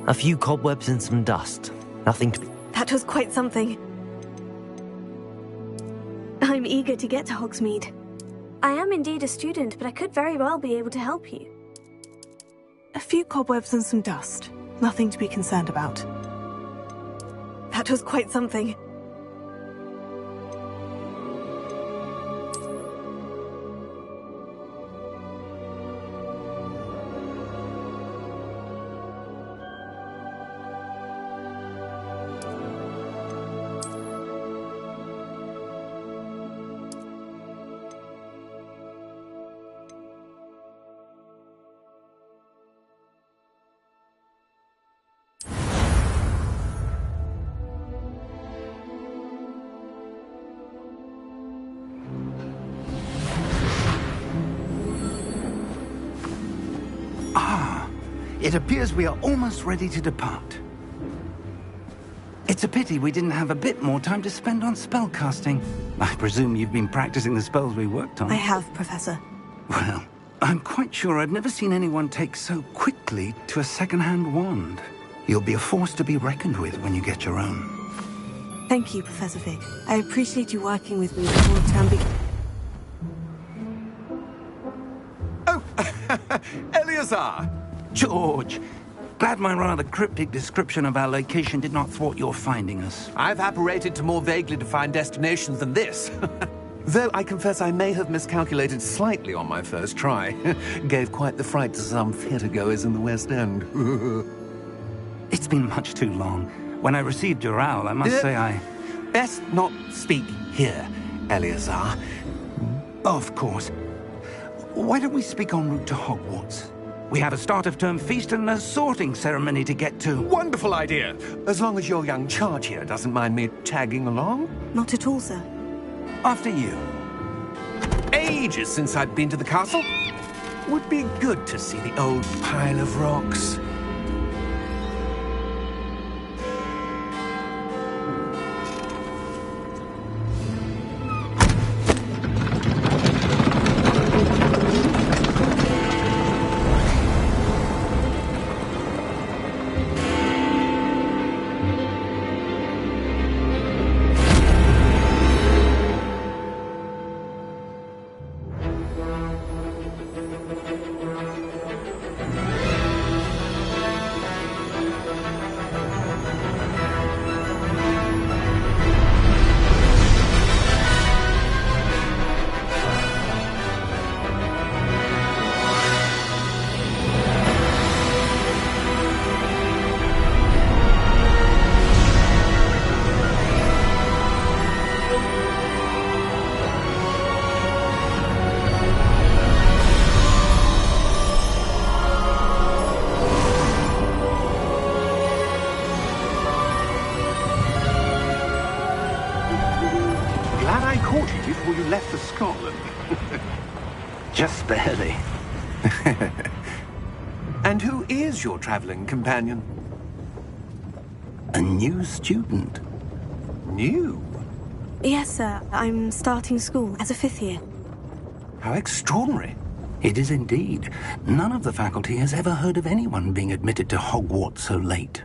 A few cobwebs and some dust. Nothing to be... That was quite something. I'm eager to get to Hogsmeade. I am indeed a student, but I could very well be able to help you. A few cobwebs and some dust. Nothing to be concerned about. That was quite something. It appears we are almost ready to depart. It's a pity we didn't have a bit more time to spend on spellcasting. I presume you've been practicing the spells we worked on. I have, Professor. Well, I'm quite sure I've never seen anyone take so quickly to a second-hand wand. You'll be a force to be reckoned with when you get your own. Thank you, Professor Fig. I appreciate you working with me before the term begins. Oh, Eleazar! George, glad my rather cryptic description of our location did not thwart your finding us. I've apparated to more vaguely defined destinations than this. Though I confess I may have miscalculated slightly on my first try. Gave quite the fright to some theatre-goers in the West End. It's been much too long. When I received your owl, I must say I... Best not speak here, Eleazar. Of course. Why don't we speak en route to Hogwarts? We have a start-of-term feast and a sorting ceremony to get to. Wonderful idea! As long as your young charge here doesn't mind me tagging along. Not at all, sir. After you. Ages since I'd been to the castle. Would be good to see the old pile of rocks. Before you left for Scotland. Just barely. And who is your traveling companion? A new student. New? Yes, sir. I'm starting school as a 5th year. How extraordinary. It is indeed. None of the faculty has ever heard of anyone being admitted to Hogwarts so late.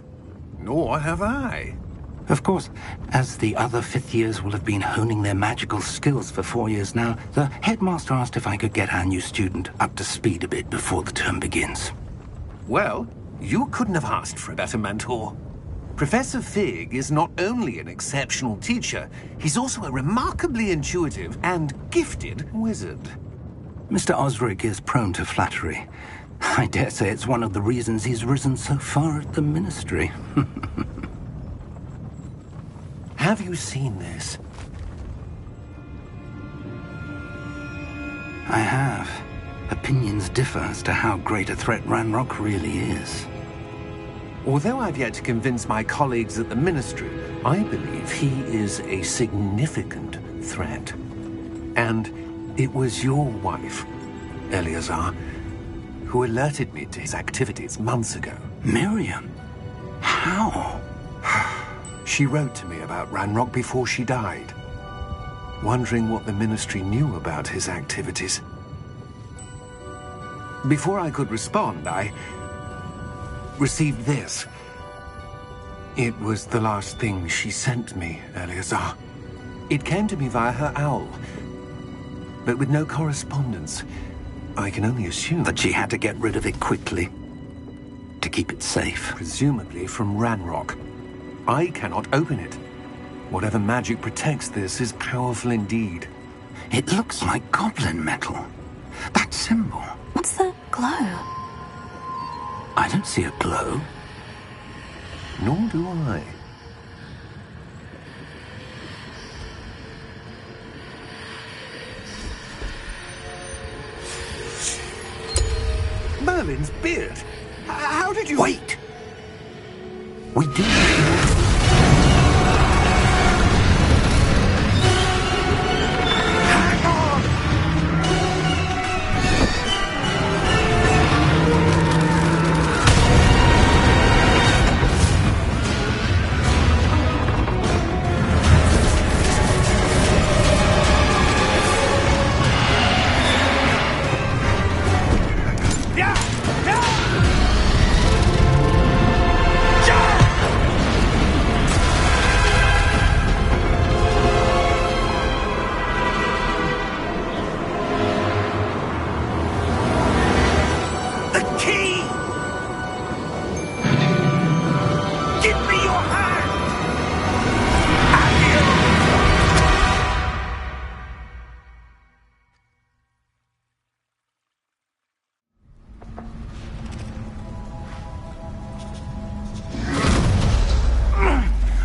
Nor have I. Of course, as the other 5th years will have been honing their magical skills for 4 years now, the headmaster asked if I could get our new student up to speed a bit before the term begins. Well, you couldn't have asked for a better mentor. Professor Fig is not only an exceptional teacher, he's also a remarkably intuitive and gifted wizard. Mr. Osric is prone to flattery. I dare say it's one of the reasons he's risen so far at the Ministry. Have you seen this? I have. Opinions differ as to how great a threat Ranrock really is. Although I've yet to convince my colleagues at the Ministry, I believe he is a significant threat. And it was your wife, Eleazar, who alerted me to his activities months ago. Miriam? How? She wrote to me about Ranrock before she died, wondering what the Ministry knew about his activities. Before I could respond, I received this. It was the last thing she sent me, Eleazar. It came to me via her owl, but with no correspondence. I can only assume That she had to get rid of it quickly to keep it safe. presumably from Ranrock. I cannot open it. Whatever magic protects this is powerful indeed. It looks like goblin metal. That symbol. What's the glow? I don't see a glow. Nor do I. Merlin's beard! How did you... Wait! We do... Hang on!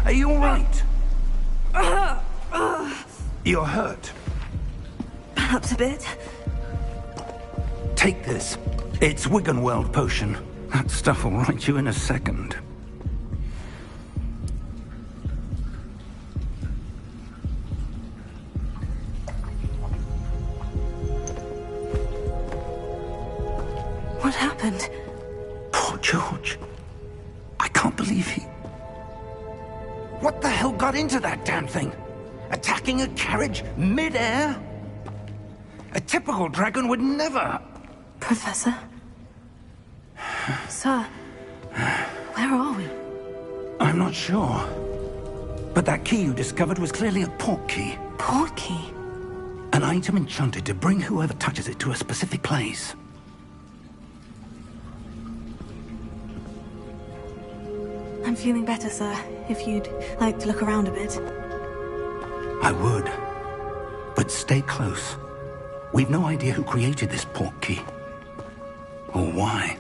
Are you all right? You're hurt. Perhaps a bit. Take this. It's Wiggenweld potion. That stuff will right you in a second. What happened? Poor George. I can't believe he... What the hell got into that damn thing? Attacking a carriage mid-air? A typical dragon would never... Professor? Sir, where are we? I'm not sure. But that key you discovered was clearly a port key. Port key? An item enchanted to bring whoever touches it to a specific place. I'm feeling better, sir. If you'd like to look around a bit. I would. But stay close. We've no idea who created this port key. Or why.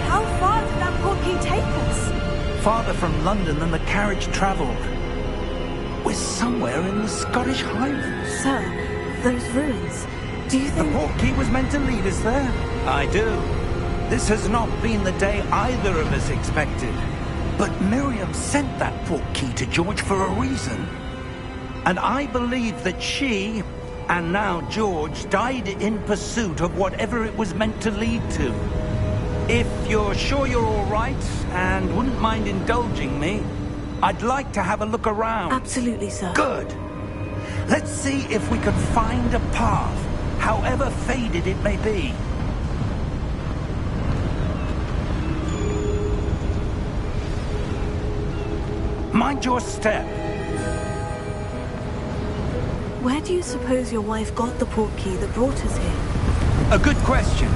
How far did that port key take us? Farther from London than the carriage travelled. We're somewhere in the Scottish Highlands. Sir, those ruins. Do you The think... port key was meant to lead us there? I do. This has not been the day either of us expected. But Miriam sent that port key to George for a reason. And I believe that she, and now George, died in pursuit of whatever it was meant to lead to. If you're sure you're all right, and wouldn't mind indulging me, I'd like to have a look around. Absolutely, sir. Good. Let's see if we can find a path, however faded it may be. Mind your step. Where do you suppose your wife got the port key that brought us here? A good question.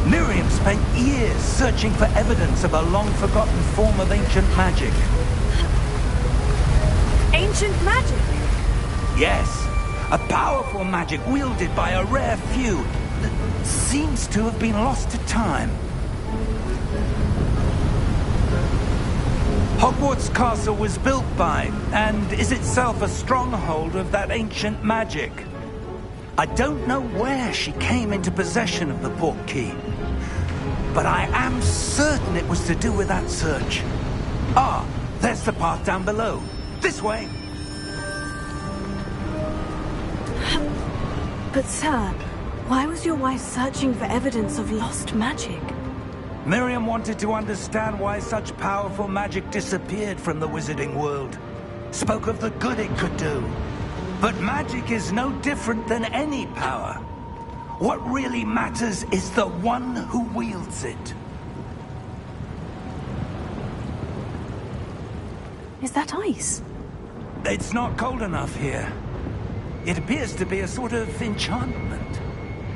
Miriam spent years searching for evidence of a long-forgotten form of ancient magic. Ancient magic? Yes, a powerful magic wielded by a rare few that seems to have been lost to time. Hogwarts Castle was built by, and is itself a stronghold of that ancient magic. I don't know where she came into possession of the port key, but I am certain it was to do with that search. Ah, there's the path down below. This way. But sir, why was your wife searching for evidence of lost magic? Miriam wanted to understand why such powerful magic disappeared from the wizarding world. Spoke of the good it could do. But magic is no different than any power. What really matters is the one who wields it. Is that ice? It's not cold enough here. It appears to be a sort of enchantment.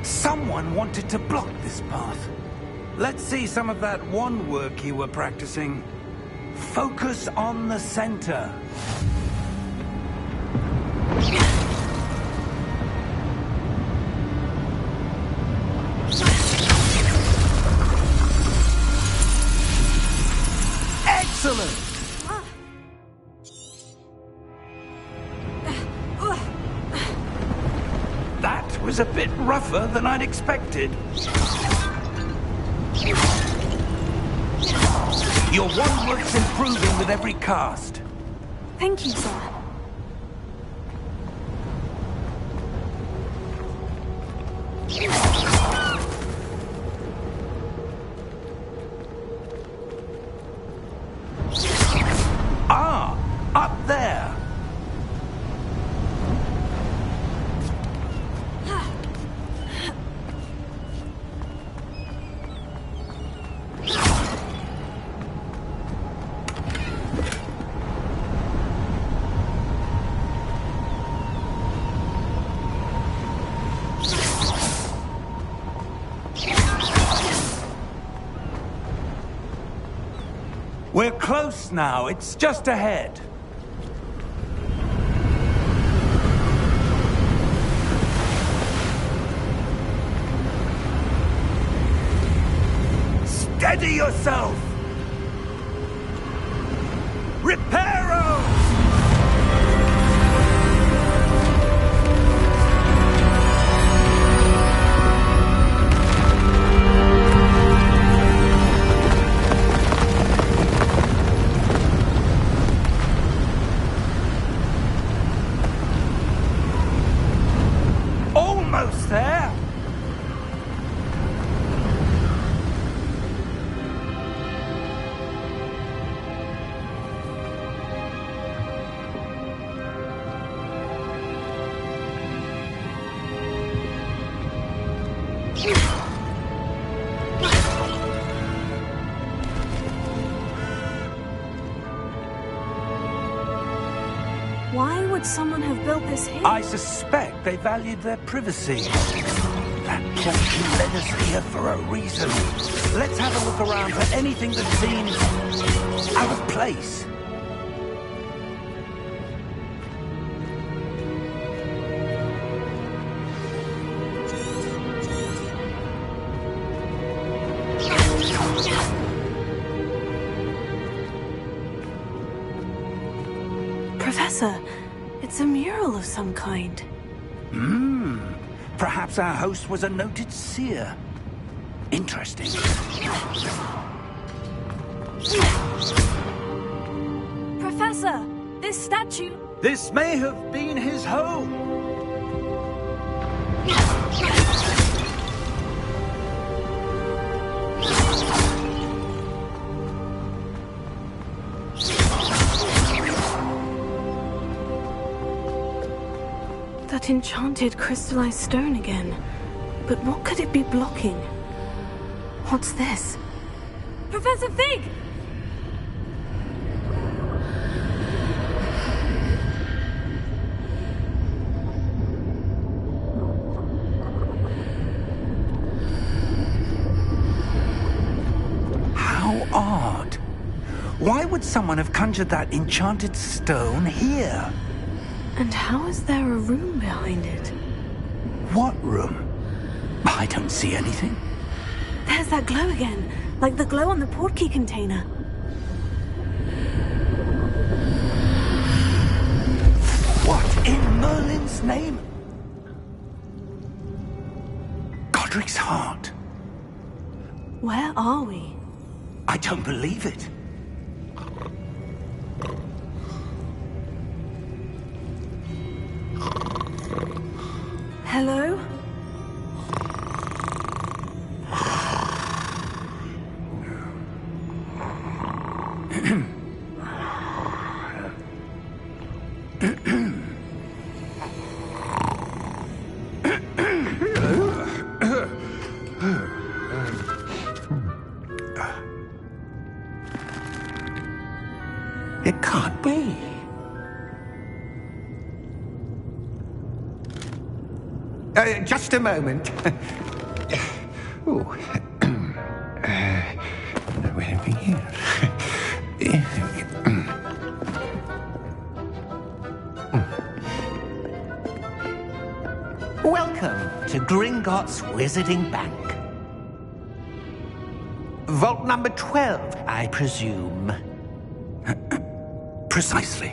Someone wanted to block this path. Let's see some of that wand work you were practicing. Focus on the center. Excellent! That was a bit rougher than I'd expected. Your wand work's improving with every cast. Thank you, sir. Ah, up there. We're close now. It's just ahead. Steady yourself! Reparo! Almost there! Why would someone have built this here? I suspect they valued their privacy. That portkey led us here for a reason. Let's have a look around for anything that seems out of place. Professor, it's a mural of some kind. Perhaps our host was a noted seer. Interesting. Professor, this statue... This may have been his home. That enchanted crystallized stone again. But what could it be blocking? What's this? Professor Fig! How odd. Why would someone have conjured that enchanted stone here? And how is there a room behind it? What room? I don't see anything. There's that glow again, like the glow on the portkey container. What in Merlin's name? Godric's heart. Where are we? I don't believe it. Hello? Just a moment. Ooh. Where are we here? Welcome to Gringotts Wizarding Bank. Vault number 12, I presume. Precisely.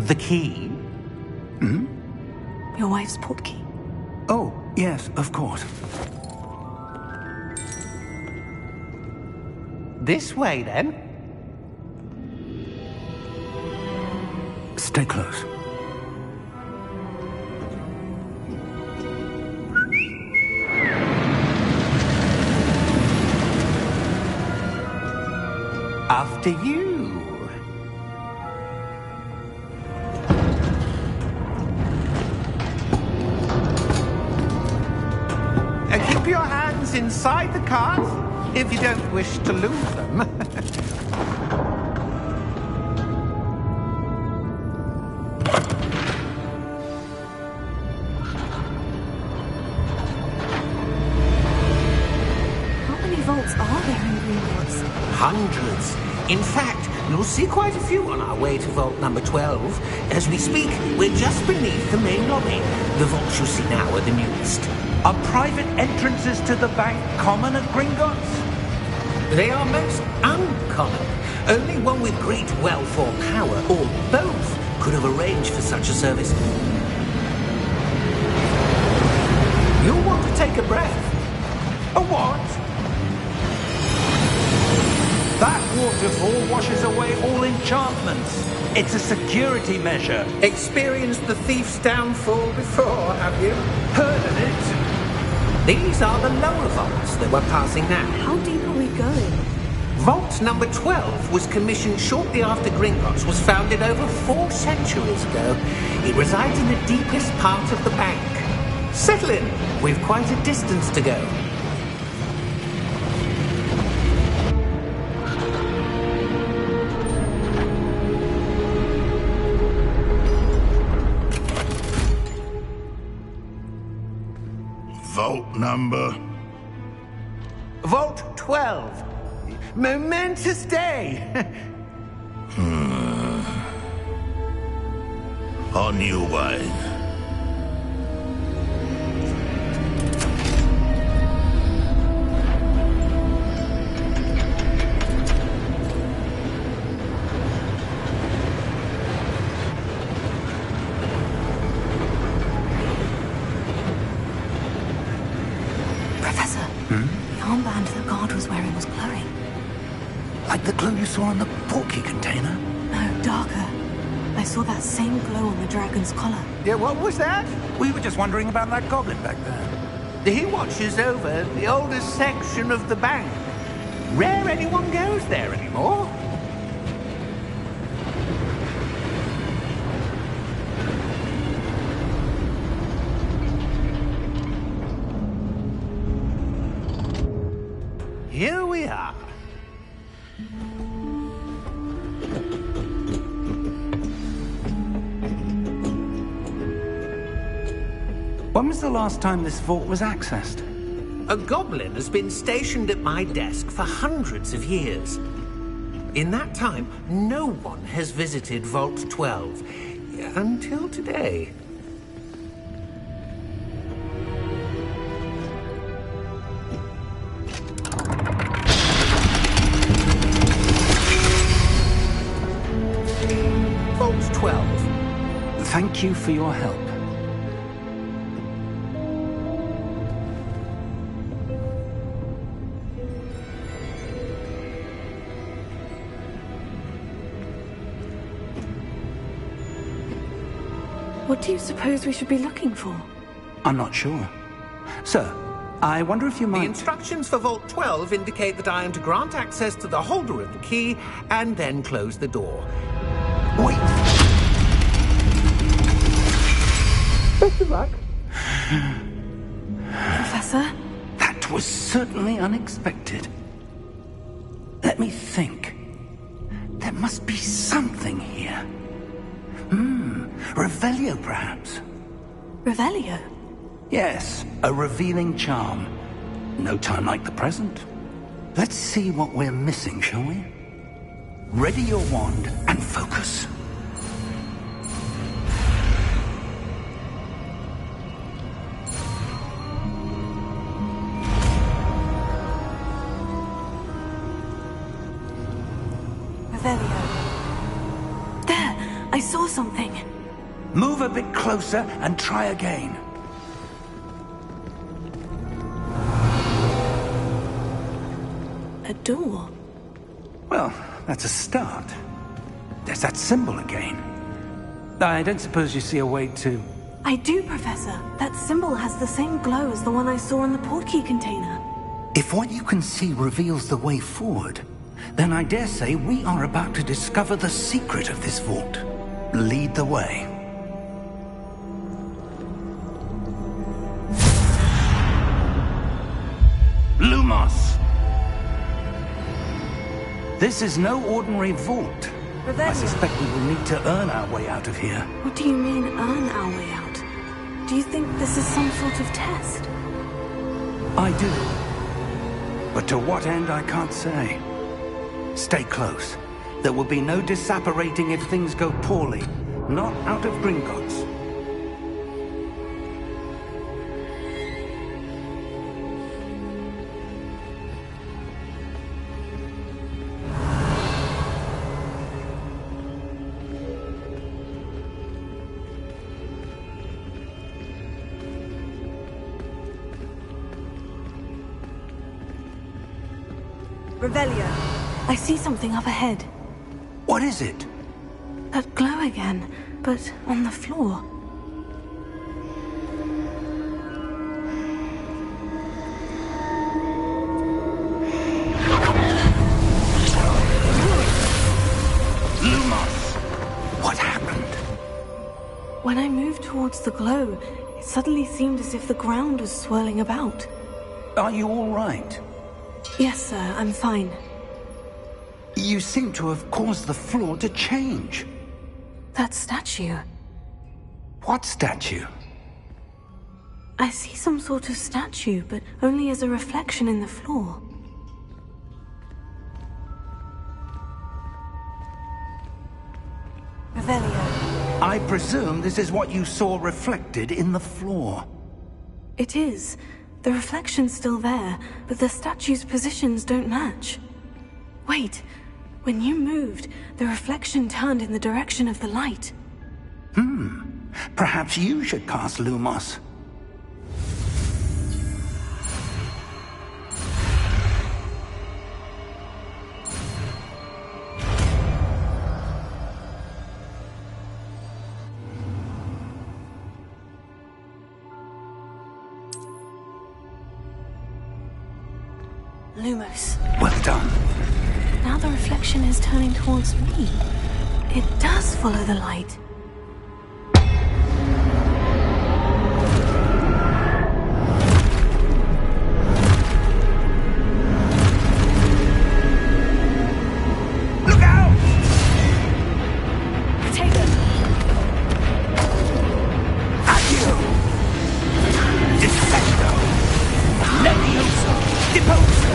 The key? Your wife's portkey. Oh, yes, of course. This way, then. Stay close. After you. Keep your hands inside the cart if you don't wish to lose them. How many vaults are there in Hogwarts? Hundreds. In fact, you'll see quite a few on our way to vault number 12. As we speak, we're just beneath the main lobby. The vaults you see now are the newest. Are private entrances to the bank common at Gringotts? They are most uncommon. Only one with great wealth or power, or both, could have arranged for such a service. You'll want to take a breath. A what? That waterfall washes away all enchantments. It's a security measure. Experienced the thief's downfall before, have you? Heard of it? These are the lower vaults that we're passing now. How deep are we going? Vault number 12 was commissioned shortly after Gringotts was founded over 4 centuries ago. It resides in the deepest part of the bank. Settle in. We've quite a distance to go. Vault number? Vault 12. Momentous day. On your way. Professor, the armband the guard was wearing was glowing. Like the glow you saw on the portkey container? No, darker. I saw that same glow on the dragon's collar. Yeah, what was that? We were just wondering about that goblin back there. He watches over the oldest section of the bank. Rare anyone goes there anymore. Here we are. When was the last time this vault was accessed? A goblin has been stationed at my desk for hundreds of years. In that time, no one has visited Vault 12 until today. Vault 12. Thank you for your help. What do you suppose we should be looking for? I'm not sure. Sir, I wonder if you The might... instructions for Vault 12 indicate that I am to grant access to the holder of the key and then close the door. Wait! Best of luck. Professor? That was certainly unexpected. Let me think. There must be something here. Revelio, perhaps. Revelio? Yes, a revealing charm. No time like the present. Let's see what we're missing, shall we? Ready your wand and focus. Revelio. There! I saw something. Move a bit closer and try again. A door? Well, that's a start. There's that symbol again. I don't suppose you see a way to... I do, Professor. That symbol has the same glow as the one I saw in the portkey container. If what you can see reveals the way forward, then I dare say we are about to discover the secret of this vault. Lead the way. Lumos! This is no ordinary vault. I suspect we will need to earn our way out of here. What do you mean, earn our way out? Do you think this is some sort of test? I do. But to what end, I can't say. Stay close. There will be no disapparating if things go poorly. Not out of Gringotts. Revelio. I see something up ahead. What is it? That glow again, but on the floor. Lumos! What happened? When I moved towards the glow, it suddenly seemed as if the ground was swirling about. Are you all right? Yes, sir, I'm fine. You seem to have caused the floor to change. That statue. What statue? I see some sort of statue, but only as a reflection in the floor. Revelio. I presume this is what you saw reflected in the floor. It is. The reflection's still there, but the statue's positions don't match. Wait, when you moved, the reflection turned in the direction of the light. Perhaps you should cast Lumos. Lumos. Well done. Now the reflection is turning towards me. It does follow the light. Look out! Take it! Accio! Defecto! Levioso! Deposo!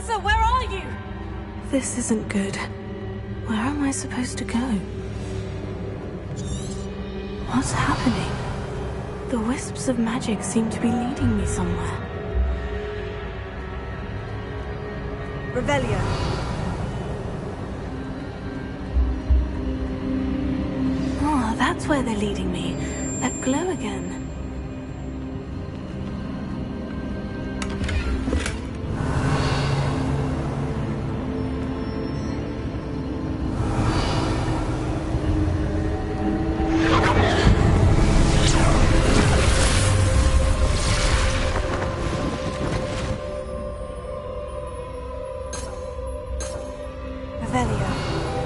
Professor, where are you? This isn't good. Where am I supposed to go? What's happening? The wisps of magic seem to be leading me somewhere. Revelio. Oh, that's where they're leading me. That glow again.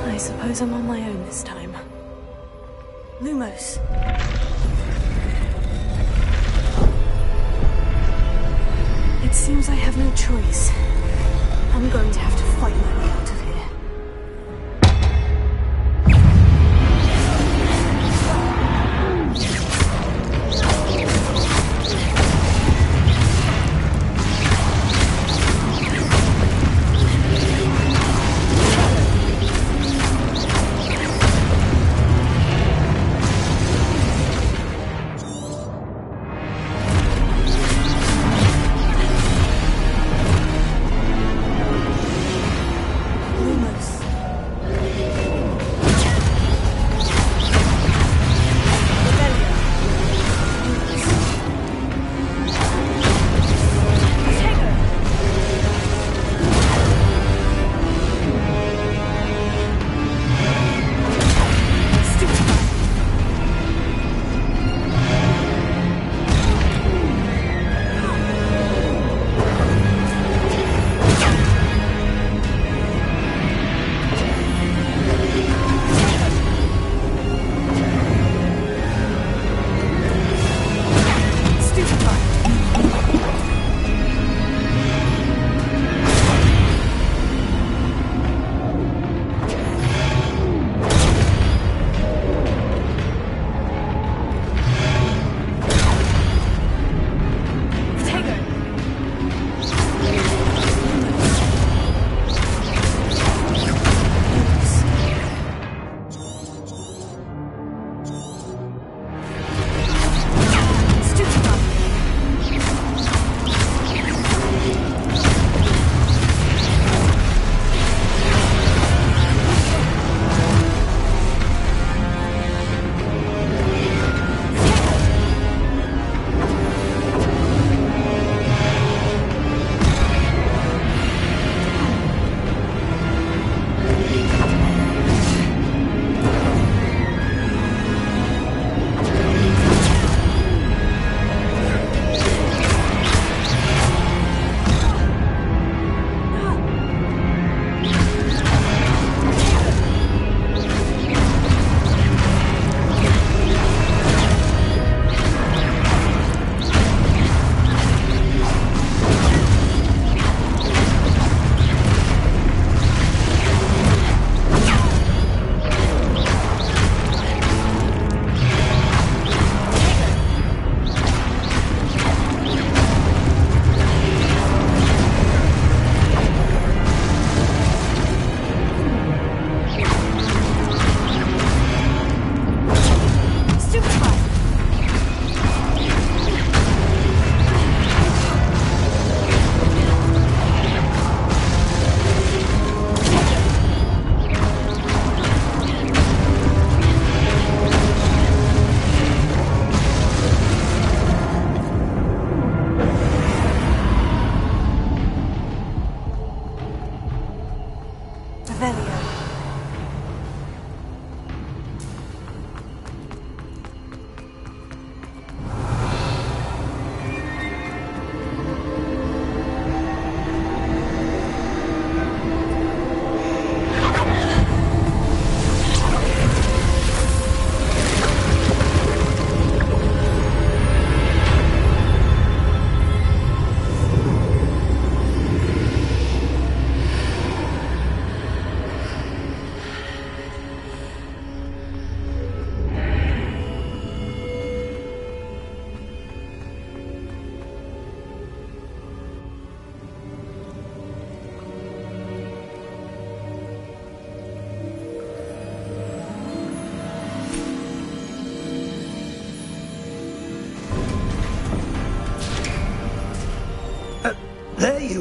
I suppose I'm on my own this time. Lumos. It seems I have no choice. I'm going to have to fight my way out of here.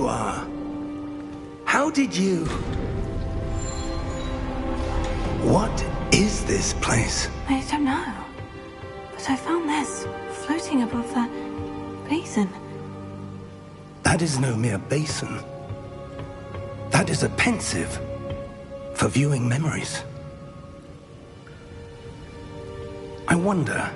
you are. How did you... What is this place? I don't know. But I found this floating above that basin. That is no mere basin. That is a pensive for viewing memories. I wonder...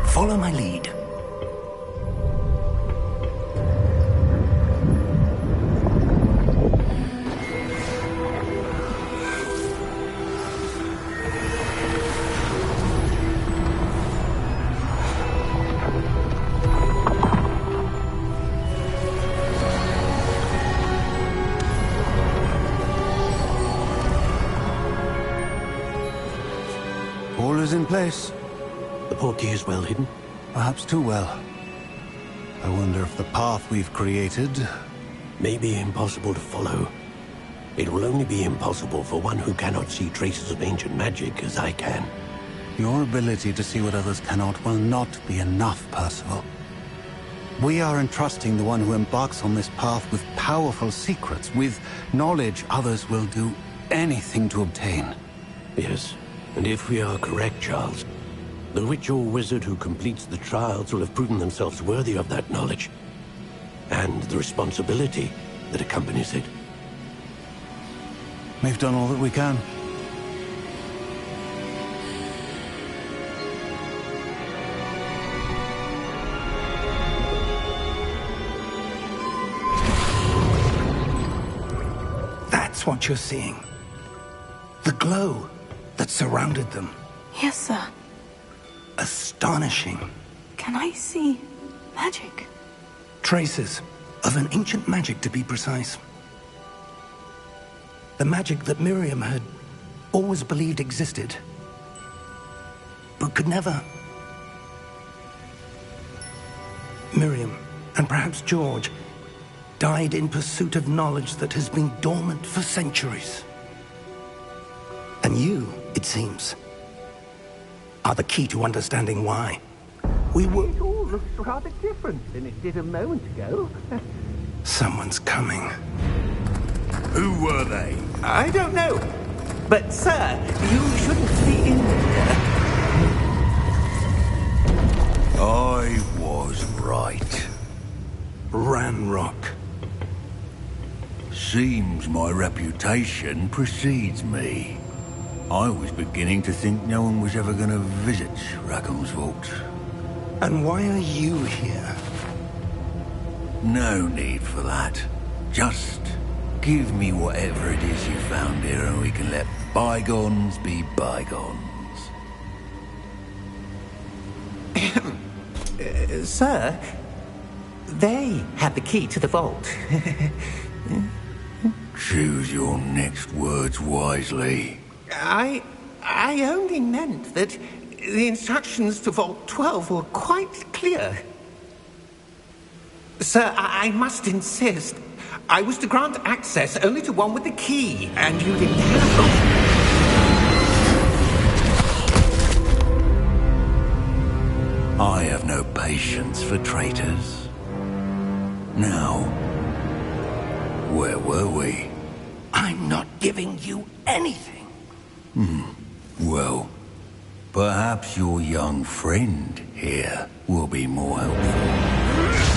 Follow my lead. All is in place. The portkey is well hidden? Perhaps too well. I wonder if the path we've created... may be impossible to follow. It will only be impossible for one who cannot see traces of ancient magic as I can. Your ability to see what others cannot will not be enough, Percival. We are entrusting the one who embarks on this path with powerful secrets, with knowledge others will do anything to obtain. Yes, and if we are correct, Charles, the witch or wizard who completes the trials will have proven themselves worthy of that knowledge, and the responsibility that accompanies it. We've done all that we can. That's what you're seeing. The glow that surrounded them. Yes, sir. Astonishing. Can I see magic? Traces of an ancient magic, to be precise. The magic that Miriam had always believed existed, but could never. Miriam, and perhaps George, died in pursuit of knowledge that has been dormant for centuries. And you, it seems, are the key to understanding why. It all looks rather different than it did a moment ago. Someone's coming. Who were they? I don't know. But, sir, you shouldn't be in there. I was right. Ranrock. Seems my reputation precedes me. I was beginning to think no one was ever going to visit Rackham's vault. And why are you here? No need for that. Just give me whatever it is you found here and we can let bygones be bygones. Sir, they had the key to the vault. Choose your next words wisely. I only meant that the instructions to Vault 12 were quite clear. Sir, I must insist. I was to grant access only to one with the key, and you didn't have I have no patience for traitors. Now, where were we? I'm not giving you anything. Well, perhaps your young friend here will be more helpful.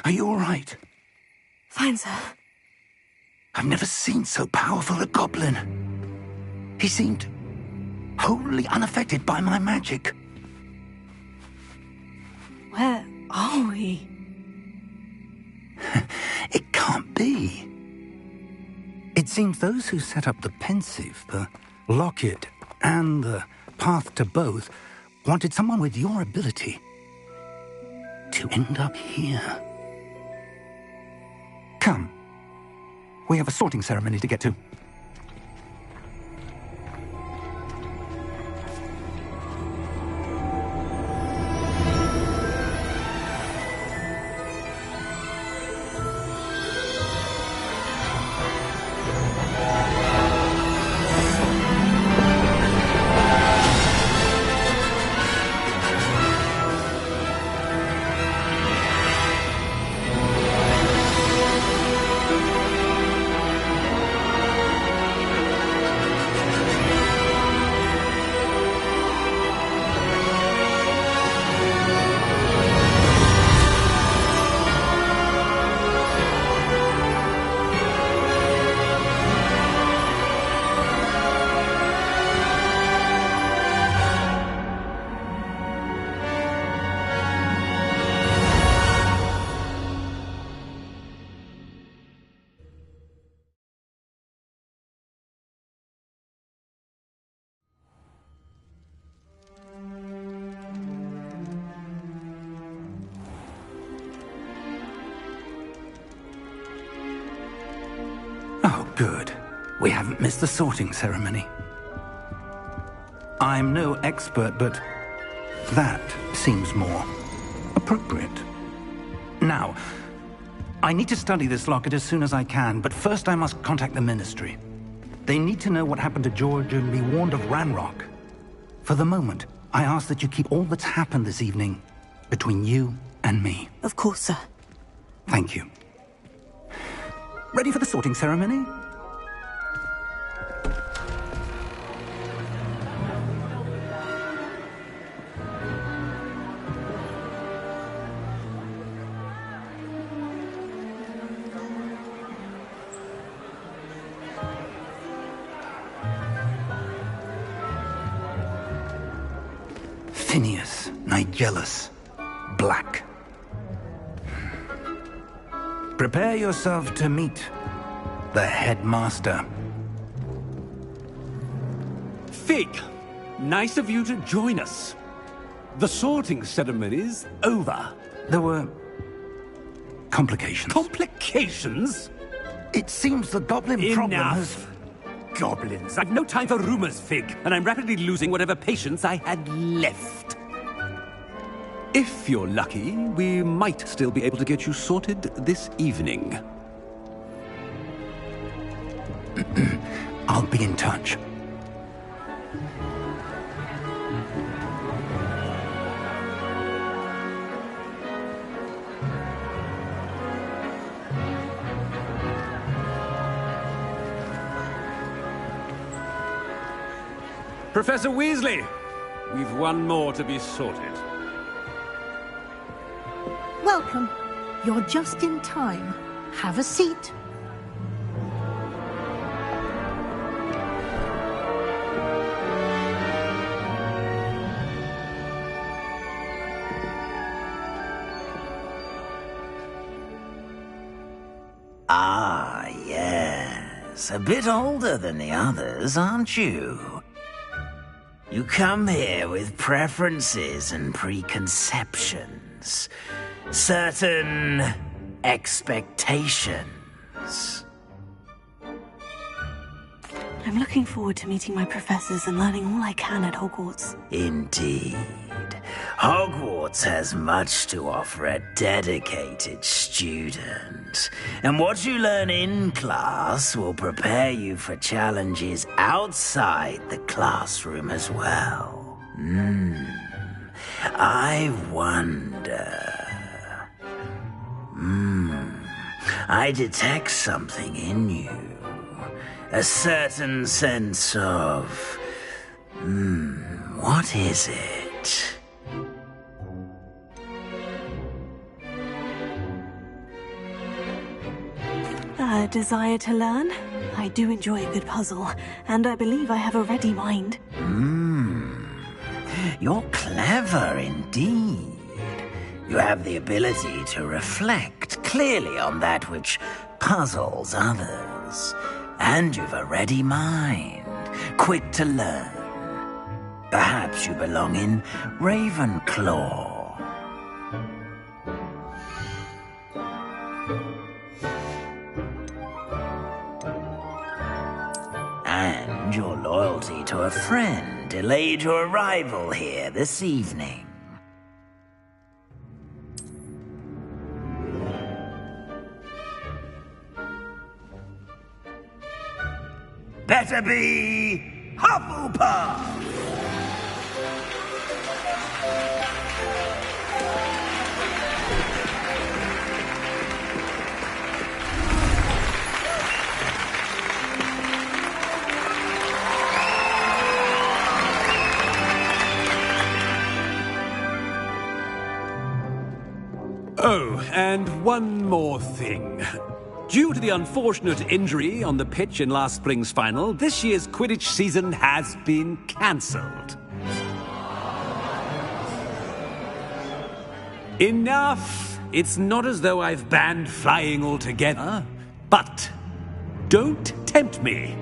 Are you all right? Fine, sir. I've never seen so powerful a goblin. He seemed wholly unaffected by my magic. Where are we? It can't be. It seems those who set up the pensive, the locket, and the path to both wanted someone with your ability to end up here. Come. We have a sorting ceremony to get to. Oh, good. We haven't missed the sorting ceremony. I'm no expert, but that seems more appropriate. Now, I need to study this locket as soon as I can, but first I must contact the Ministry. They need to know what happened to George and be warned of Ranrock. For the moment, I ask that you keep all that's happened this evening between you and me. Of course, sir. Thank you. Ready for the sorting ceremony? Phineas, Nigellus, Black. Prepare yourself to meet the headmaster. Fig, nice of you to join us. The sorting ceremony's over. There were complications. Complications? It seems the goblin problem has... Enough. Goblins. I've no time for rumors, Fig, and I'm rapidly losing whatever patience I had left. If you're lucky, we might still be able to get you sorted this evening. I'll be in touch. Professor Weasley, we've one more to be sorted. Welcome. You're just in time. Have a seat. Ah, yes. A bit older than the others, aren't you? You come here with preferences and preconceptions. Certain expectations. I'm looking forward to meeting my professors and learning all I can at Hogwarts. Indeed. Hogwarts has much to offer a dedicated student. And what you learn in class will prepare you for challenges outside the classroom as well. I wonder... I detect something in you. A certain sense of... what is it? A desire to learn? I do enjoy a good puzzle, and I believe I have a ready mind. You're clever indeed. You have the ability to reflect clearly on that which puzzles others. And you've a ready mind, quick to learn. Perhaps you belong in Ravenclaw. And your loyalty to a friend delayed your arrival here this evening. Better be Hufflepuff! Oh, and one more thing. Due to the unfortunate injury on the pitch in last spring's final, this year's Quidditch season has been cancelled. Enough! It's not as though I've banned flying altogether, but don't tempt me.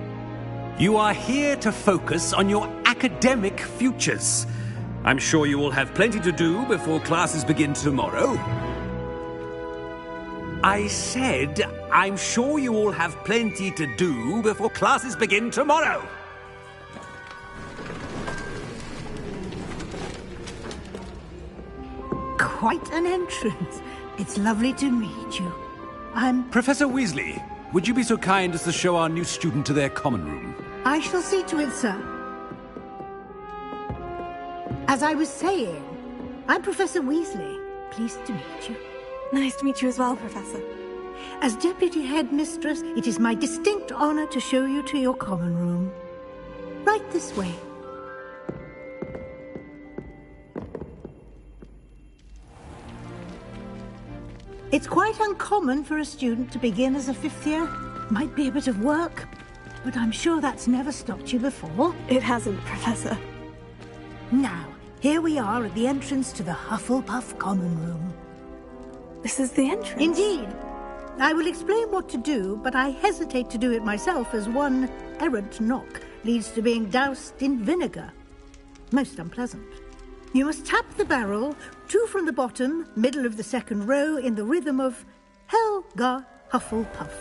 You are here to focus on your academic futures. I'm sure you will have plenty to do before classes begin tomorrow. I said, I'm sure you all have plenty to do before classes begin tomorrow. Quite an entrance. It's lovely to meet you. I'm... Professor Weasley, would you be so kind as to show our new student to their common room? I shall see to it, sir. As I was saying, I'm Professor Weasley. Pleased to meet you. Nice to meet you as well, Professor. As Deputy Headmistress, it is my distinct honor to show you to your common room. Right this way. It's quite uncommon for a student to begin as a fifth year. Might be a bit of work, but I'm sure that's never stopped you before. It hasn't, Professor. Now, here we are at the entrance to the Hufflepuff common room. This is the entrance? Indeed. I will explain what to do, but I hesitate to do it myself as one errant knock leads to being doused in vinegar. Most unpleasant. You must tap the barrel, 2 from the bottom, middle of the second row, in the rhythm of Helga Hufflepuff.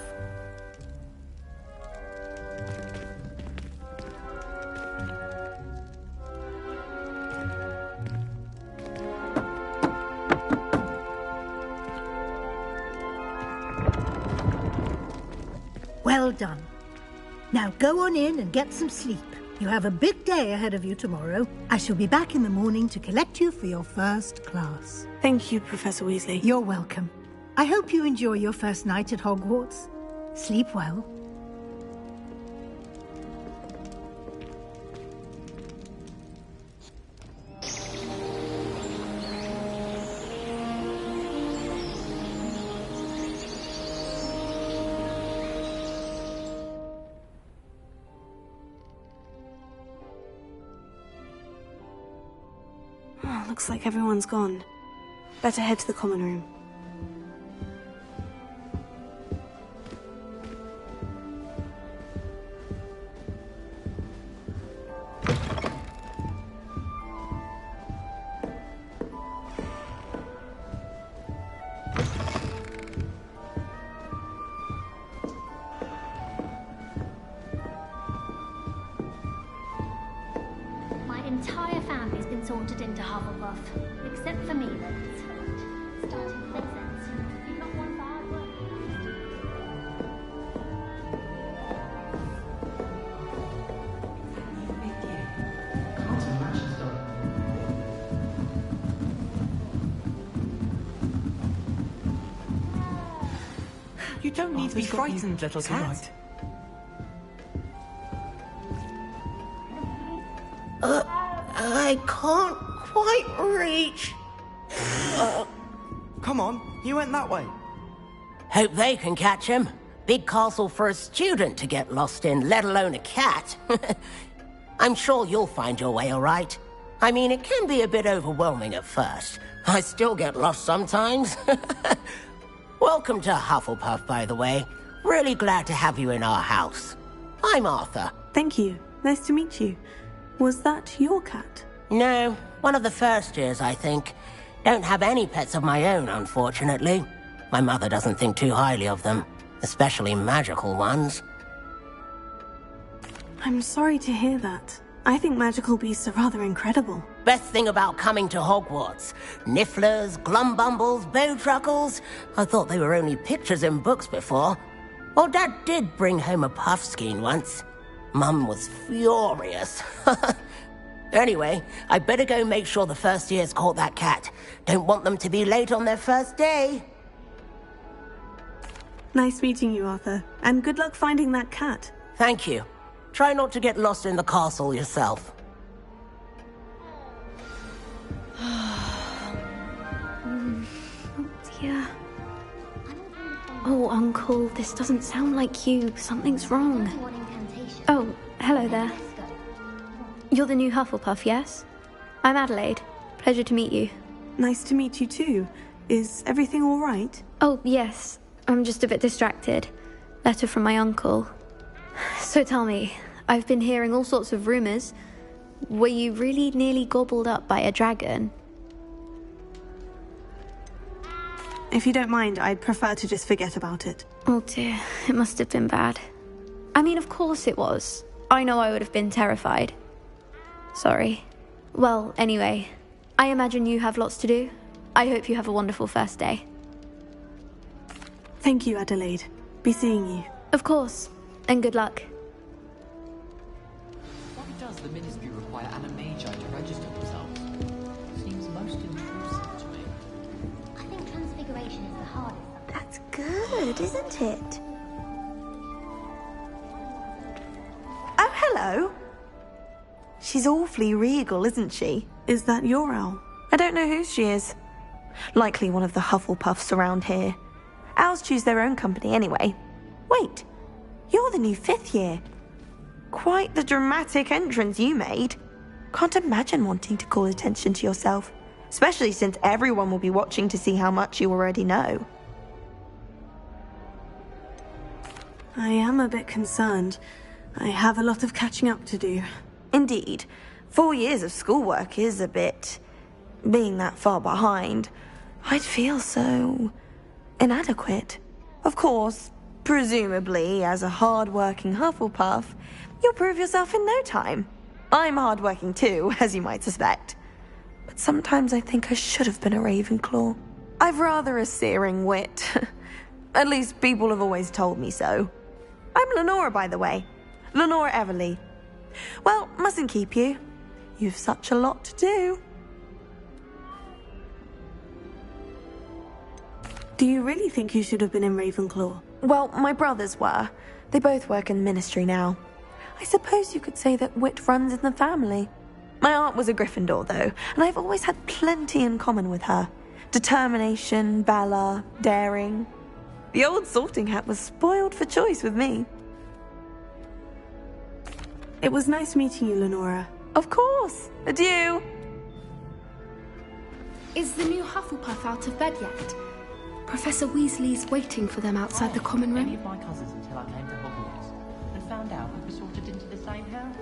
Well done. Now go on in and get some sleep. You have a big day ahead of you tomorrow. I shall be back in the morning to collect you for your first class. Thank you, Professor Weasley. You're welcome. I hope you enjoy your first night at Hogwarts. Sleep well. Looks like everyone's gone. Better head to the common room. My entire family's been sorted into Hufflepuff, except for me, that's starting to make sense. You've not one for hard work. You don't need to be frightened, little cat. I can't quite reach. Come on, you went that way. Hope they can catch him. Big castle for a student to get lost in, let alone a cat. I'm sure you'll find your way all right. I mean, it can be a bit overwhelming at first. I still get lost sometimes. Welcome to Hufflepuff, by the way. Really glad to have you in our house. I'm Arthur. Thank you. Nice to meet you. Was that your cat? No, one of the first years, I think. Don't have any pets of my own, unfortunately. My mother doesn't think too highly of them, especially magical ones. I'm sorry to hear that. I think magical beasts are rather incredible. Best thing about coming to Hogwarts. Nifflers, glumbumbles, bowtruckles. I thought they were only pictures in books before. Well, Dad did bring home a puffskein once. Mum was furious. Anyway, I better go make sure the first years caught that cat. Don't want them to be late on their first day. Nice meeting you, Arthur. And good luck finding that cat. Thank you. Try not to get lost in the castle yourself. Oh, dear. Oh, Uncle, this doesn't sound like you. Something's wrong. Oh, hello there. You're the new Hufflepuff, yes? I'm Adelaide. Pleasure to meet you. Nice to meet you too. Is everything all right? Oh, yes. I'm just a bit distracted. Letter from my uncle. So tell me, I've been hearing all sorts of rumors. Were you really nearly gobbled up by a dragon? If you don't mind, I'd prefer to just forget about it. Oh dear, it must have been bad. I mean, of course it was. I know I would have been terrified. Sorry. Well, anyway, I imagine you have lots to do. I hope you have a wonderful first day. Thank you, Adelaide. Be seeing you. Of course. And good luck. Why does the Ministry require animagi to register themselves? Seems most intrusive to me. I think transfiguration is the hardest. That's good, isn't it? Oh, hello. She's awfully regal, isn't she? Is that your owl? I don't know who she is. Likely one of the Hufflepuffs around here. Owls choose their own company anyway. Wait, you're the new 5th year. Quite the dramatic entrance you made. Can't imagine wanting to call attention to yourself, especially since everyone will be watching to see how much you already know. I am a bit concerned. I have a lot of catching up to do. Indeed. 4 years of schoolwork is a bit... being that far behind. I'd feel so... inadequate. Of course, presumably, as a hard-working Hufflepuff, you'll prove yourself in no time. I'm hard-working too, as you might suspect. But sometimes I think I should have been a Ravenclaw. I've rather a searing wit. At least people have always told me so. I'm Lenora, by the way. Lenora Everly. Well, mustn't keep you. You've such a lot to do. Do you really think you should have been in Ravenclaw? Well, my brothers were. They both work in the Ministry now. I suppose you could say that wit runs in the family. My aunt was a Gryffindor, though, and I've always had plenty in common with her. Determination, valor, daring. The old sorting hat was spoiled for choice with me. It was nice meeting you, Lenora. Of course. Adieu. Is the new Hufflepuff out of bed yet? Professor Weasley's waiting for them outside the common room. Any of my cousins until I came to Hogwarts and found out we were sorted into the same house.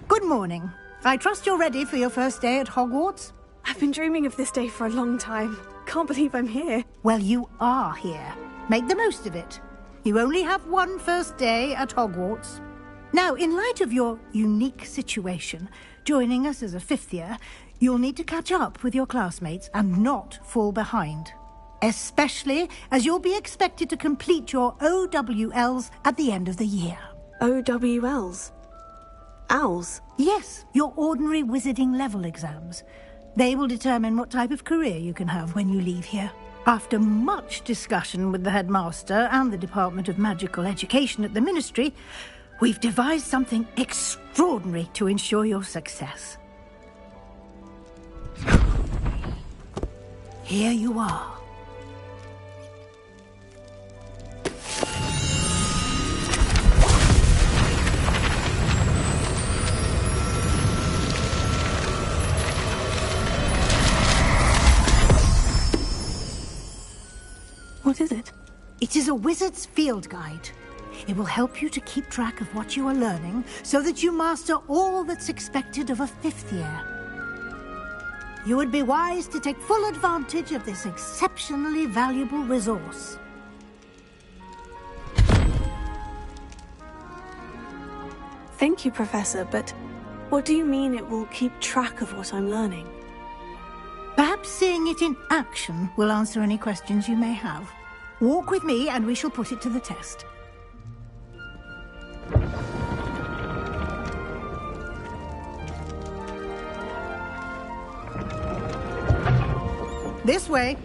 Good morning. I trust you're ready for your first day at Hogwarts? I've been dreaming of this day for a long time. Can't believe I'm here. Well, you are here. Make the most of it. You only have one first day at Hogwarts. Now, in light of your unique situation, joining us as a 5th year, you'll need to catch up with your classmates and not fall behind. Especially as you'll be expected to complete your OWLs at the end of the year. OWLs? Owls? Yes, your ordinary wizarding level exams. They will determine what type of career you can have when you leave here. After much discussion with the headmaster and the Department of Magical Education at the Ministry, we've devised something extraordinary to ensure your success. here you are. What is it? It is a wizard's field guide. It will help you to keep track of what you are learning so that you master all that's expected of a 5th year. You would be wise to take full advantage of this exceptionally valuable resource. Thank you, Professor, but what do you mean it will keep track of what I'm learning? Perhaps seeing it in action will answer any questions you may have. Walk with me and we shall put it to the test. This way.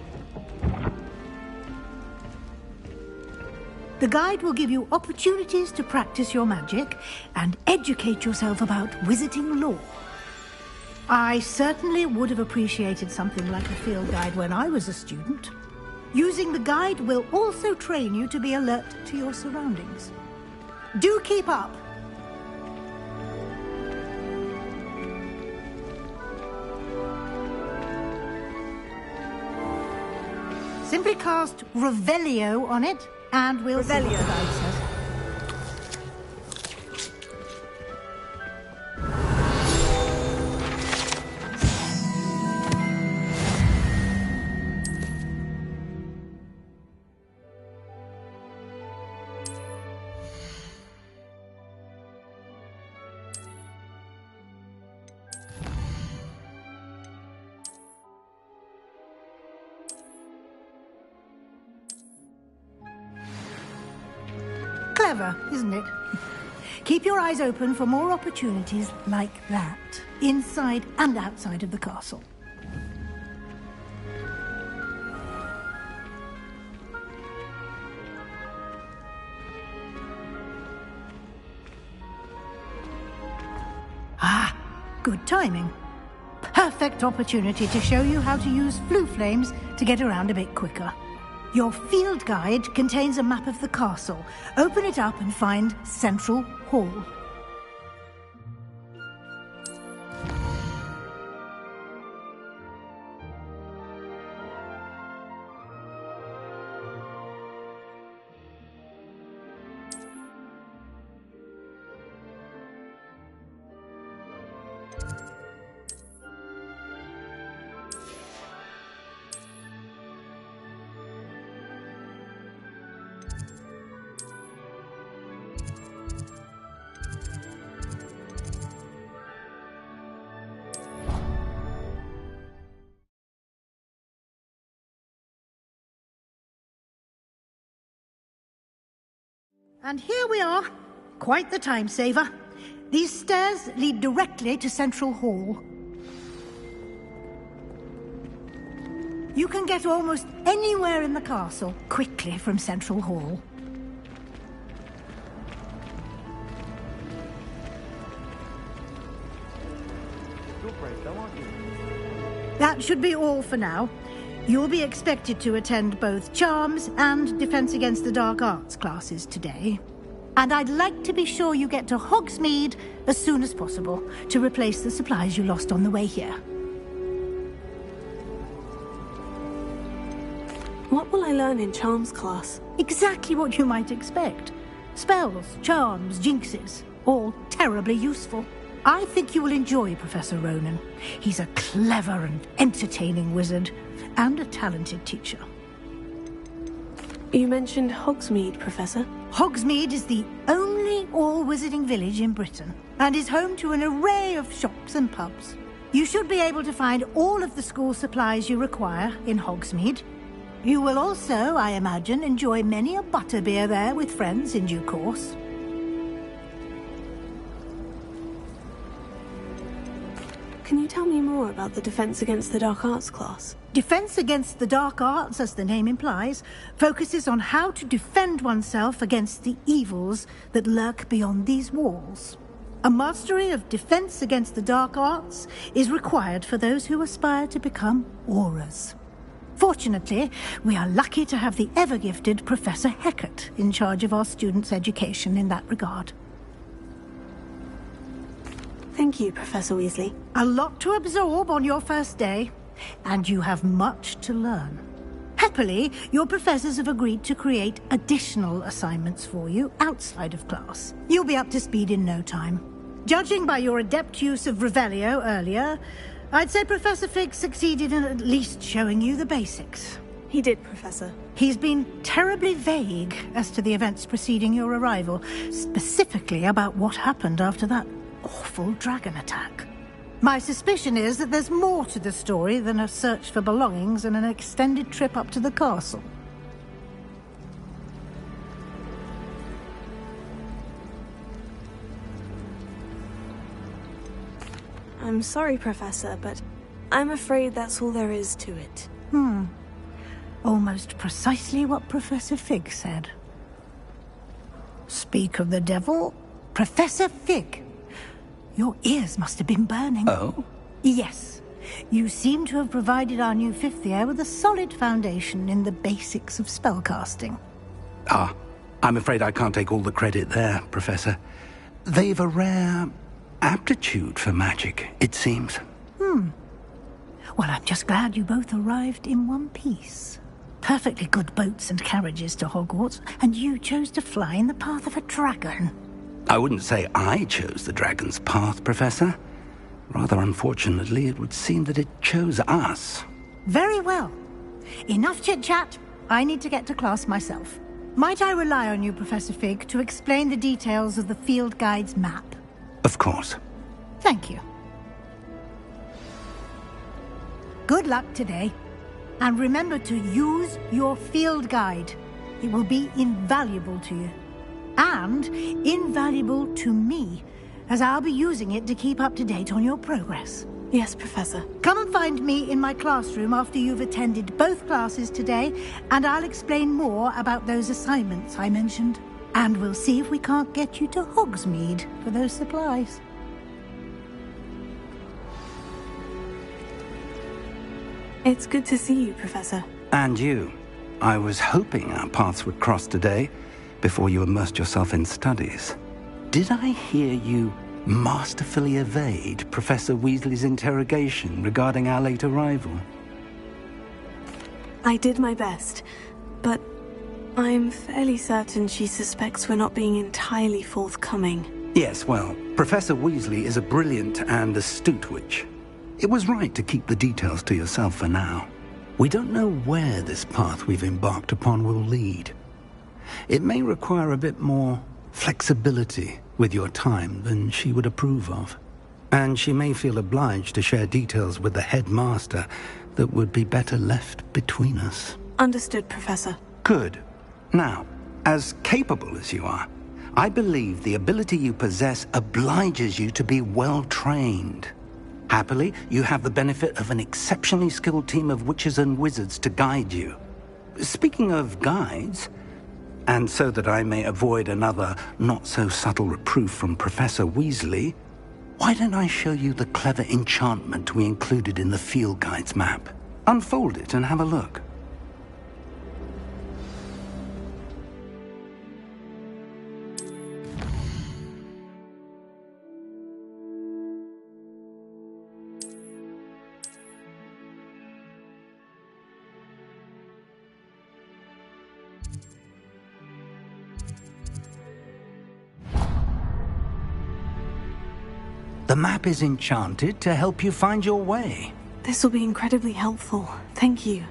The guide will give you opportunities to practice your magic and educate yourself about wizarding lore. I certainly would have appreciated something like a field guide when I was a student. Using the guide will also train you to be alert to your surroundings. Do keep up! Simply cast Revelio on it, and we'll see what the guide says. Clever, isn't it? Keep your eyes open for more opportunities like that, inside and outside of the castle. Ah, good timing. Perfect opportunity to show you how to use flue flames to get around a bit quicker. Your field guide contains a map of the castle. Open it up and find Central Hall. And here we are. Quite the time saver. These stairs lead directly to Central Hall. You can get almost anywhere in the castle quickly from Central Hall. You're brave though, aren't you? That should be all for now. You'll be expected to attend both Charms and Defense Against the Dark Arts classes today. And I'd like to be sure you get to Hogsmeade as soon as possible to replace the supplies you lost on the way here. What will I learn in Charms class? Exactly what you might expect. Spells, charms, jinxes, all terribly useful. I think you will enjoy Professor Ronan. He's a clever and entertaining wizard, and a talented teacher. You mentioned Hogsmeade, Professor. Hogsmeade is the only all-wizarding village in Britain, and is home to an array of shops and pubs. You should be able to find all of the school supplies you require in Hogsmeade. You will also, I imagine, enjoy many a butterbeer there with friends in due course. Can you tell me more about the Defense Against the Dark Arts class? Defense Against the Dark Arts, as the name implies, focuses on how to defend oneself against the evils that lurk beyond these walls. A mastery of Defense Against the Dark Arts is required for those who aspire to become Aurors. Fortunately, we are lucky to have the ever-gifted Professor Hecat in charge of our students' education in that regard. Thank you, Professor Weasley. A lot to absorb on your first day, and you have much to learn. Happily, your professors have agreed to create additional assignments for you outside of class. You'll be up to speed in no time. Judging by your adept use of Revelio earlier, I'd say Professor Fig succeeded in at least showing you the basics. He did, Professor. He's been terribly vague as to the events preceding your arrival, specifically about what happened after that awful dragon attack. My suspicion is that there's more to the story than a search for belongings and an extended trip up to the castle. I'm sorry, Professor, but I'm afraid that's all there is to it. Almost precisely what Professor Fig said. Speak of the devil, Professor Fig. Your ears must have been burning. Oh? Yes. You seem to have provided our new fifth year with a solid foundation in the basics of spellcasting. I'm afraid I can't take all the credit there, Professor. They've a rare aptitude for magic, it seems. Well, I'm just glad you both arrived in one piece. Perfectly good boats and carriages to Hogwarts, and you chose to fly in the path of a dragon. I wouldn't say I chose the dragon's path, Professor. Rather unfortunately, it would seem that it chose us. Very well. Enough chit-chat. I need to get to class myself. Might I rely on you, Professor Fig, to explain the details of the field guide's map? Of course. Thank you. Good luck today. And remember to use your field guide. It will be invaluable to you. And invaluable to me, as I'll be using it to keep up to date on your progress. Yes, Professor. Come and find me in my classroom after you've attended both classes today, and I'll explain more about those assignments I mentioned. And we'll see if we can't get you to Hogsmeade for those supplies. It's good to see you, Professor. And you. I was hoping our paths would cross today, before you immersed yourself in studies. Did I hear you masterfully evade Professor Weasley's interrogation regarding our late arrival? I did my best, but I'm fairly certain she suspects we're not being entirely forthcoming. Yes, well, Professor Weasley is a brilliant and astute witch. It was right to keep the details to yourself for now. We don't know where this path we've embarked upon will lead. It may require a bit more flexibility with your time than she would approve of. And she may feel obliged to share details with the headmaster that would be better left between us. Understood, Professor. Good. Now, as capable as you are, I believe the ability you possess obliges you to be well trained. Happily, you have the benefit of an exceptionally skilled team of witches and wizards to guide you. Speaking of guides, and so that I may avoid another not-so-subtle reproof from Professor Weasley, why don't I show you the clever enchantment we included in the field guide's map? Unfold it and have a look. The map is enchanted to help you find your way. This will be incredibly helpful. Thank you.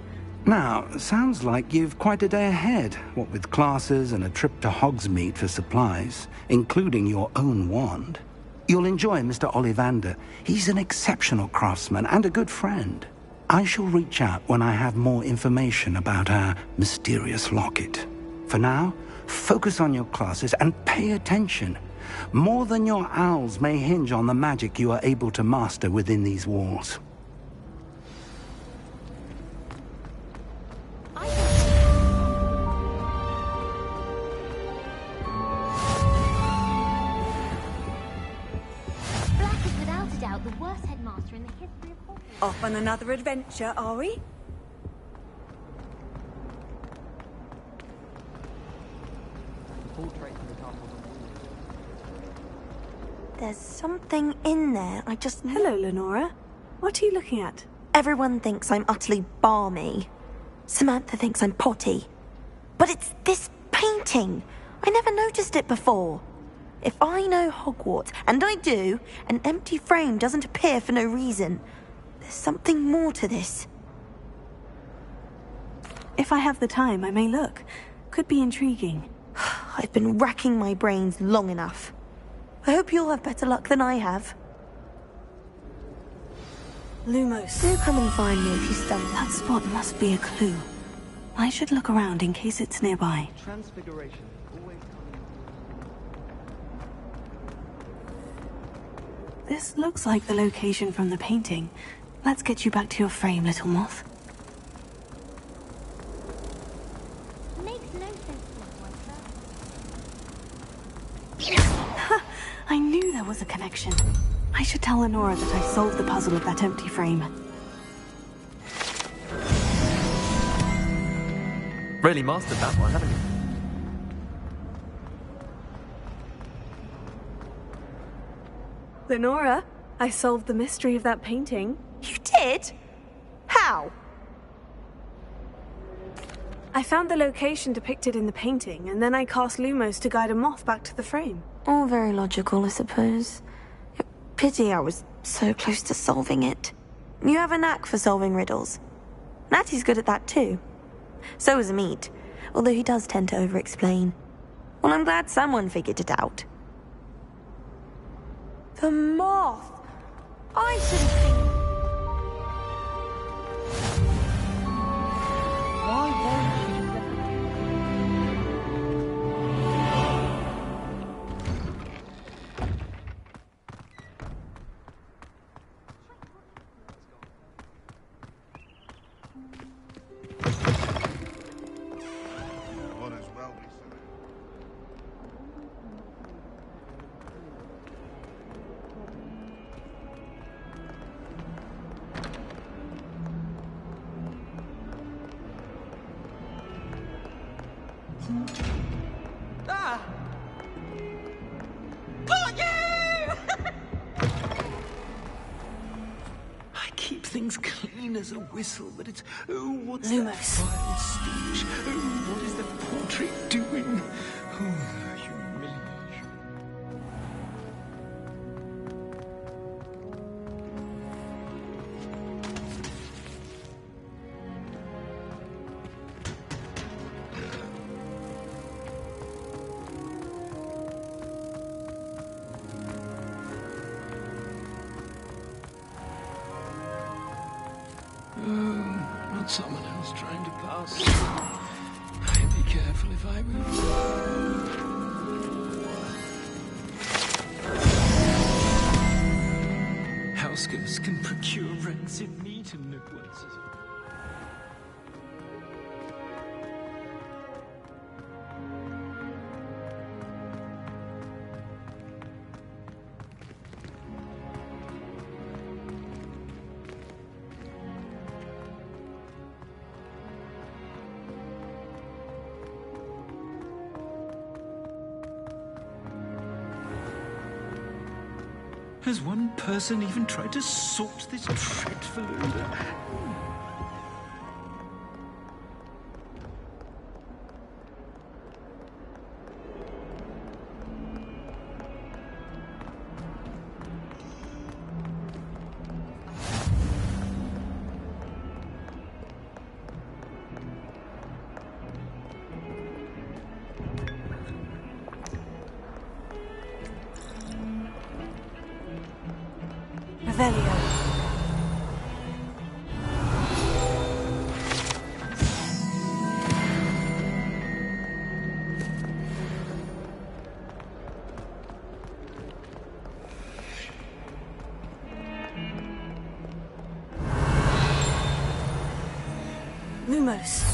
Now, sounds like you've quite a day ahead, what with classes and a trip to Hogsmeade for supplies, including your own wand. You'll enjoy Mr. Ollivander. He's an exceptional craftsman and a good friend. I shall reach out when I have more information about our mysterious locket. For now, focus on your classes and pay attention. More than your owls may hinge on the magic you are able to master within these walls. Black is without a doubt the worst headmaster in the history of Hogwarts. Off on another adventure, are we? Portraits of the castles and walls. There's something in there. I just... Hello, Lenora. What are you looking at? Everyone thinks I'm utterly balmy. Samantha thinks I'm potty. But it's this painting. I never noticed it before. If I know Hogwarts, and I do, an empty frame doesn't appear for no reason. There's something more to this. If I have the time, I may look. Could be intriguing. I've been racking my brains long enough. I hope you'll have better luck than I have. Lumos. Do come and find me if you stumble. That spot must be a clue. I should look around in case it's nearby. Transfiguration. Always This looks like the location from the painting. Let's get you back to your frame, little moth. Makes no sense to me, I knew there was a connection. I should tell Lenora that I solved the puzzle of that empty frame. Really mastered that one, haven't you? Lenora, I solved the mystery of that painting. You did? How? I found the location depicted in the painting, and then I cast Lumos to guide a moth back to the frame. All very logical, I suppose. Pity I was so close to solving it. You have a knack for solving riddles. Natty's good at that too. So is Amit, although he does tend to over-explain. Well, I'm glad someone figured it out. The moth! I should have seen... Why won't she? Ah! Pull you! I keep things clean as a whistle, but it's... Oh, what's Lumos. that vile stench? Oh, what is the portrait doing? Oh, the humiliation. Not someone else trying to pass. I'd be careful if I were you. Houseguests can procure rancid meat and no one says it. Has one person even tried to sort this dreadful odor? Revelio. Lumos.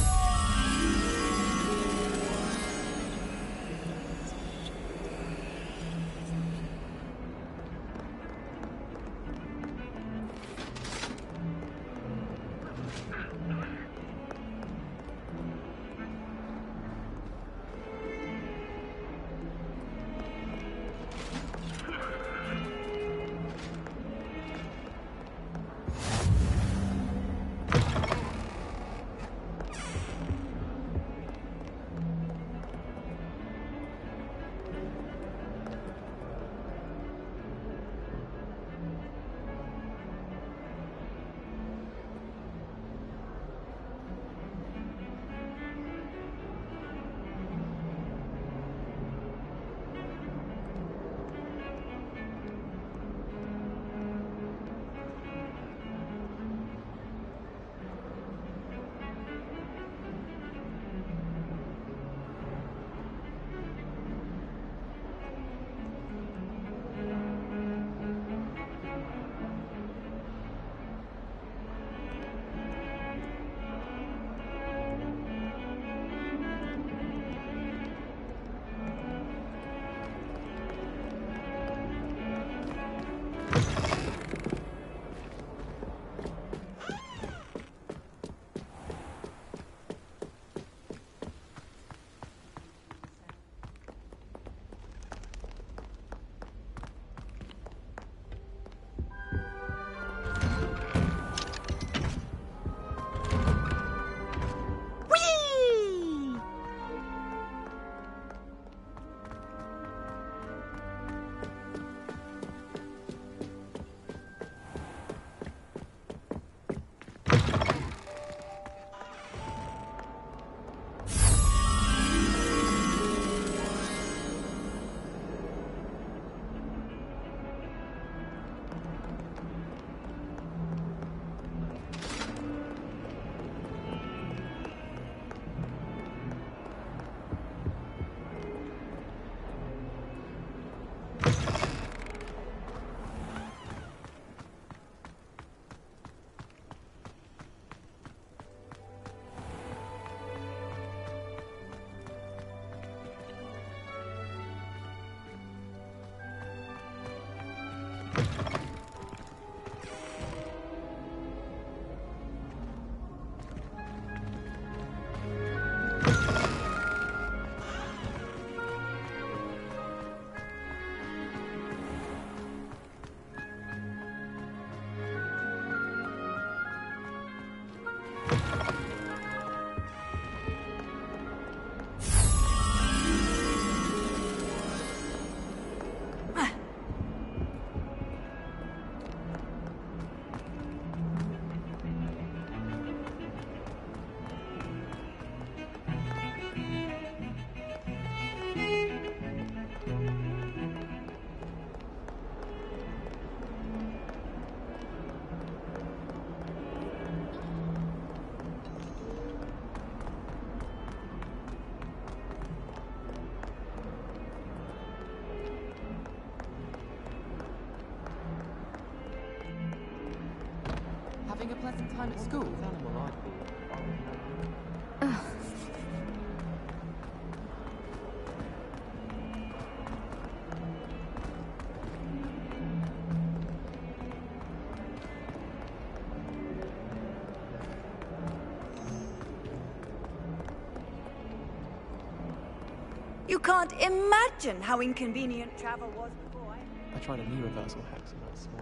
Having a pleasant time at school? You can't imagine how inconvenient travel was before I tried a knee reversal hex and that's small.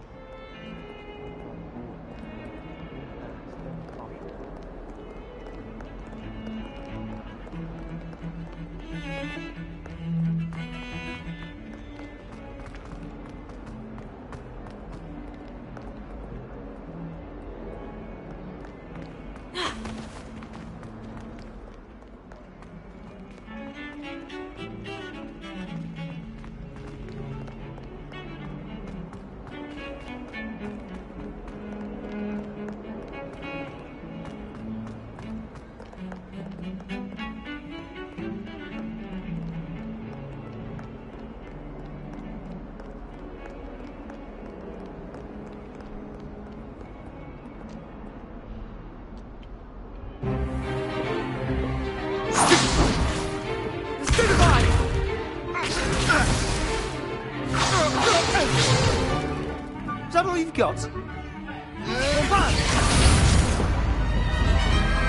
Is that all you've got?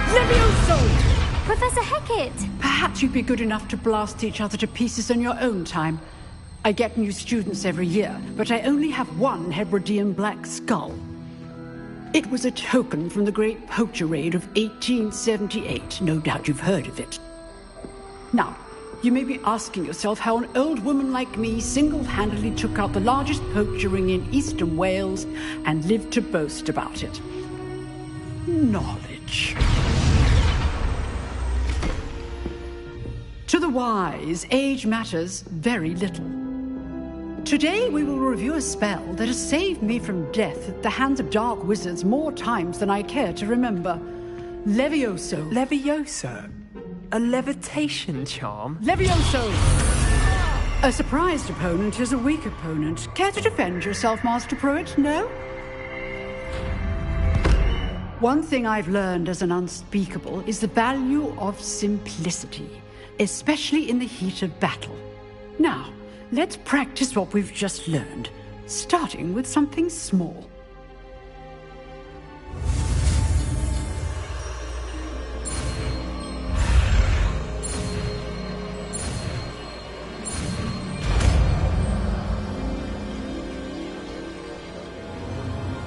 Levioso! Professor Hecat! Perhaps you'd be good enough to blast each other to pieces on your own time. I get new students every year, but I only have one Hebridean black skull. It was a token from the Great Poacher Raid of 1878. No doubt you've heard of it. Now, you may be asking yourself how an old woman like me single-handedly took out the largest poacher ring in eastern Wales and lived to boast about it. Knowledge. To the wise, age matters very little. Today we will review a spell that has saved me from death at the hands of dark wizards more times than I care to remember. Levioso. Levioso? A levitation charm? Levioso! A surprised opponent is a weak opponent. Care to defend yourself, Master Pruitt? No? One thing I've learned as an unspeakable is the value of simplicity, especially in the heat of battle. Now, let's practice what we've just learned, starting with something small.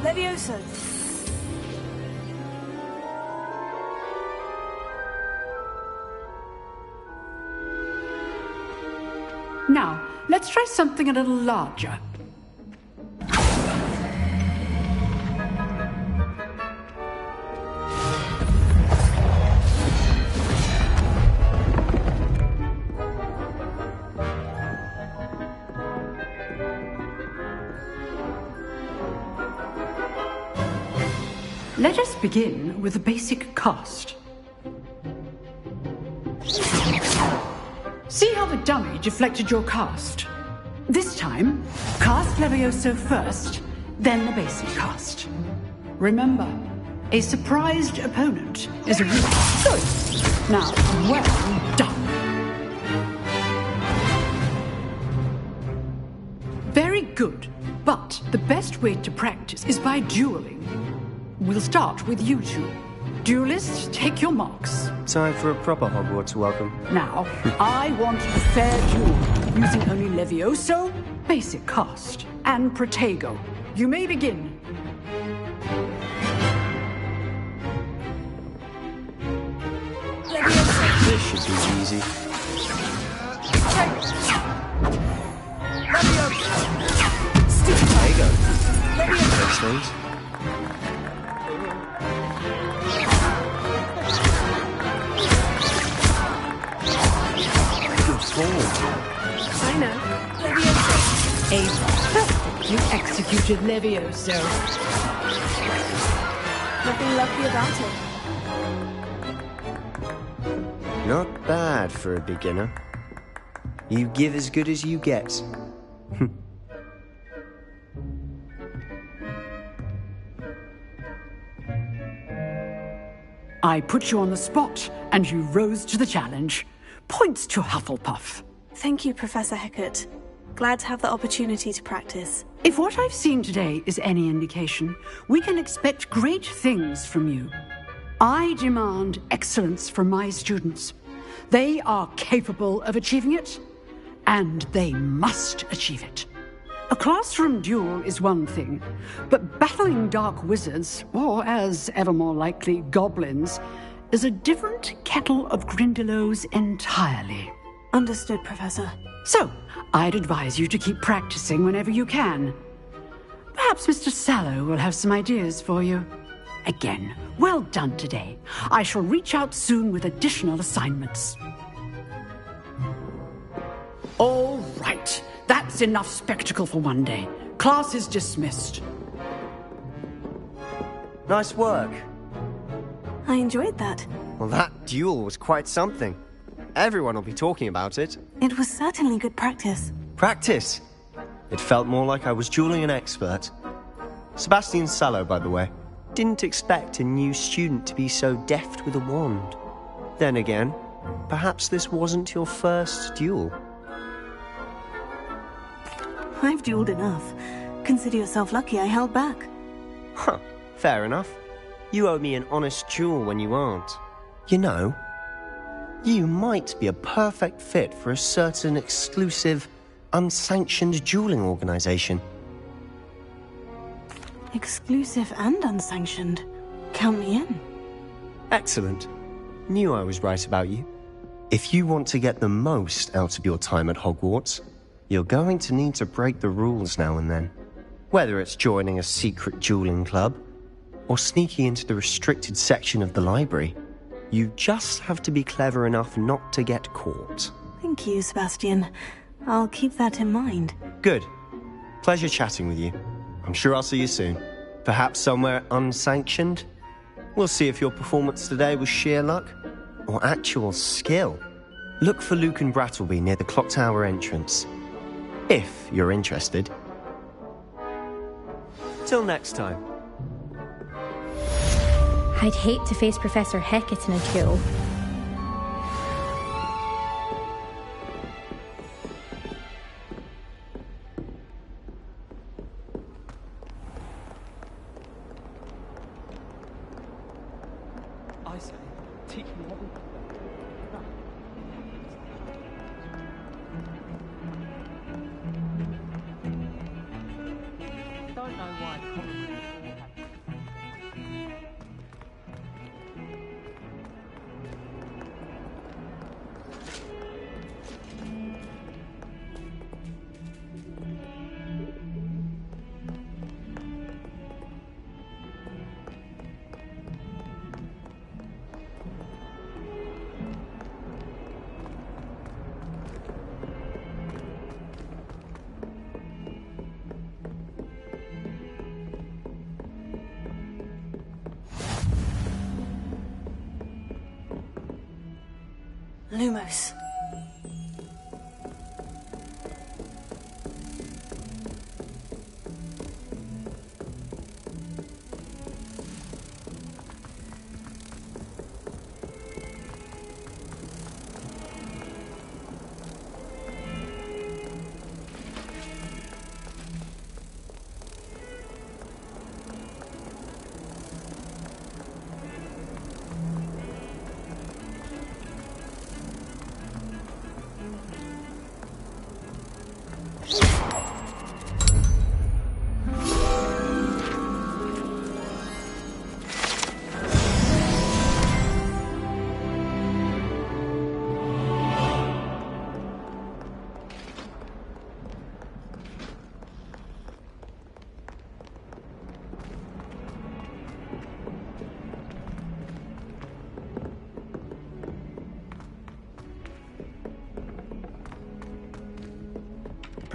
Levioso. Now, let's try something a little larger. Let us begin with the basic cast. See how the dummy deflected your cast? This time, cast Levioso first, then the basic cast. Remember, a surprised opponent is a weak choice. Now, well done. Very good, but the best way to practice is by dueling. We'll start with you two. Duelists, take your marks. Time for a proper Hogwarts welcome. Now, I want a fair duel, using only Levioso, basic cast, and Protego. You may begin. This should be easy. There you go. Those things. I know. Ava, you executed Levioso. Nothing lucky about it. Not bad for a beginner. You give as good as you get. I put you on the spot, and you rose to the challenge. Points to Hufflepuff. Thank you, Professor Hecat. Glad to have the opportunity to practice. If what I've seen today is any indication, we can expect great things from you. I demand excellence from my students. They are capable of achieving it, and they must achieve it. A classroom duel is one thing, but battling dark wizards, or as ever more likely, goblins, is a different kettle of Grindylows entirely. Understood, Professor. So, I'd advise you to keep practicing whenever you can. Perhaps Mr. Sallow will have some ideas for you. Again, well done today. I shall reach out soon with additional assignments. All right. That's enough spectacle for one day. Class is dismissed. Nice work. I enjoyed that. Well, that duel was quite something. Everyone will be talking about it. It was certainly good practice. Practice? It felt more like I was dueling an expert. Sebastian Sallow, by the way. Didn't expect a new student to be so deft with a wand. Then again, perhaps this wasn't your first duel. I've dueled enough. Consider yourself lucky I held back. Huh, fair enough. You owe me an honest duel when you aren't. You know, you might be a perfect fit for a certain exclusive, unsanctioned dueling organization. Exclusive and unsanctioned. Count me in. Excellent. Knew I was right about you. If you want to get the most out of your time at Hogwarts, you're going to need to break the rules now and then. Whether it's joining a secret dueling club, or sneaking into the restricted section of the library, you just have to be clever enough not to get caught. Thank you, Sebastian. I'll keep that in mind. Good. Pleasure chatting with you. I'm sure I'll see you soon. Perhaps somewhere unsanctioned? We'll see if your performance today was sheer luck, or actual skill. Look for Luke and Brattleby near the clock tower entrance. If you're interested. Till next time. I'd hate to face Professor Hecat in a duel. I say, teach me what we... Don't know why Lumos.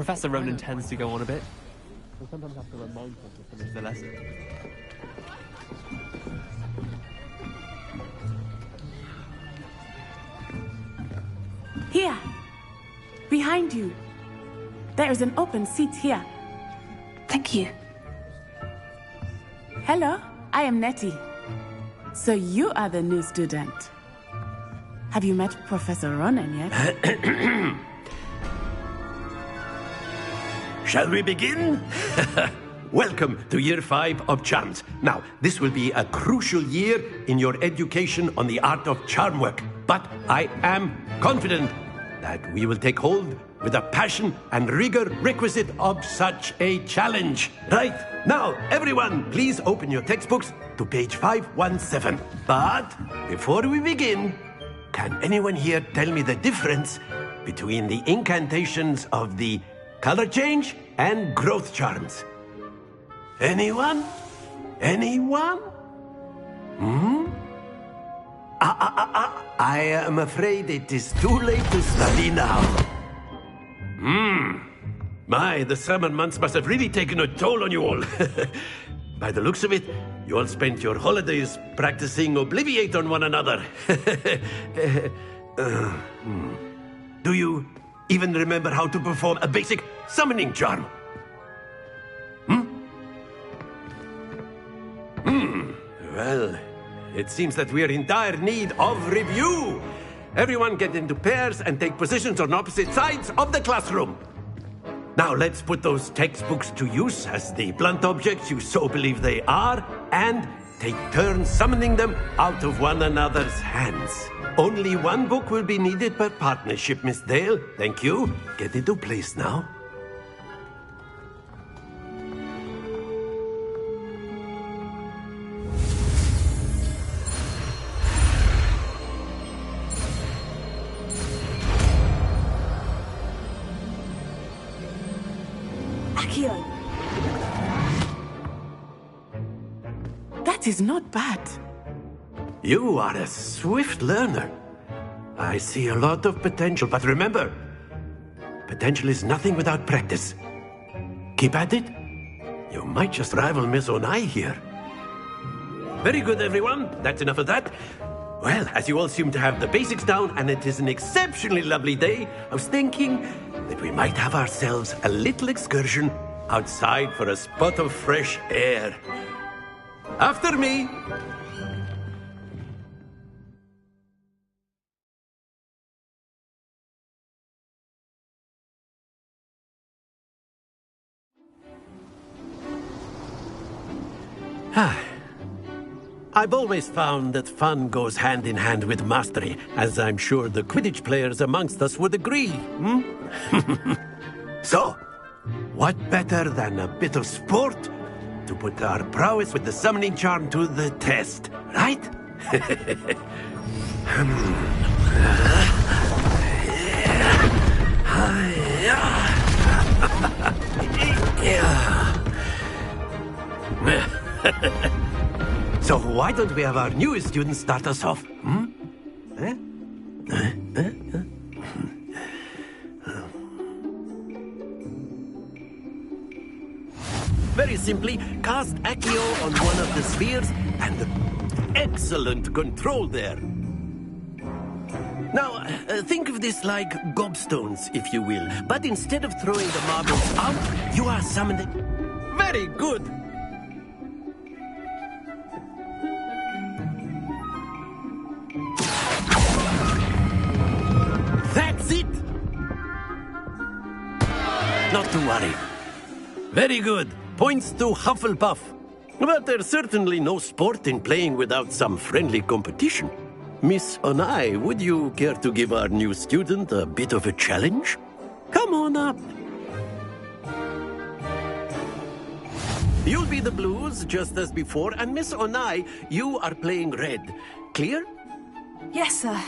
Professor Ronan tends to go on a bit. We'll sometimes have to remind him to finish the lesson. Here! Behind you! There is an open seat here. Thank you. Hello, I am Nettie. So you are the new student. Have you met Professor Ronan yet? Shall we begin? Welcome to Year 5 of Charms. Now, this will be a crucial year in your education on the art of charm work. But I am confident that we will take hold with the passion and rigor requisite of such a challenge. Right, now, everyone, please open your textbooks to page 517. But before we begin, can anyone here tell me the difference between the incantations of the color change and growth charms? Anyone? Anyone? I am afraid it is too late to study now. My, the summer months must have really taken a toll on you all. By the looks of it, you all spent your holidays practicing Obliviate on one another. Do you even remember how to perform a basic summoning charm? Well, it seems that we are in dire need of review. Everyone get into pairs and take positions on opposite sides of the classroom. Now let's put those textbooks to use as the blunt objects you so believe they are, and take turns summoning them out of one another's hands. Only one book will be needed per partnership, Miss Dale. Thank you. Get into place now. That is not bad. You are a swift learner. I see a lot of potential, but remember, potential is nothing without practice. Keep at it. You might just rival Miss Onai here. Very good, everyone. That's enough of that. Well, as you all seem to have the basics down, and it is an exceptionally lovely day, I was thinking that we might have ourselves a little excursion outside for a spot of fresh air. After me. I've always found that fun goes hand in hand with mastery, as I'm sure the Quidditch players amongst us would agree. So, what better than a bit of sport to put our prowess with the summoning charm to the test, right? So why don't we have our newest student start us off? Very simply, cast Accio on one of the spheres, and excellent control there. Now, think of this like gobstones, if you will. But instead of throwing the marbles out, you are summoning. Very good. That's it. Not to worry. Very good. Points to Hufflepuff. But there's certainly no sport in playing without some friendly competition. Miss Onai, would you care to give our new student a bit of a challenge? Come on up. You'll be the blues, just as before, and Miss Onai, you are playing red. Clear? Yes, sir.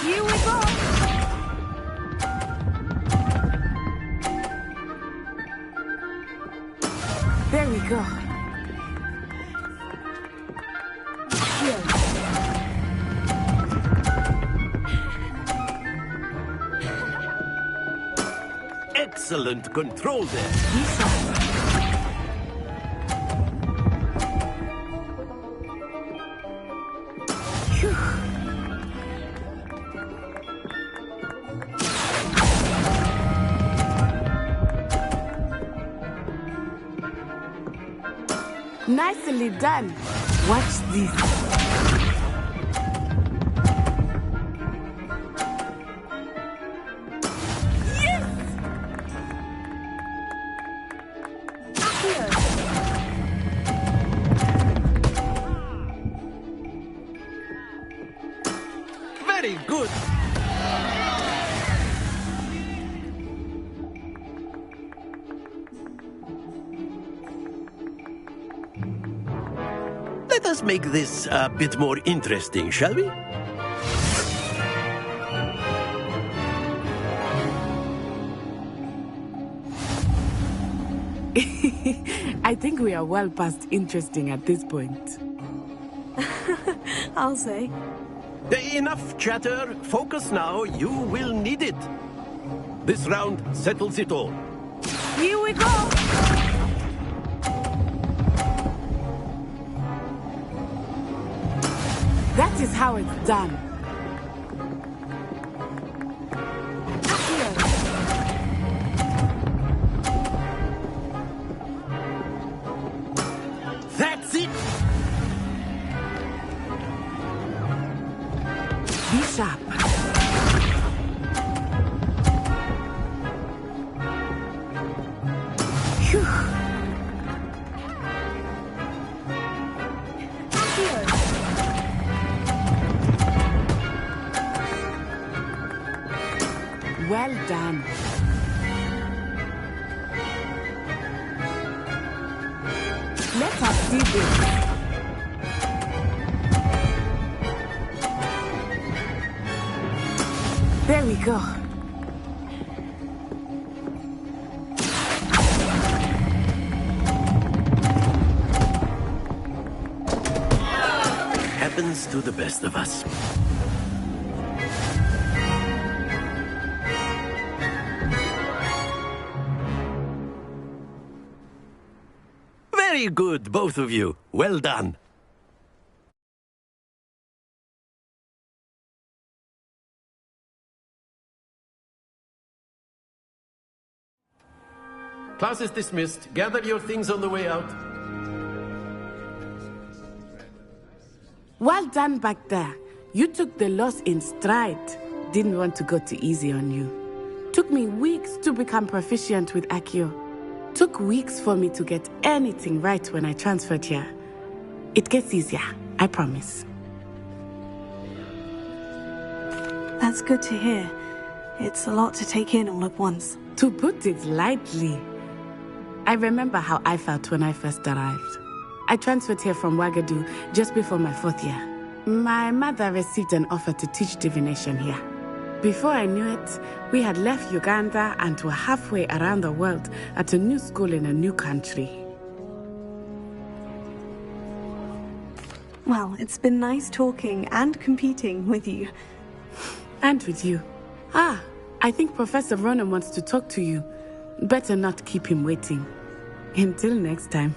Here we go! There we go. Here. Excellent control there. Nicely done. Watch this. Very good. Let us make this a bit more interesting, shall we? I think we are well past interesting at this point. I'll say. Enough chatter. Focus now. You will need it. This round settles it all. Here we go! That is how it's done. That's it! Be sharp. Phew. Well done. Let us see this. There we go. Happens to the best of us. Very good, both of you. Well done. Class is dismissed. Gather your things on the way out. Well done back there. You took the loss in stride. Didn't want to go too easy on you. Took me weeks to become proficient with Accio. Took weeks for me to get anything right when I transferred here. It gets easier, I promise. That's good to hear. It's a lot to take in all at once. To put it lightly. I remember how I felt when I first arrived. I transferred here from Ouagadougou just before my 4th year. My mother received an offer to teach divination here. Before I knew it, we had left Uganda and were halfway around the world at a new school in a new country. Well, it's been nice talking and competing with you. And with you. Ah, I think Professor Ronan wants to talk to you. Better not keep him waiting. Until next time.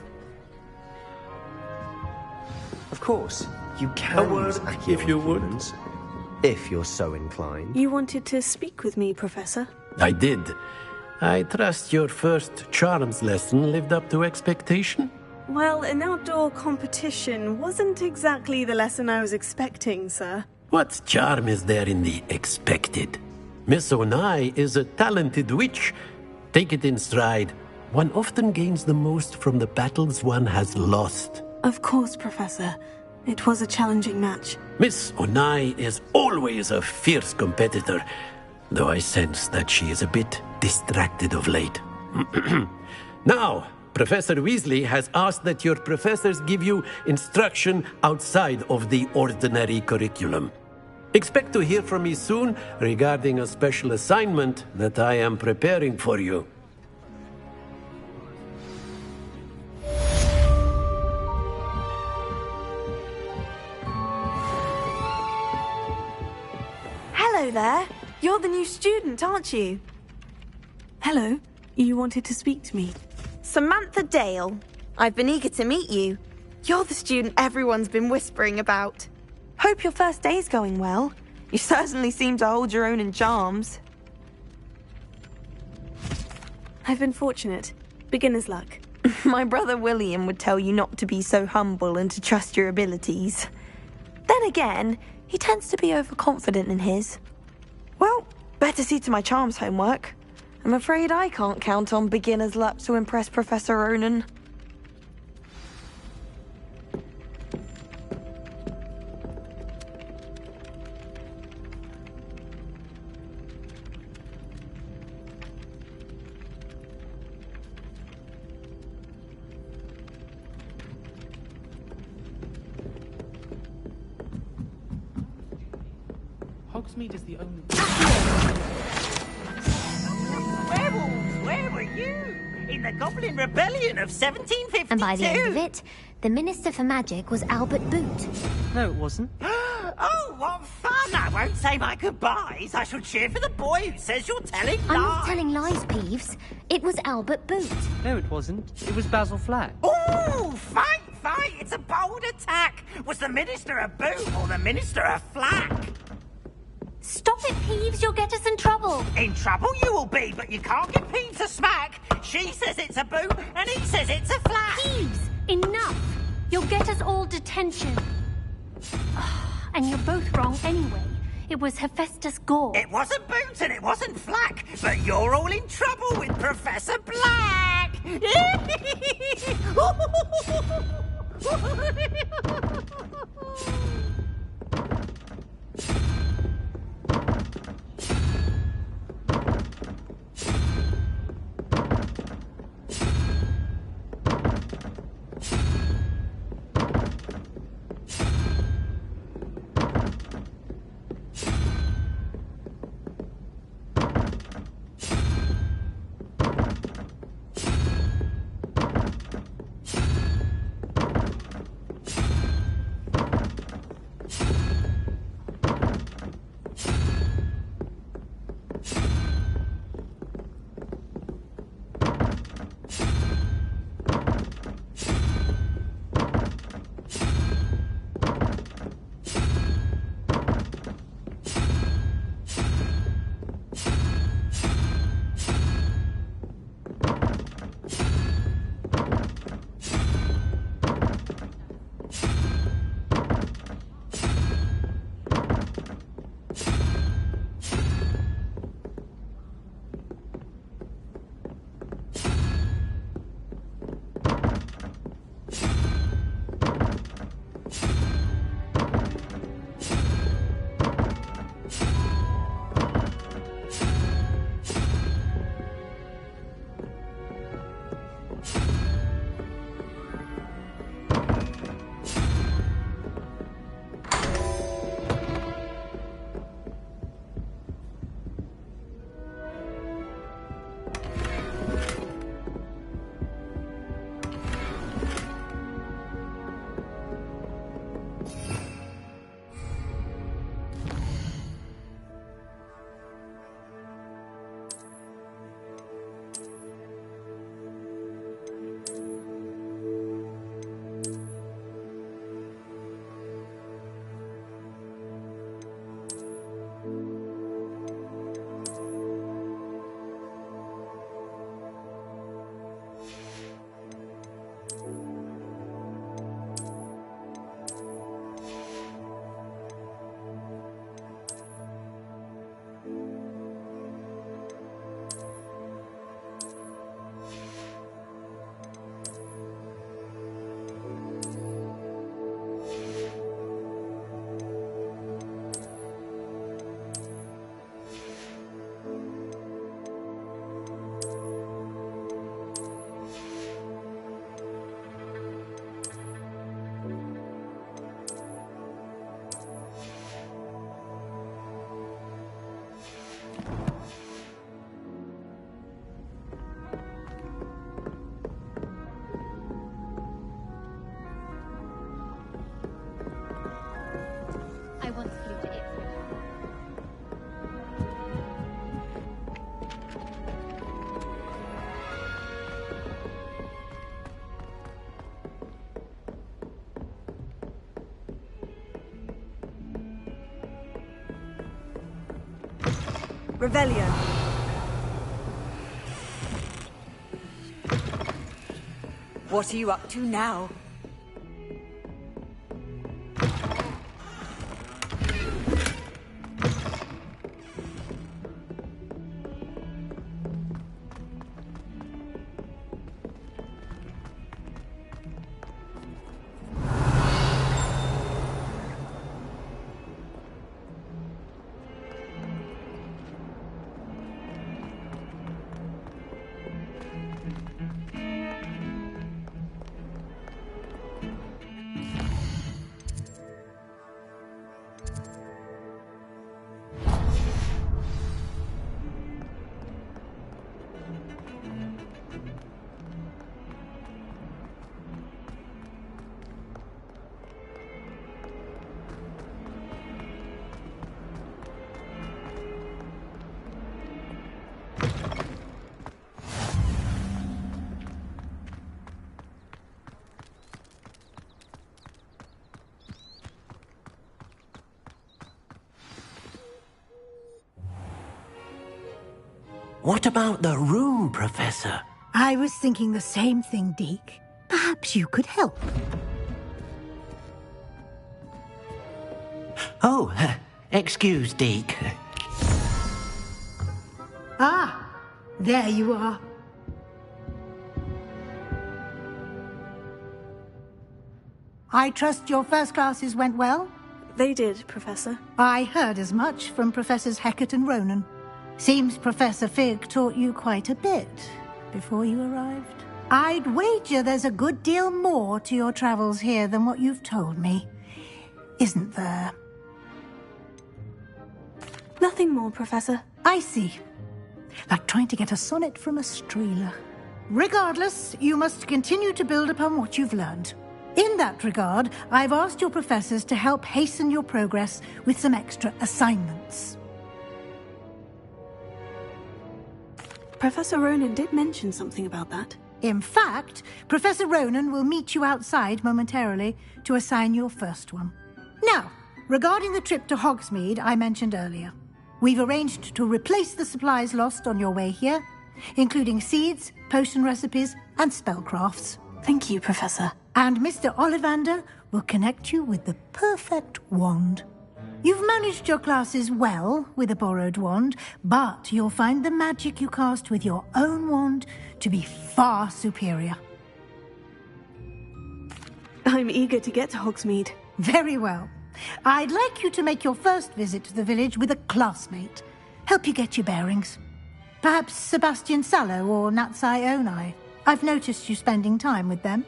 Of course, you can A word, use Accio if you would. influence, if you're so inclined. You wanted to speak with me, Professor? I did. I trust your first charms lesson lived up to expectation? Well, an outdoor competition wasn't exactly the lesson I was expecting, sir. What charm is there in the expected? Miss Onai is a talented witch. Take it in stride. One often gains the most from the battles one has lost. Of course, Professor. It was a challenging match. Miss Onai is always a fierce competitor, though I sense that she is a bit distracted of late. Now, Professor Weasley has asked that your professors give you instruction outside of the ordinary curriculum. Expect to hear from me soon regarding a special assignment that I am preparing for you. Hello there. You're the new student, aren't you? Hello. You wanted to speak to me? Samantha Dale. I've been eager to meet you. You're the student everyone's been whispering about. Hope your first day's going well. You certainly seem to hold your own in charms. I've been fortunate. Beginner's luck. My brother William would tell you not to be so humble and to trust your abilities. Then again, he tends to be overconfident in his. Well, better see to my charms homework. I'm afraid I can't count on beginner's luck to impress Professor Ronan. Hogsmeade is the only... Werewolves, where were you? In the Goblin Rebellion of 1752? And by the end of it, the Minister for Magic was Albert Boot. No, it wasn't. Oh, what fun! I won't say my goodbyes. I shall cheer for the boy who says you're telling lies. I'm not telling lies, Peeves. It was Albert Boot. No, it wasn't. It was Basil Flack. Oh, fight! It's a bold attack. Was the Minister a Boot or the Minister a Flack? Stop it, Peeves. You'll get us in trouble. In trouble you will be, but you can't give Peeves a smack. She says it's a Boot, and he says it's a Flack. Peeves, enough. You'll get us all detention. And you're both wrong anyway. It was Hephaestus Gore. It wasn't Boot and it wasn't Flack, but you're all in trouble with Professor Black. Revelio. What are you up to now? What about the room, Professor? I was thinking the same thing, Deke. Perhaps you could help. Oh, excuse, Deke. Ah, there you are. I trust your first classes went well? They did, Professor. I heard as much from Professors Hecat and Ronan. Seems Professor Fig taught you quite a bit before you arrived. I'd wager there's a good deal more to your travels here than what you've told me. Isn't there? Nothing more, Professor. I see. Like trying to get a sonnet from a streeler. Regardless, you must continue to build upon what you've learned. In that regard, I've asked your professors to help hasten your progress with some extra assignments. Professor Ronan did mention something about that. In fact, Professor Ronan will meet you outside momentarily to assign your first one. Now, regarding the trip to Hogsmeade I mentioned earlier, we've arranged to replace the supplies lost on your way here, including seeds, potion recipes, and spellcrafts. Thank you, Professor. And Mr. Ollivander will connect you with the perfect wand. You've managed your classes well with a borrowed wand, but you'll find the magic you cast with your own wand to be far superior. I'm eager to get to Hogsmeade. Very well. I'd like you to make your first visit to the village with a classmate. Help you get your bearings. Perhaps Sebastian Sallow or Natsai Onai. I've noticed you spending time with them.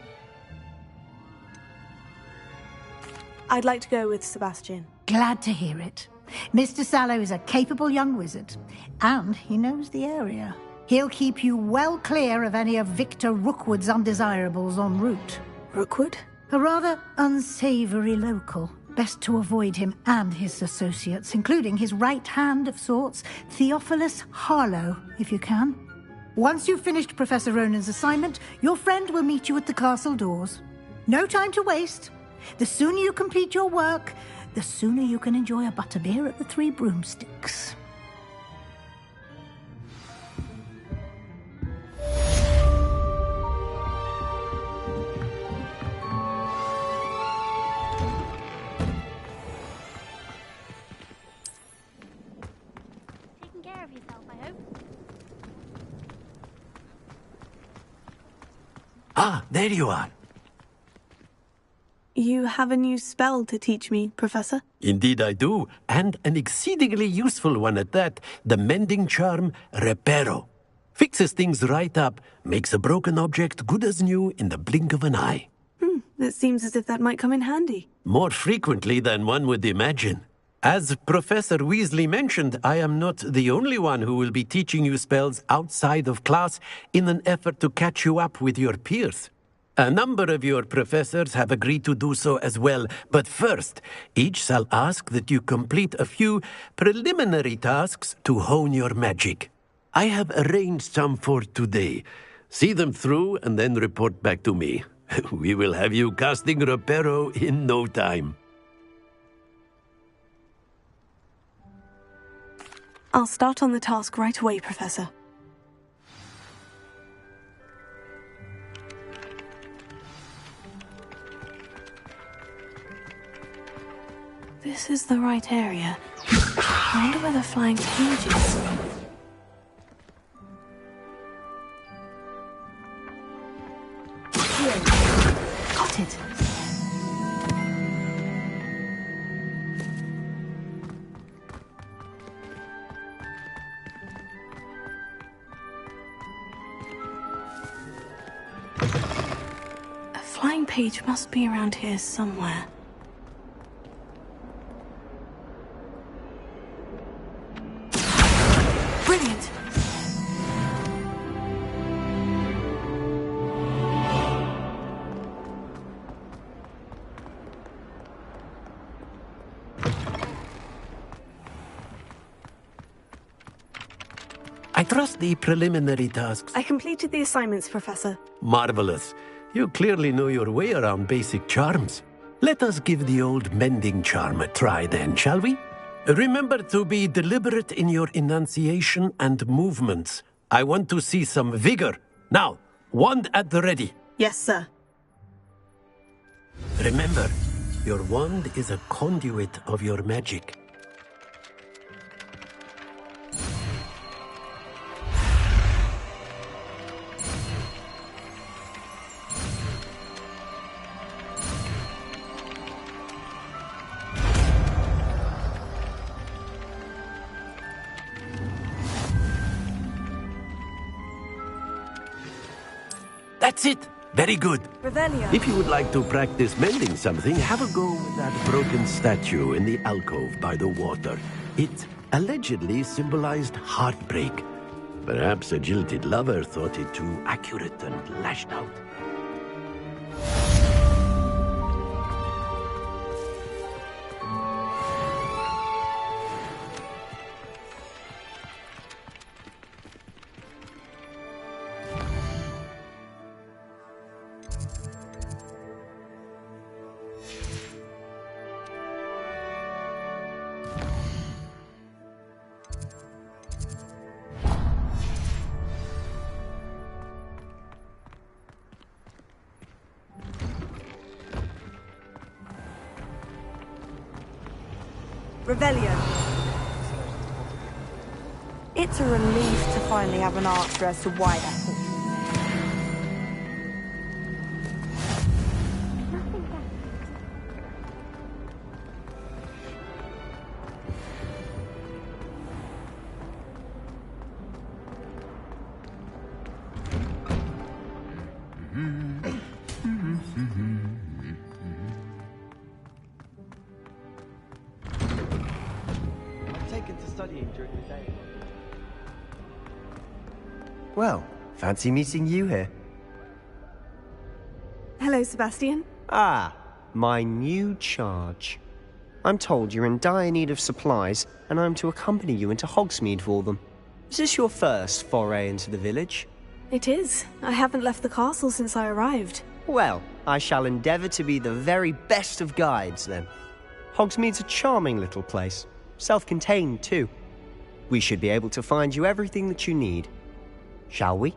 I'd like to go with Sebastian. Glad to hear it. Mr. Sallow is a capable young wizard, and he knows the area. He'll keep you well clear of any of Victor Rookwood's undesirables en route. Rookwood? A rather unsavory local. Best to avoid him and his associates, including his right hand of sorts, Theophilus Harlow, if you can. Once you've finished Professor Ronan's assignment, your friend will meet you at the castle doors. No time to waste. The sooner you complete your work, the sooner you can enjoy a butterbeer at the Three Broomsticks. Taking care of yourself, I hope. Ah, there you are. You have a new spell to teach me, Professor? Indeed I do, and an exceedingly useful one at that. The mending charm, Reparo. Fixes things right up, makes a broken object good as new in the blink of an eye. It seems as if that might come in handy. More frequently than one would imagine. As Professor Weasley mentioned, I am not the only one who will be teaching you spells outside of class in an effort to catch you up with your peers. A number of your professors have agreed to do so as well, but first, each shall ask that you complete a few preliminary tasks to hone your magic. I have arranged some for today. See them through and then report back to me. We will have you casting Reparo in no time. I'll start on the task right away, Professor. This is the right area. I wonder where the flying page is. Here. Got it. A flying page must be around here somewhere. Brilliant! I trust the preliminary tasks. I completed the assignments, Professor. Marvelous. You clearly know your way around basic charms. Let us give the old mending charm a try then, shall we? Remember to be deliberate in your enunciation and movements. I want to see some vigor. Now, wand at the ready. Yes, sir. Remember, your wand is a conduit of your magic. That's it. Very good. Revelio. If you would like to practice mending something, have a go with that broken statue in the alcove by the water. It allegedly symbolized heartbreak. Perhaps a jilted lover thought it too accurate and lashed out. Revelio. It's a relief to finally have an answer as to why that happened. Well, fancy meeting you here. Hello, Sebastian. Ah, my new charge. I'm told you're in dire need of supplies, and I'm to accompany you into Hogsmeade for them. Is this your first foray into the village? It is. I haven't left the castle since I arrived. Well, I shall endeavour to be the very best of guides, then. Hogsmeade's a charming little place. Self-contained, too. We should be able to find you everything that you need. Shall we?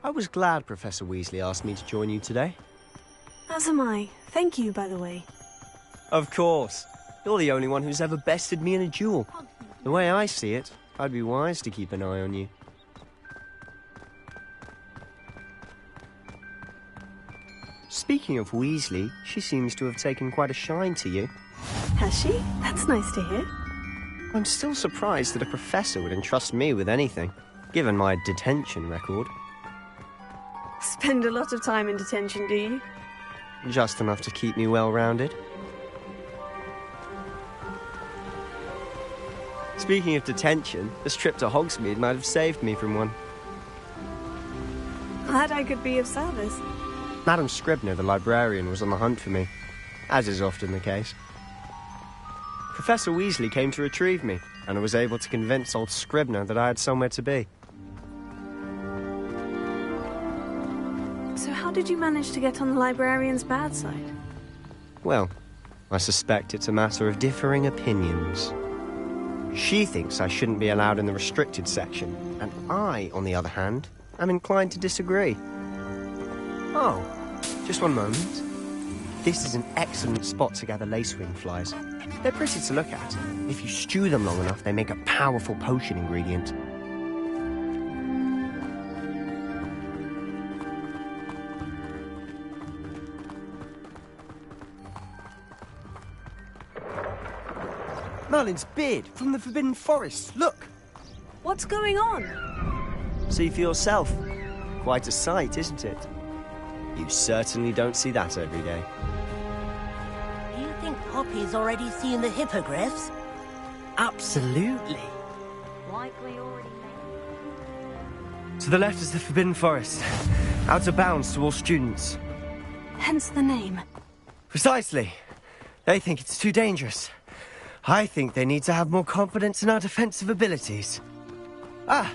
I was glad Professor Weasley asked me to join you today. As am I. Thank you, by the way. Of course. You're the only one who's ever bested me in a duel. The way I see it, I'd be wise to keep an eye on you. Speaking of Weasley, she seems to have taken quite a shine to you. Has she? That's nice to hear. I'm still surprised that a professor would entrust me with anything, given my detention record. Spend a lot of time in detention, do you? Just enough to keep me well-rounded. Speaking of detention, this trip to Hogsmeade might have saved me from one. Glad I could be of service. Madam Scribner, the librarian, was on the hunt for me, as is often the case. Professor Weasley came to retrieve me, and I was able to convince old Scribner that I had somewhere to be. So how did you manage to get on the librarian's bad side? Well, I suspect it's a matter of differing opinions. She thinks I shouldn't be allowed in the restricted section, and I, on the other hand, am inclined to disagree. Oh, just one moment. This is an excellent spot to gather lacewing flies. They're pretty to look at. If you stew them long enough, they make a powerful potion ingredient. Merlin's beard from the Forbidden Forest. Look! What's going on? See for yourself. Quite a sight, isn't it? You certainly don't see that every day. Do you think Poppy's already seen the hippogriffs? Absolutely. Likely already To the left is the Forbidden Forest. Out of bounds to all students. Hence the name. Precisely. They think it's too dangerous. I think they need to have more confidence in our defensive abilities. Ah,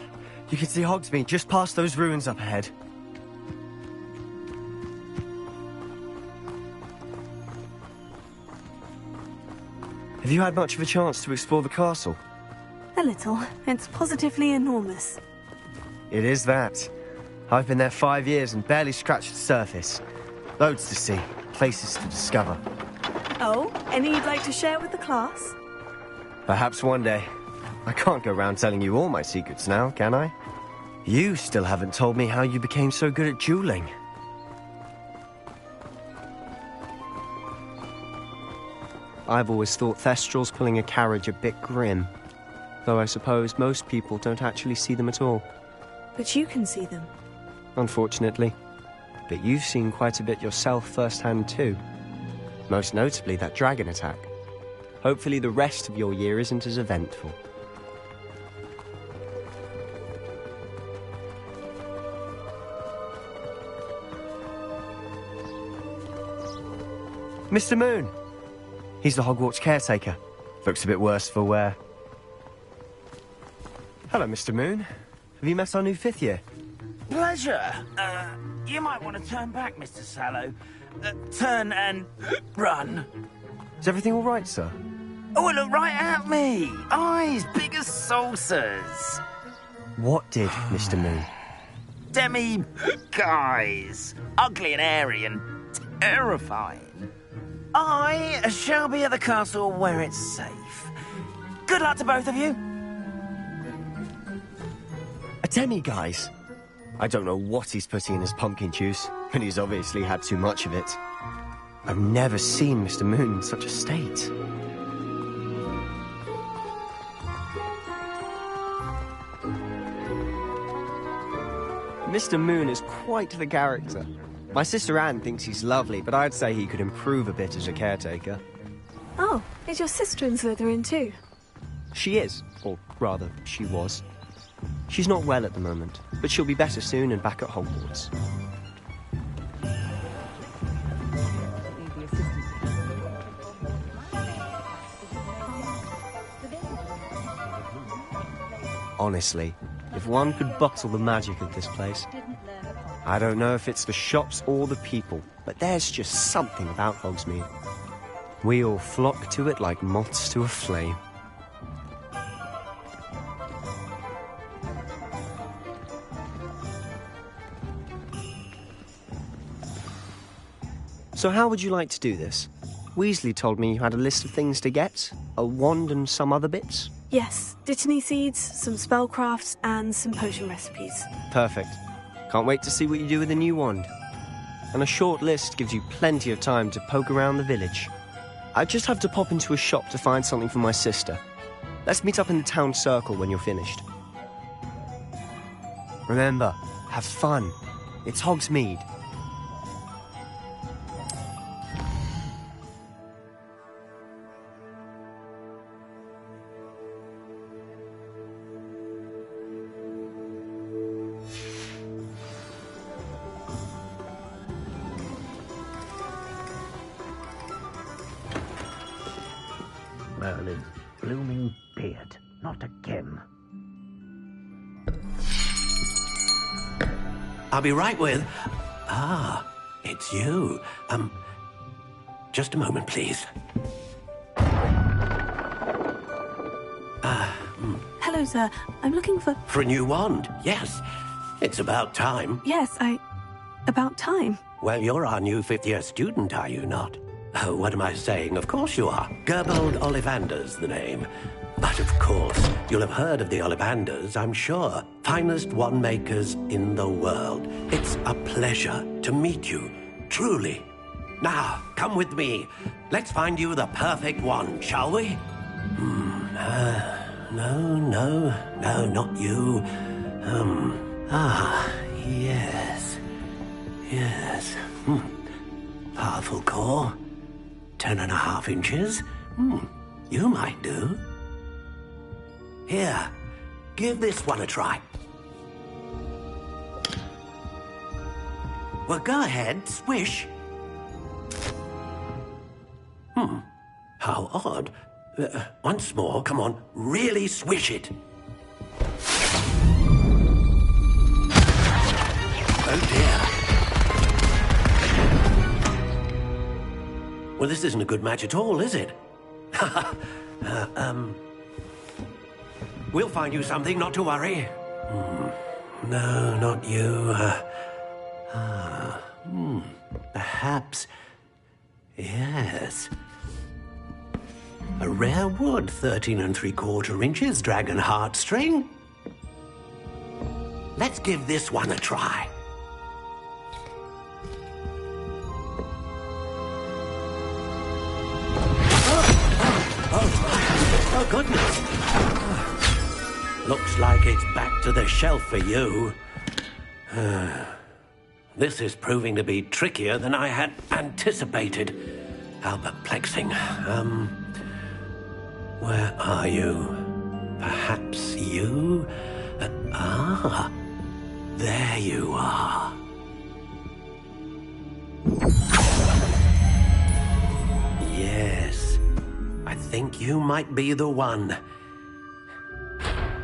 you can see Hogsmeade just past those ruins up ahead. Have you had much of a chance to explore the castle? A little. It's positively enormous. It is that. I've been there 5 years and barely scratched the surface. Loads to see, places to discover. Oh, any you'd like to share with the class? Perhaps one day. I can't go around telling you all my secrets now, can I? You still haven't told me how you became so good at dueling. I've always thought Thestrals pulling a carriage a bit grim. Though I suppose most people don't actually see them at all. But you can see them. Unfortunately. But you've seen quite a bit yourself firsthand too. Most notably that dragon attack. Hopefully the rest of your year isn't as eventful. Mr. Moon! He's the Hogwarts caretaker. Looks a bit worse for wear. Hello, Mr. Moon. Have you met our new 5th year? Pleasure. You might want to turn back, Mr. Sallow. Turn and run. Is everything all right, sir? Oh, look right at me. Eyes big as saucers. What did, Mr. Moon? Demi-guys. Ugly and airy and terrifying. I shall be at the castle where it's safe. Good luck to both of you. A demi-guise? I don't know what he's putting in his pumpkin juice, but he's obviously had too much of it. I've never seen Mr. Moon in such a state. Mr. Moon is quite the character. My sister Anne thinks he's lovely, but I'd say he could improve a bit as a caretaker. Oh, is your sister in Slytherin too? She is, or rather, she was. She's not well at the moment, but she'll be better soon and back at Hogwarts. Honestly, if one could bottle the magic of this place. I don't know if it's the shops or the people, but there's just something about Hogsmeade. We all flock to it like moths to a flame. So how would you like to do this? Weasley told me you had a list of things to get, a wand and some other bits. Yes, Dittany seeds, some spellcrafts, and some potion recipes. Perfect. Can't wait to see what you do with the new wand. And a short list gives you plenty of time to poke around the village. I just have to pop into a shop to find something for my sister. Let's meet up in the town circle when you're finished. Remember, have fun. It's Hogsmeade. Merlin's blooming beard. Not again. I'll be right with... Ah, it's you. Just a moment, please. Hello, sir. I'm looking for... For a new wand, yes. It's about time. Yes, about time. Well, you're our new fifth-year student, are you not? Oh, what am I saying? Of course you are. Gerbold Ollivander's the name. But of course, you'll have heard of the Ollivanders, I'm sure. Finest wand makers in the world. It's a pleasure to meet you, truly. Now, come with me. Let's find you the perfect wand, shall we? No, not you. Yes. Powerful core. 10.5 inches. You might do. Here, give this one a try. Well, go ahead, swish. How odd. Once more, come on, really swish it. Oh dear. Well, this isn't a good match at all, is it? We'll find you something, not to worry. No, not you. Perhaps... Yes. A rare wood, 13 3/4 inches, dragon heartstring. Let's give this one a try. Oh, goodness. Looks like it's back to the shelf for you. This is proving to be trickier than I had anticipated. How perplexing. Where are you? Perhaps you? There you are. Yes, I think you might be the one.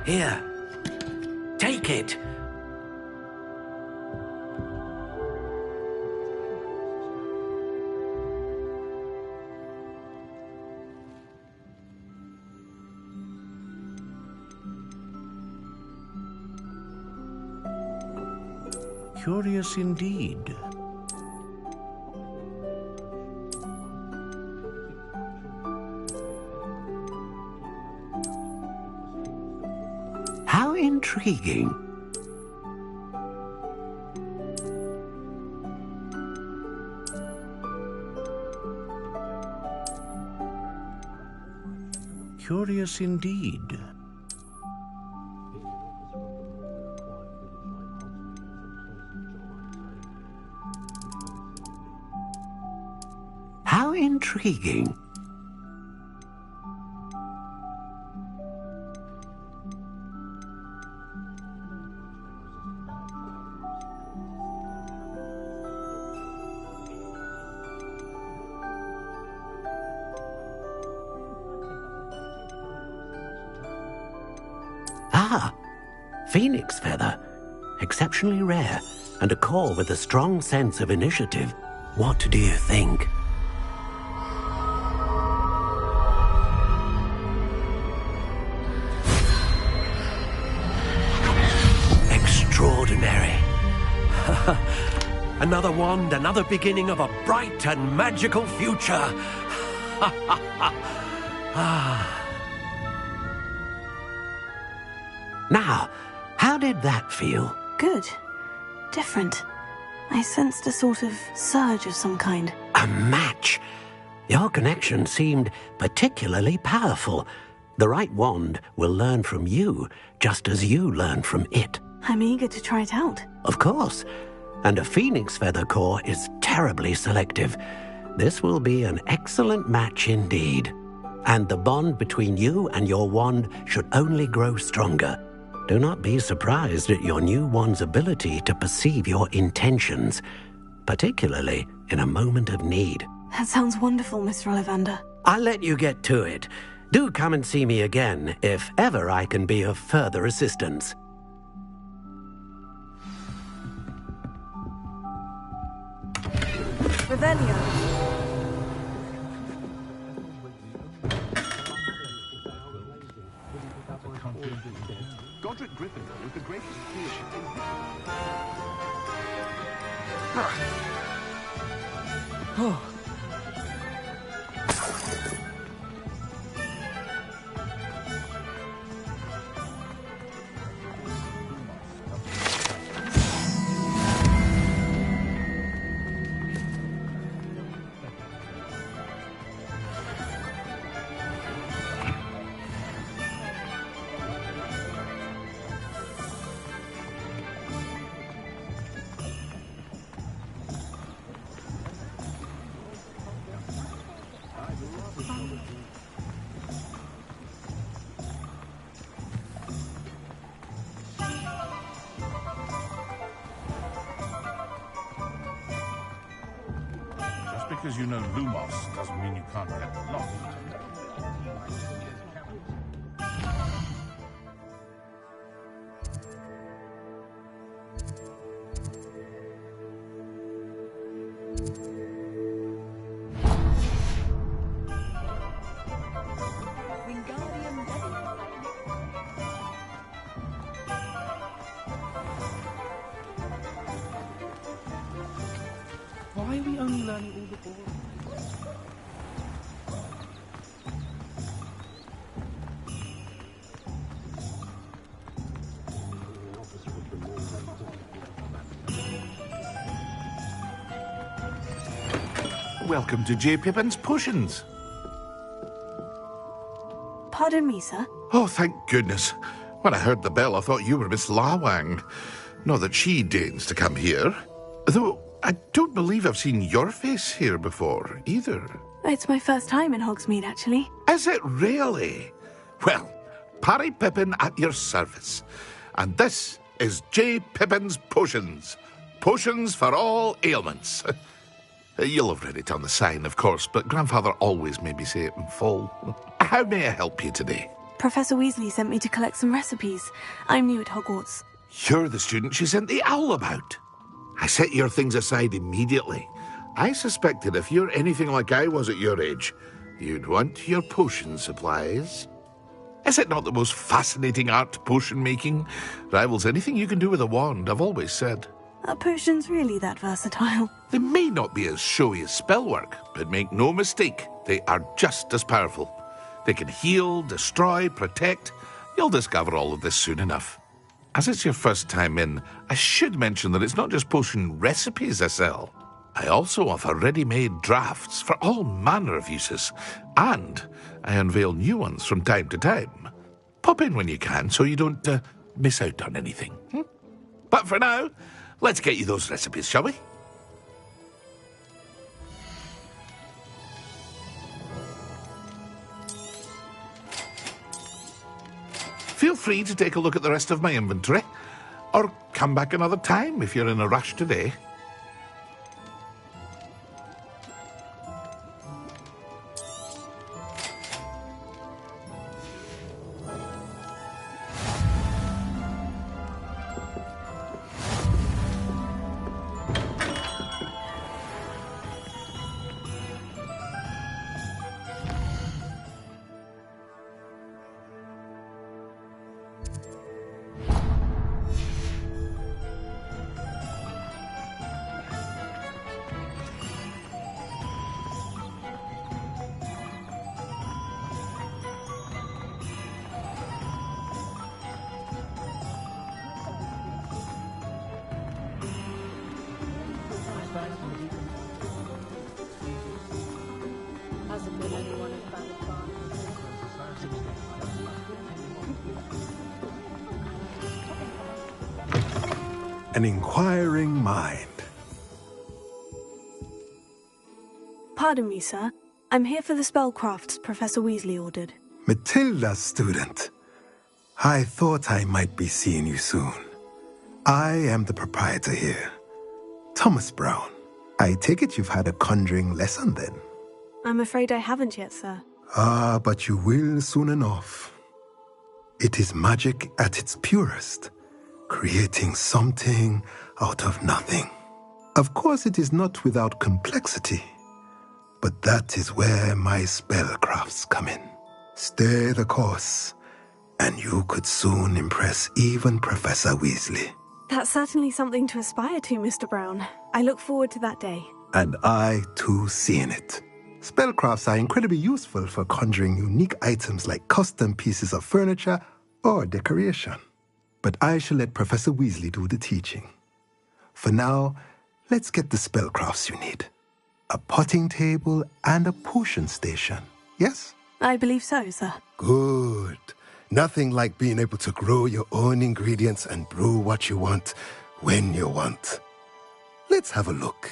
Here, take it. Curious indeed. How intriguing. Curious indeed. How intriguing. Phoenix feather. Exceptionally rare, and a core with a strong sense of initiative. What do you think? Extraordinary. Another wand, another beginning of a bright and magical future. Now, how did that feel? Good. Different. I sensed a sort of surge of some kind. A match. Your connection seemed particularly powerful. The right wand will learn from you, just as you learn from it. I'm eager to try it out. Of course. And a phoenix feather core is terribly selective. This will be an excellent match indeed. And the bond between you and your wand should only grow stronger. Do not be surprised at your new wand's ability to perceive your intentions, particularly in a moment of need. That sounds wonderful, Mr. Ollivander. I'll let you get to it. Do come and see me again if ever I can be of further assistance. Revelio. Godric Gryffindor was the greatest creation in Oh. Just because you know Lumos doesn't mean you can't get lost. Why are we only learning all the boring? Welcome to J. Pippin's Potions. Pardon me, sir. Oh, thank goodness. When I heard the bell, I thought you were Miss Lawang. Not that she deigns to come here. Though I don't believe I've seen your face here before, either. It's my first time in Hogsmeade, actually. Is it really? Well, Parry Pippin at your service. And this is J. Pippin's Potions. Potions for all ailments. You'll have read it on the sign, of course, but Grandfather always made me say it in full. How may I help you today? Professor Weasley sent me to collect some recipes. I'm new at Hogwarts. You're the student she sent the owl about. I set your things aside immediately. I suspected if you're anything like I was at your age, you'd want your potion supplies. Is it not the most fascinating art, potion making? Rivals anything you can do with a wand, I've always said. Are potions really that versatile? They may not be as showy as spellwork, but make no mistake, they are just as powerful. They can heal, destroy, protect. You'll discover all of this soon enough. As it's your first time in, I should mention that it's not just potion recipes I sell. I also offer ready-made drafts for all manner of uses, and I unveil new ones from time to time. Pop in when you can so you don't miss out on anything. But for now, let's get you those recipes, shall we? Feel free to take a look at the rest of my inventory, or come back another time if you're in a rush today. An inquiring mind. Pardon me, sir. I'm here for the spellcrafts Professor Weasley ordered. Matilda, student. I thought I might be seeing you soon. I am the proprietor here, Thomas Brown. I take it you've had a conjuring lesson then? I'm afraid I haven't yet, sir. Ah, but you will soon enough. It is magic at its purest, creating something out of nothing. Of course, it is not without complexity, but that is where my spellcrafts come in. Stay the course, and you could soon impress even Professor Weasley. That's certainly something to aspire to, Mr. Brown. I look forward to that day. And I, too, seeing it. Spellcrafts are incredibly useful for conjuring unique items like custom pieces of furniture or decoration. But I shall let Professor Weasley do the teaching. For now, let's get the spellcrafts you need. A potting table and a potion station, yes? I believe so, sir. Good. Nothing like being able to grow your own ingredients and brew what you want when you want. Let's have a look.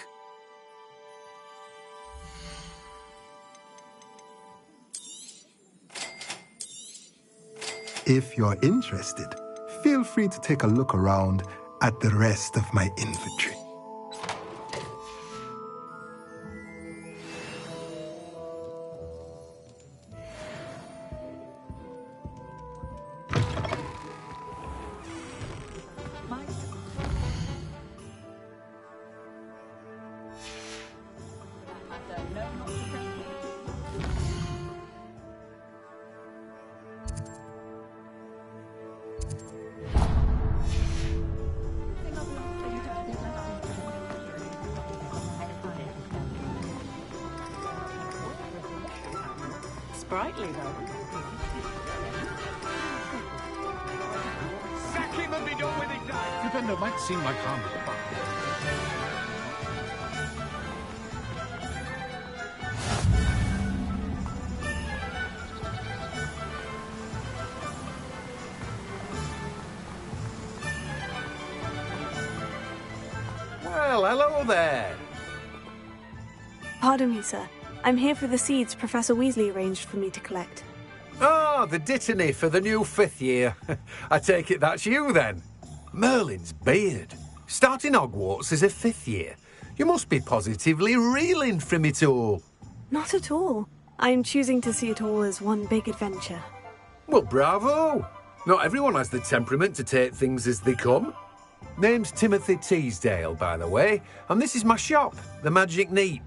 If you're interested, feel free to take a look around at the rest of my inventory. Sprightly, though. Sack him and be done with it, Dad. Defender might seem like harm at the back. Well, hello there. Pardon me, sir. I'm here for the seeds Professor Weasley arranged for me to collect. Ah, the dittany for the new 5th year. I take it that's you, then. Merlin's beard. Starting Hogwarts as a 5th year. You must be positively reeling from it all. Not at all. I'm choosing to see it all as one big adventure. Well, bravo. Not everyone has the temperament to take things as they come. Name's Timothy Teasdale, by the way, and this is my shop, the Magic Neep.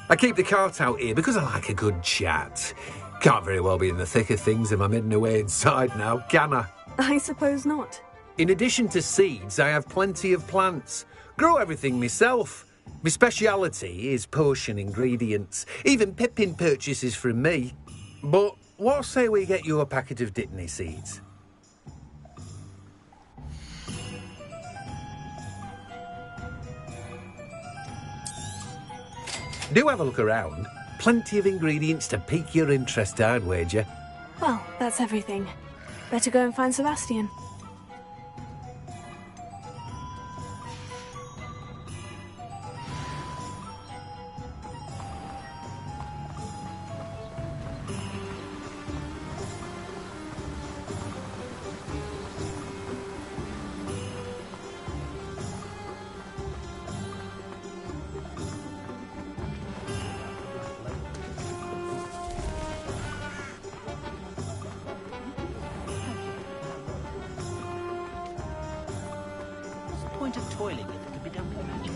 I keep the cart out here because I like a good chat. Can't very well be in the thick of things if I'm hidden away inside now, can I? I suppose not. In addition to seeds, I have plenty of plants. Grow everything myself. My speciality is potion ingredients. Even Pippin purchases from me. But what say we get you a packet of dittany seeds? Do have a look around. Plenty of ingredients to pique your interest, I'd wager. Well, that's everything. Better go and find Sebastian. Point of toiling if it can be done with magic.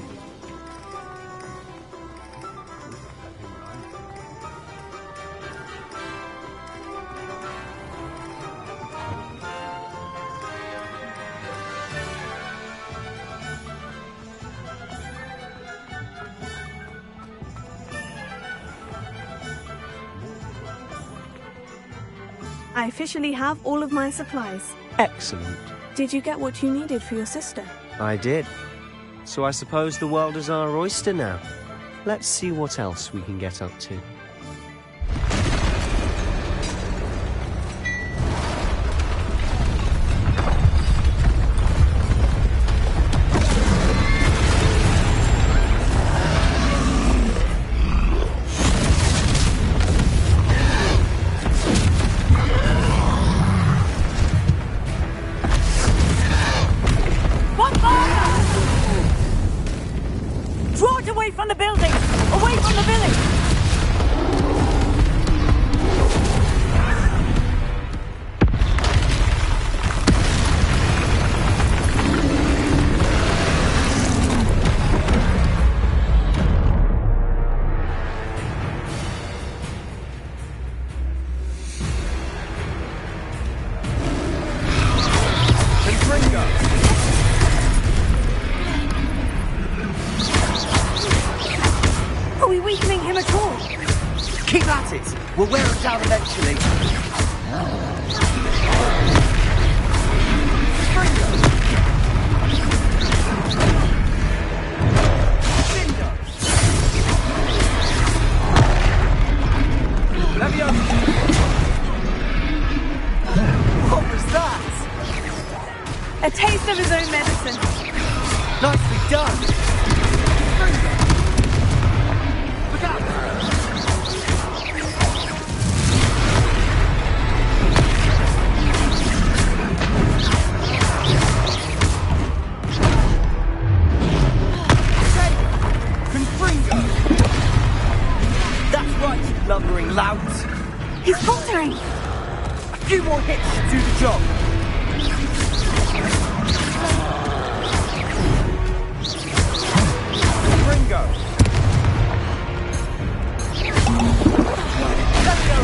I officially have all of my supplies. Excellent. Did you get what you needed for your sister? I did. So I suppose the world is our oyster now. Let's see what else we can get up to. Draw it away from the building! Away from the village! Are we weakening him at all? Keep at it. We'll wear him down eventually. What was that? A taste of his own medicine. Nicely done. Look out! Confringo! That's right, you lumbering louts. He's faltering. A few more hits should do the job. Ringo. Let's go.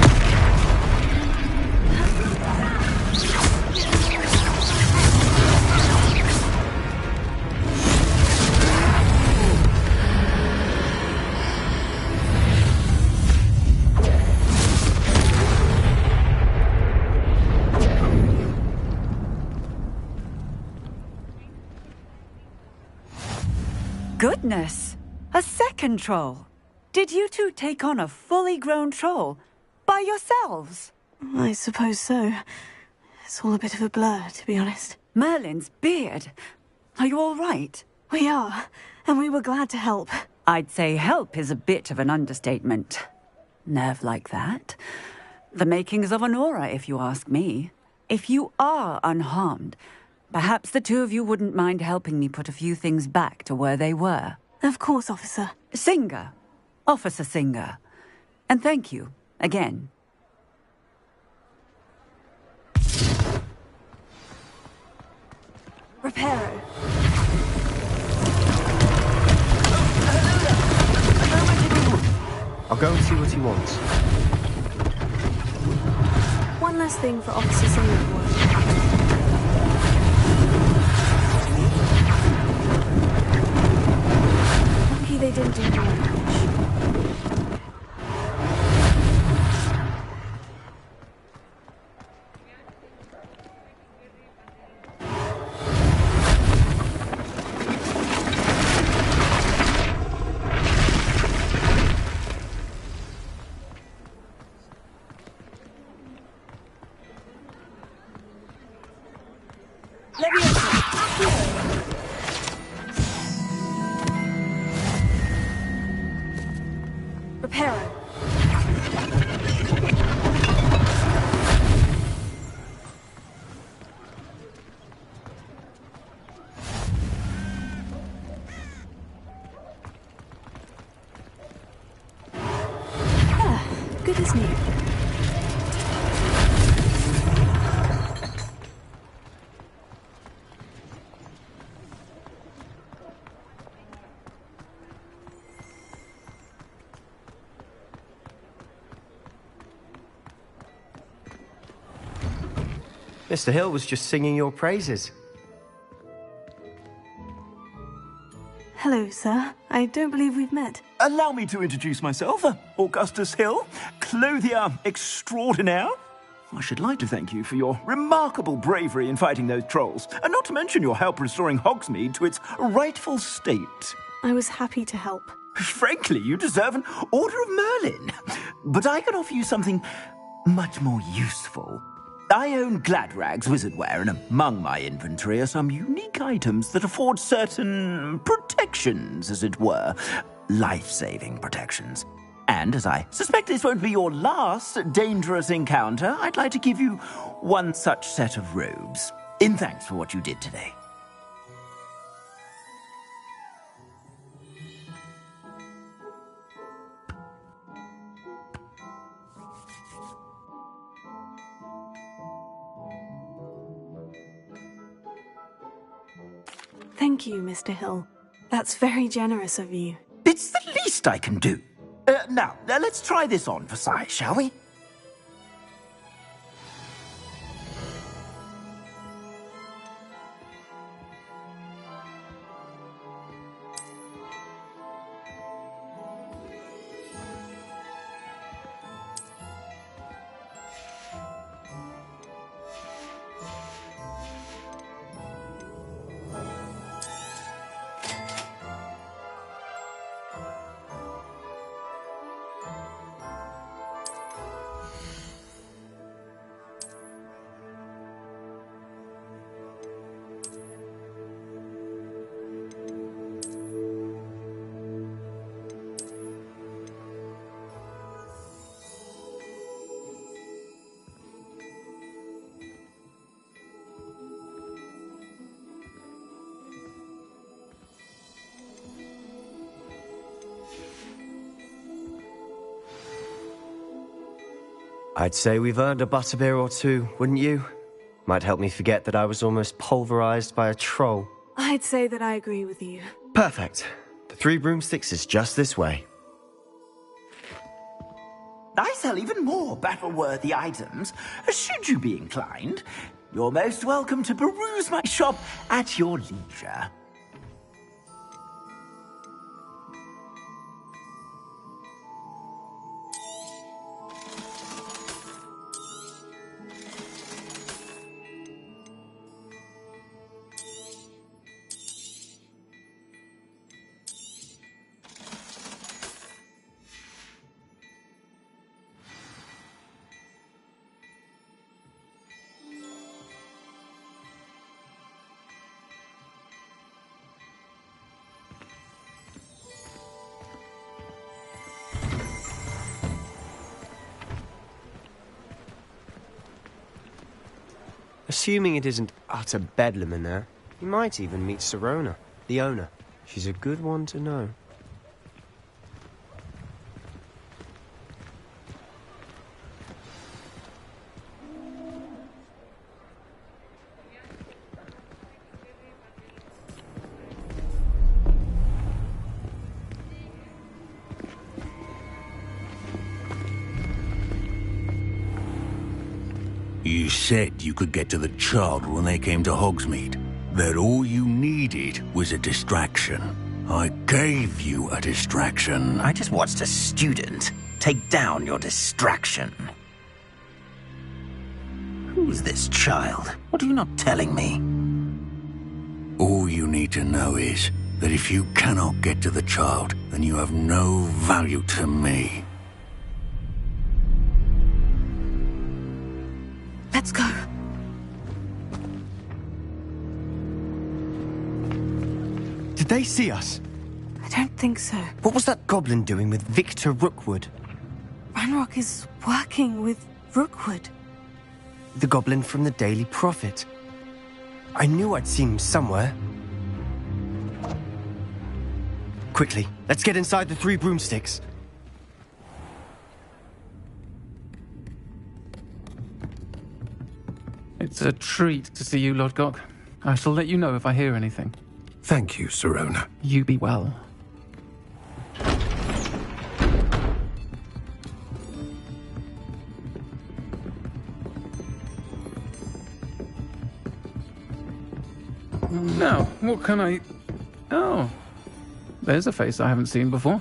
Goodness! A second troll! Did you two take on a fully grown troll? By yourselves? I suppose so. It's all a bit of a blur, to be honest. Merlin's beard. Are you all right? We are, and we were glad to help. I'd say help is a bit of an understatement. Nerve like that. The makings of an aura, if you ask me. If you are unharmed, perhaps the two of you wouldn't mind helping me put a few things back to where they were. Of course, officer. Singer. Officer Singer. And thank you, again. Reparo. I'll go and see what he wants. One last thing for Officer Singer to work. Lucky they didn't do damage. Good as new. Mr. Hill was just singing your praises. Hello, sir. I don't believe we've met. Allow me to introduce myself, Augustus Hill, clothier extraordinaire. I should like to thank you for your remarkable bravery in fighting those trolls, and not to mention your help restoring Hogsmeade to its rightful state. I was happy to help. Frankly, you deserve an Order of Merlin. But I can offer you something much more useful. I own Gladrag's wizardware, and among my inventory are some unique items that afford certain protections, as it were. Life-saving protections. And as I suspect this won't be your last dangerous encounter, I'd like to give you one such set of robes, in thanks for what you did today. Thank you, Mr. Hill. That's very generous of you. It's the least I can do. Now, let's try this on for size, shall we? I'd say we've earned a butterbeer or two, wouldn't you? Might help me forget that I was almost pulverized by a troll. I'd say that I agree with you. Perfect. The 3 broomsticks is just this way. I sell even more battle-worthy items. Should you be inclined, you're most welcome to peruse my shop at your leisure. Assuming it isn't utter bedlam in there, you might even meet Sirona, the owner. She's a good one to know. You said you could get to the child when they came to Hogsmeade. That all you needed was a distraction. I gave you a distraction. I just watched a student take down your distraction. Who's this child? What are you not telling me? All you need to know is that if you cannot get to the child, then you have no value to me. Let's go. Did they see us? I don't think so. What was that goblin doing with Victor Rookwood? Ranrock is working with Rookwood. The goblin from the Daily Prophet. I knew I'd seen him somewhere. Quickly, let's get inside the 3 broomsticks. It's a treat to see you, Lodgok. I shall let you know if I hear anything. Thank you, Sirona. You be well. Now, what can I... Oh, there's a face I haven't seen before.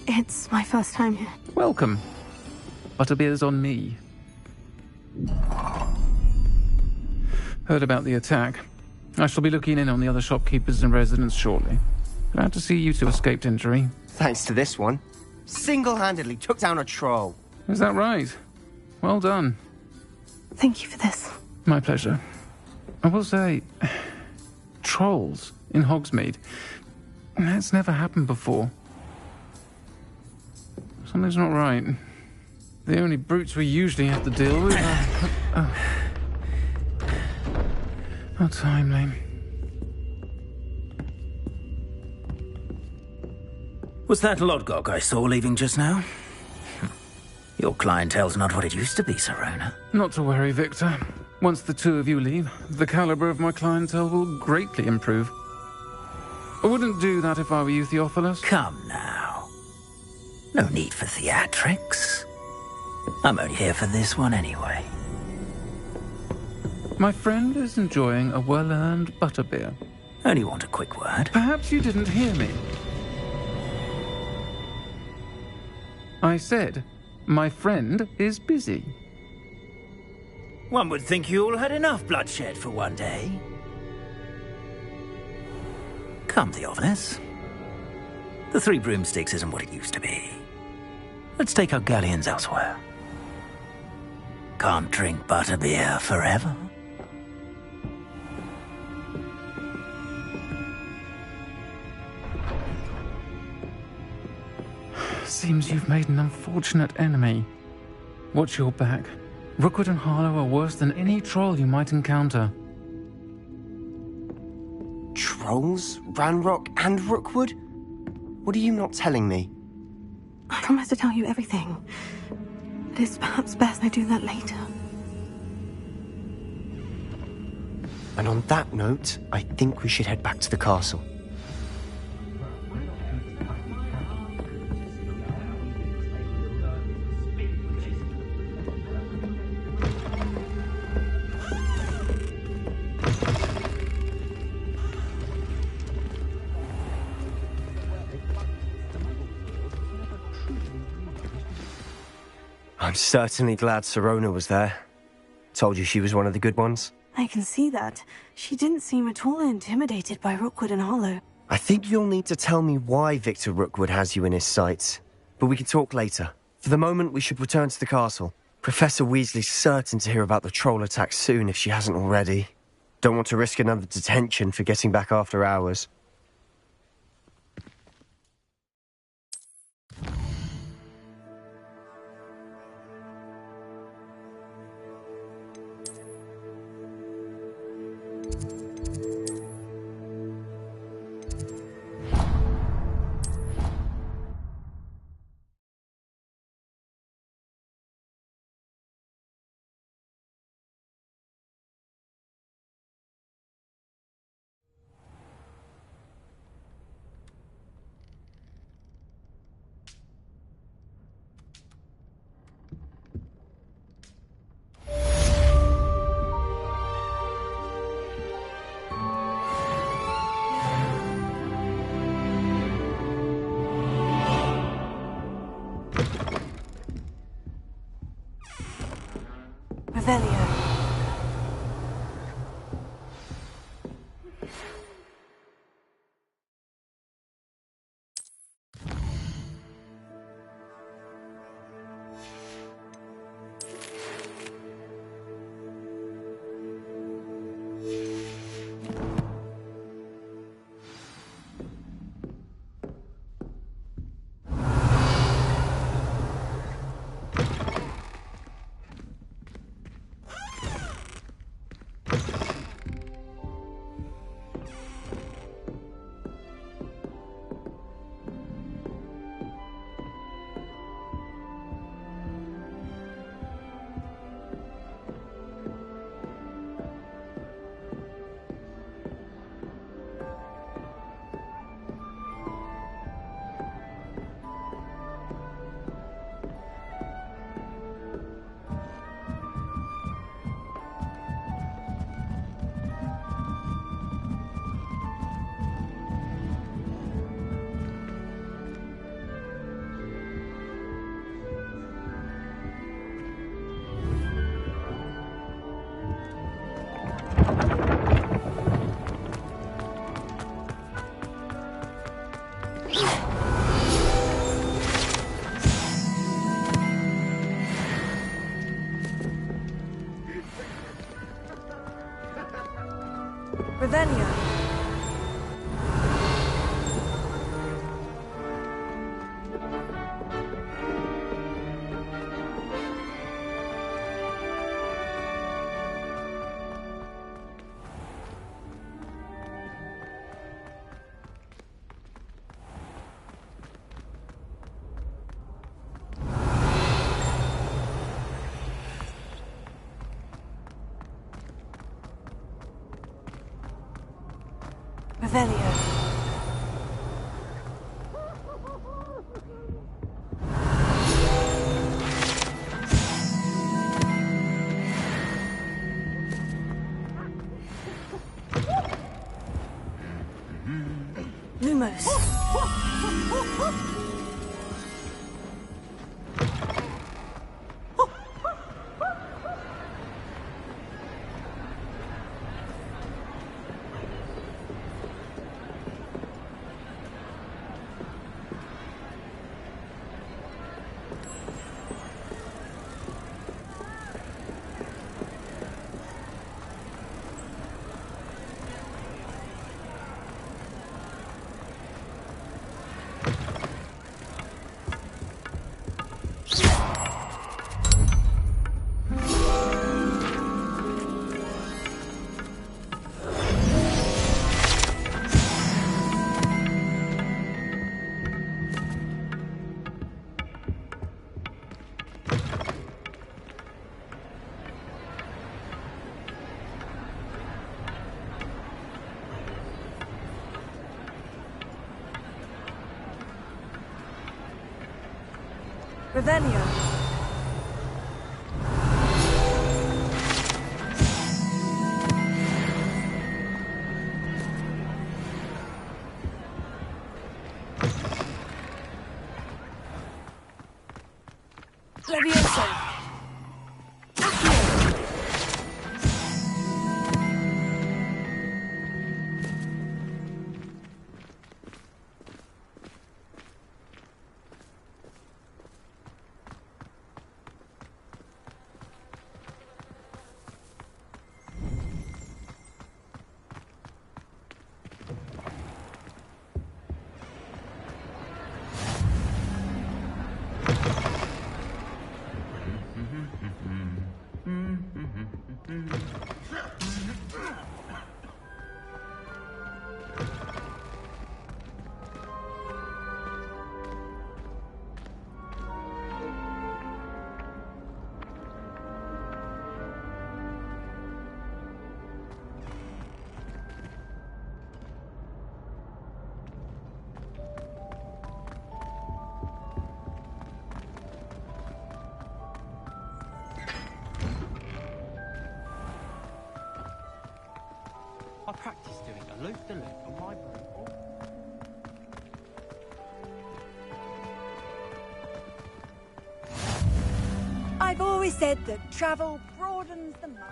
It's my first time here. Welcome. Butterbeer's on me. Heard about the attack. I shall be looking in on the other shopkeepers and residents shortly. Glad to see you two escaped injury. Thanks to this one. Single-handedly took down a troll. Is that right? Well done. Thank you for this. My pleasure. I will say, trolls in Hogsmeade. That's never happened before. Something's not right. The only brutes we usually have to deal with are... How timely. Was that Lodgok I saw leaving just now? Your clientele's not what it used to be, Sirona. Not to worry, Victor. Once the 2 of you leave, the caliber of my clientele will greatly improve. I wouldn't do that if I were you, Theophilus. Come now. No need for theatrics. I'm only here for this one anyway. My friend is enjoying a well-earned butterbeer. Only want a quick word. Perhaps you didn't hear me. I said, my friend is busy. One would think you all had enough bloodshed for one day. Come, Theophilus. The 3 broomsticks isn't what it used to be. Let's take our galleons elsewhere. Can't drink butterbeer forever. Seems you've made an unfortunate enemy. Watch your back. Rookwood and Harlow are worse than any troll you might encounter. Trolls? Ranrock and Rookwood? What are you not telling me? I promise to tell you everything. It is perhaps best I do that later. And on that note, I think we should head back to the castle. I'm certainly glad Sirona was there. Told you she was one of the good ones. I can see that. She didn't seem at all intimidated by Rookwood and Hollow. I think you'll need to tell me why Victor Rookwood has you in his sights. But we can talk later. For the moment, we should return to the castle. Professor Weasley's certain to hear about the troll attack soon if she hasn't already. Don't want to risk another detention for getting back after hours. Revelio. Revelio. Revelio. Lumos. Revelio. Levioso. I practice doing a loop-the-loop on my broom. I've always said that travel broadens the mind.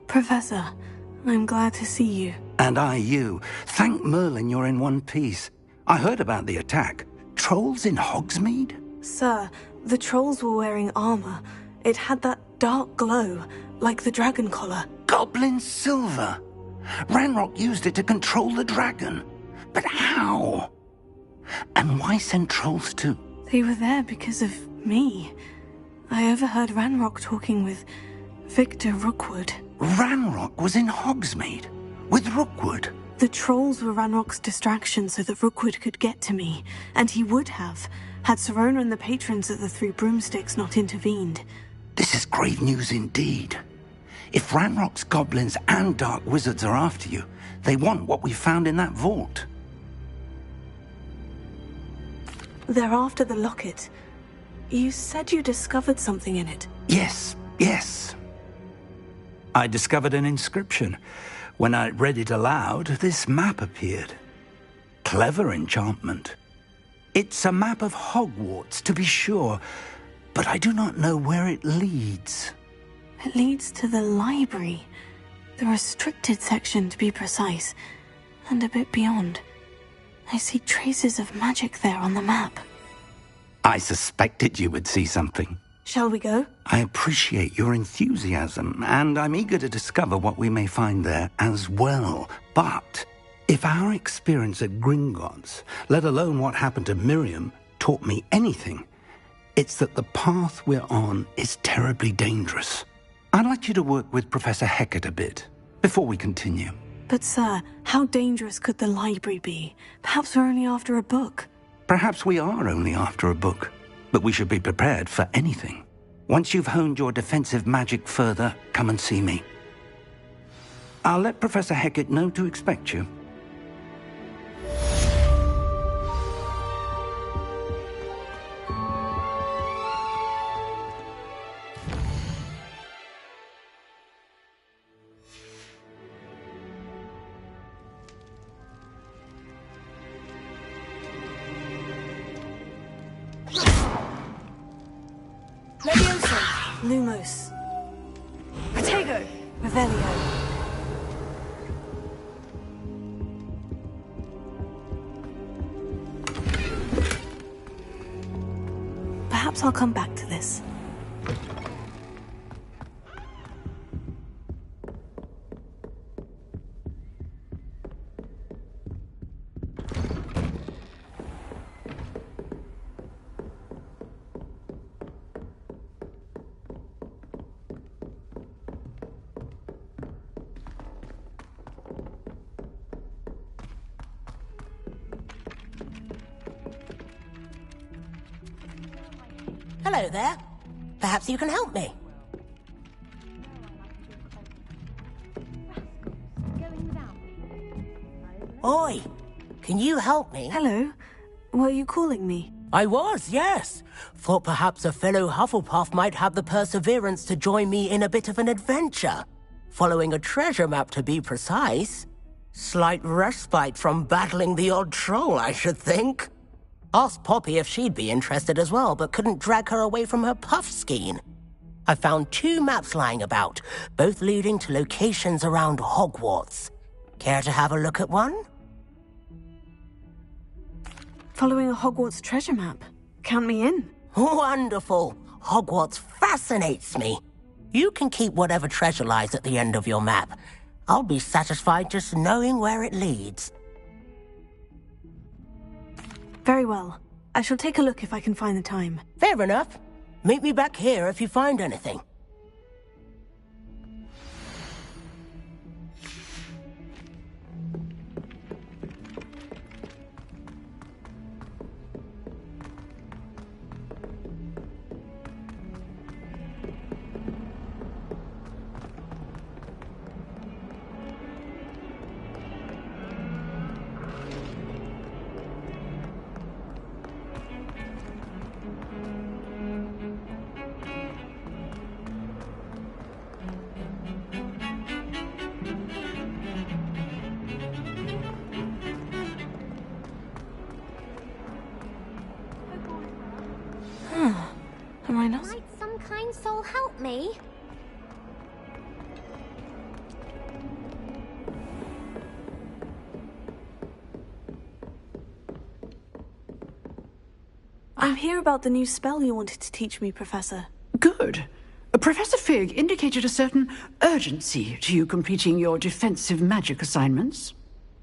Professor, I'm glad to see you. And I you. Thank Merlin you're in one piece. I heard about the attack. Trolls in Hogsmeade? Sir, the trolls were wearing armor. It had that dark glow, like the dragon collar. Goblin silver! Ranrock used it to control the dragon. But how? And why send trolls too? They were there because of me. I overheard Ranrock talking with Victor Rookwood. Ranrock was in Hogsmeade? With Rookwood? The trolls were Ranrock's distraction so that Rookwood could get to me. And he would have, had Serona and the patrons of the Three Broomsticks not intervened. This is grave news indeed. If Ranrock's goblins and dark wizards are after you, they want what we found in that vault. They're after the locket. You said you discovered something in it. Yes. I discovered an inscription. When I read it aloud, this map appeared. Clever enchantment. It's a map of Hogwarts, to be sure, but I do not know where it leads. It leads to the library. The restricted section, to be precise, and a bit beyond. I see traces of magic there on the map. I suspected you would see something. Shall we go? I appreciate your enthusiasm, and I'm eager to discover what we may find there as well. But if our experience at Gringotts, let alone what happened to Miriam, taught me anything, It's that the path we're on is terribly dangerous. I'd like you to work with Professor Hecat a bit before we continue. But sir, how dangerous could the library be? Perhaps we're only after a book. Perhaps we are only after a book, but we should be prepared for anything. Once you've honed your defensive magic further, come and see me. I'll let Professor Hecat know to expect you. Lumos. Protego. Revelio. Perhaps I'll come back to this. Hello there. Perhaps you can help me. Oi, can you help me? Hello. Were you calling me? I was, yes. Thought perhaps a fellow Hufflepuff might have the perseverance to join me in a bit of an adventure. Following a treasure map, to be precise. Slight respite from battling the odd troll, I should think. Asked Poppy if she'd be interested as well, but couldn't drag her away from her puff skein. I found 2 maps lying about, both leading to locations around Hogwarts. Care to have a look at one? Following a Hogwarts treasure map. Count me in. Wonderful. Hogwarts fascinates me. You can keep whatever treasure lies at the end of your map. I'll be satisfied just knowing where it leads. Very well. I shall take a look if I can find the time. Fair enough. Meet me back here if you find anything. Am I not? Might some kind soul help me? I'm here about the new spell you wanted to teach me, Professor. Good. Professor Fig indicated a certain urgency to you completing your defensive magic assignments.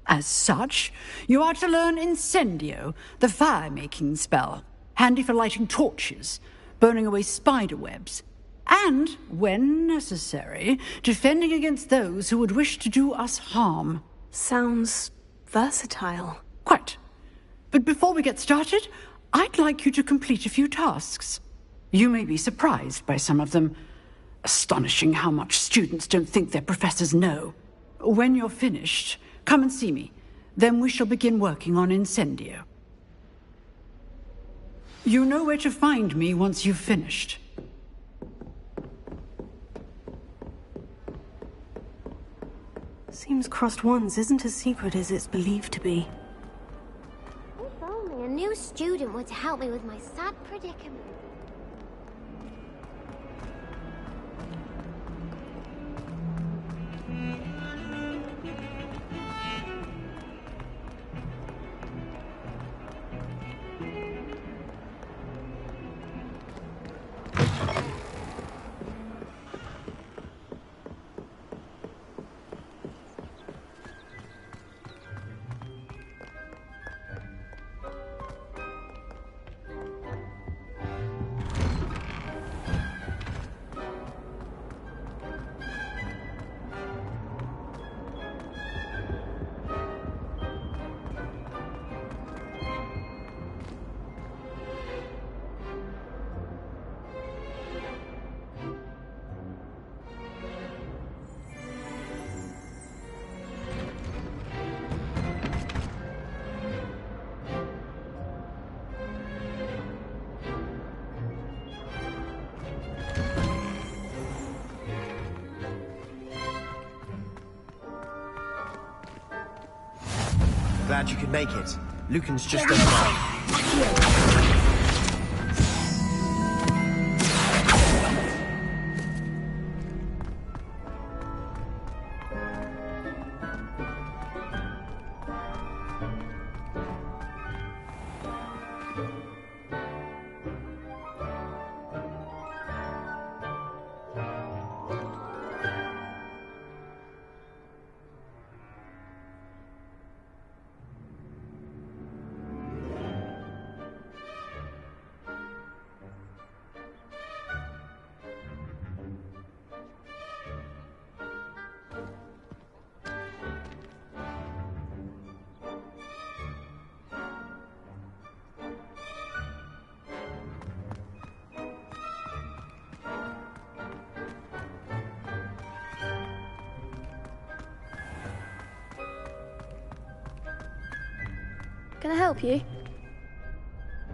As such, you are to learn Incendio, the fire-making spell, handy for lighting torches, burning away spider webs, and, when necessary, defending against those who would wish to do us harm. Sounds versatile. Quite. But before we get started, I'd like you to complete a few tasks. You may be surprised by some of them. Astonishing how much students don't think their professors know. When you're finished, come and see me. Then we shall begin working on Incendio. You know where to find me once you've finished. Seems crossed ones isn't as secret as it's believed to be. If only a new student were to help me with my sad predicament. Glad you could make it. Lucan's just done that. Can I help you?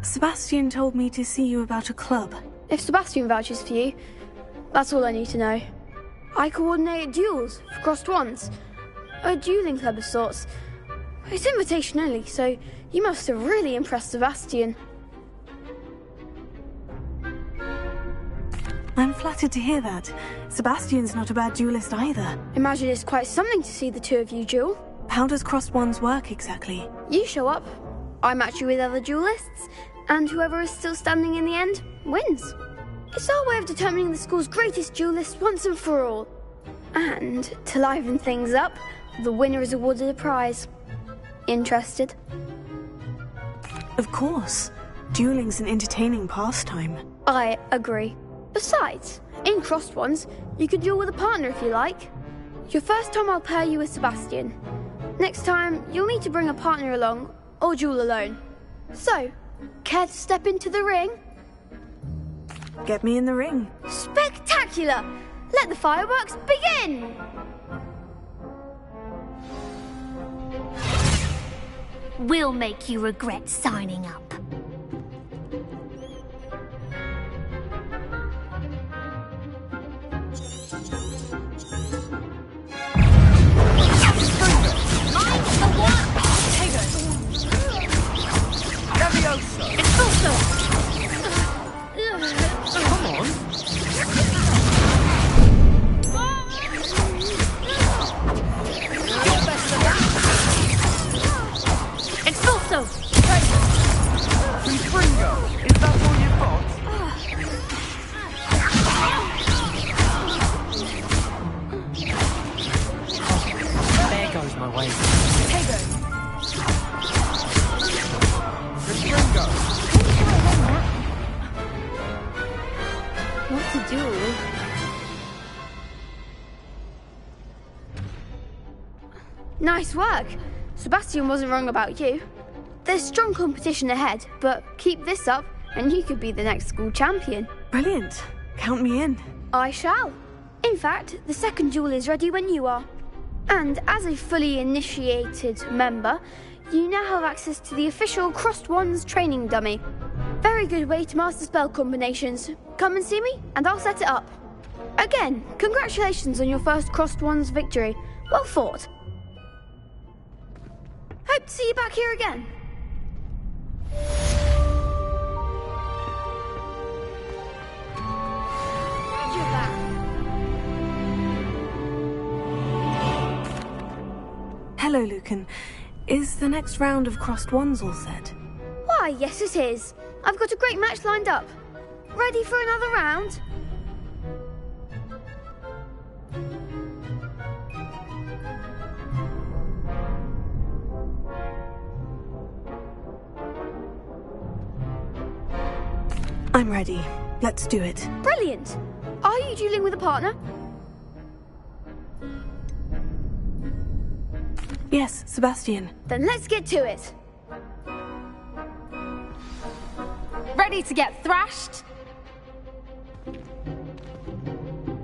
Sebastian told me to see you about a club. If Sebastian vouches for you, that's all I need to know. I coordinate duels for crossed wands. A dueling club of sorts. It's invitation only, so you must have really impressed Sebastian. I'm flattered to hear that. Sebastian's not a bad duelist either. Imagine it's quite something to see the two of you duel. How does crossed wands work exactly? You show up, I match you with other duelists, and whoever is still standing in the end wins. It's our way of determining the school's greatest duelist once and for all. And to liven things up, the winner is awarded a prize. Interested? Of course. Dueling's an entertaining pastime. I agree. Besides, in crossed wands, you can duel with a partner if you like. Your first time I'll pair you with Sebastian. Next time, you'll need to bring a partner along, or duel alone. So, care to step into the ring? Get me in the ring. Spectacular! Let the fireworks begin! We'll make you regret signing up. It's also. Come on. You're better than that. It's also. Confringo, is that all you've got? There goes my way. What to do? Nice work. Sebastian wasn't wrong about you. There's strong competition ahead, but keep this up and you could be the next school champion. Brilliant. Count me in. I shall. In fact, the second duel is ready when you are. And as a fully initiated member, you now have access to the official Crossed Wands training dummy. Very good way to master spell combinations. Come and see me, and I'll set it up. Again, congratulations on your first Crossed Wands victory. Well fought. Hope to see you back here again. You're back. Hello, Lucan. Is the next round of crossed wands all set? Why, yes it is. I've got a great match lined up. Ready for another round? I'm ready. Let's do it. Brilliant. Are you dueling with a partner? Yes, Sebastian. Then let's get to it. Ready to get thrashed?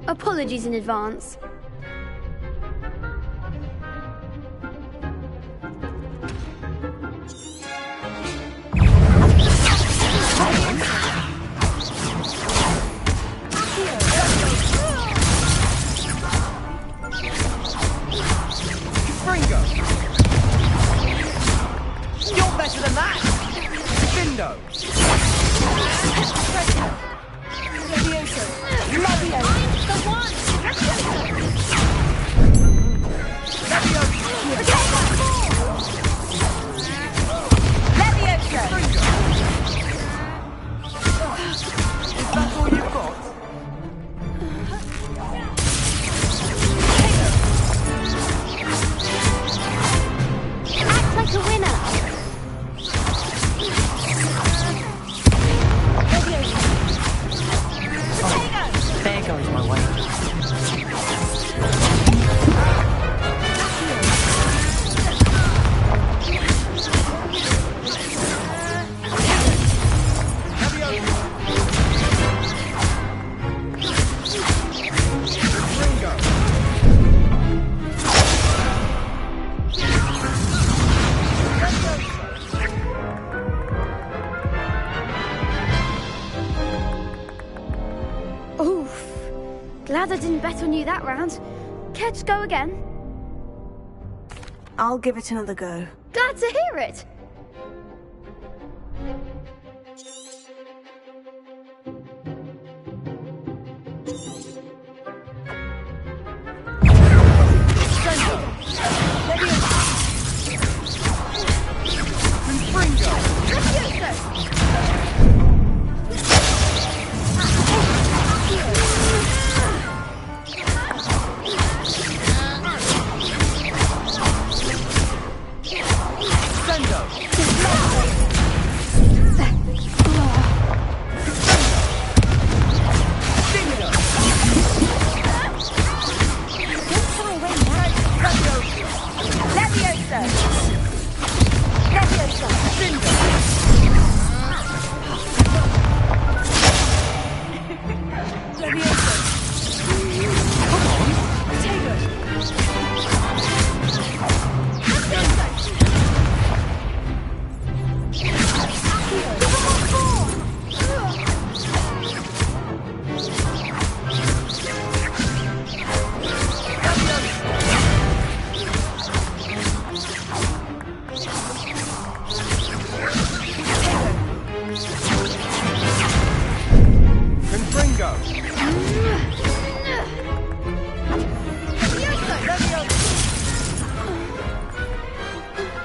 Apologies in advance. There goes my way. Oof. Glad I didn't bet on you that round. Care to go again? I'll give it another go. Glad to hear it.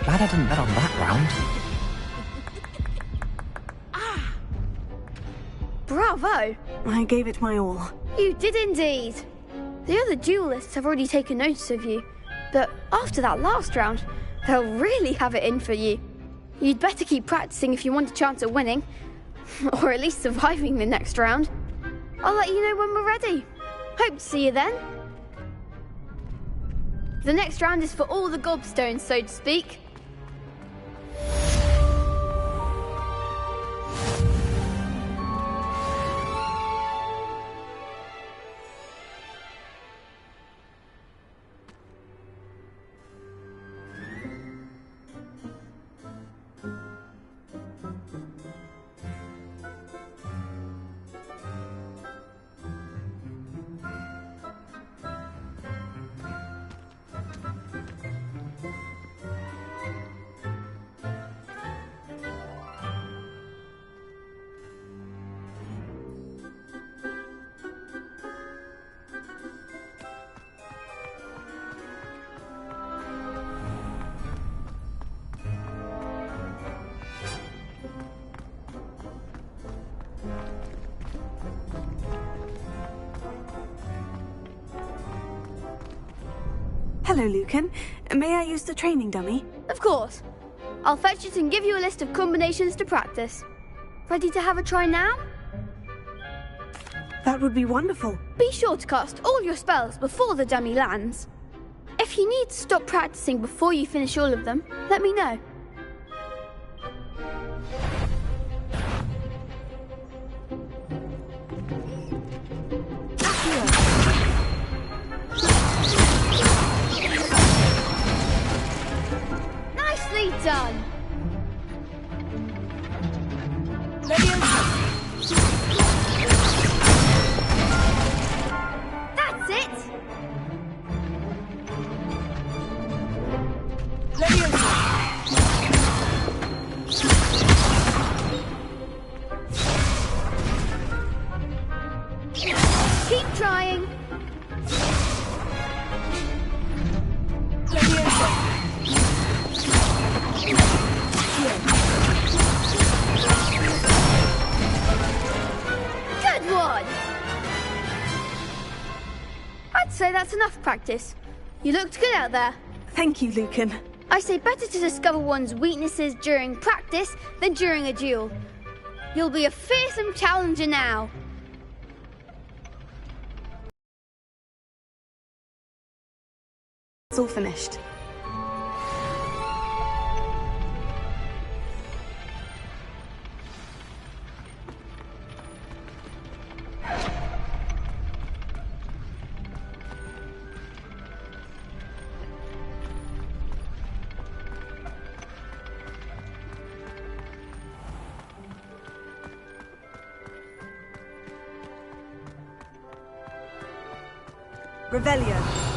Glad I didn't bet on that round. Bravo! I gave it my all. You did indeed. The other duelists have already taken notice of you, but after that last round, they'll really have it in for you. You'd better keep practicing if you want a chance at winning, or at least surviving the next round. I'll let you know when we're ready. Hope to see you then. The next round is for all the gobstones, so to speak. Hello, Lucan. May I use the training dummy? Of course. I'll fetch it and give you a list of combinations to practice. Ready to have a try now? That would be wonderful. Be sure to cast all your spells before the dummy lands. If you need to stop practicing before you finish all of them, let me know. Nicely done. That's it. Keep trying. Good one. I'd say that's enough practice. You looked good out there. Thank you, Lucan. I say better to discover one's weaknesses during practice than during a duel. You'll be a fearsome challenger now. It's all finished. Revelio.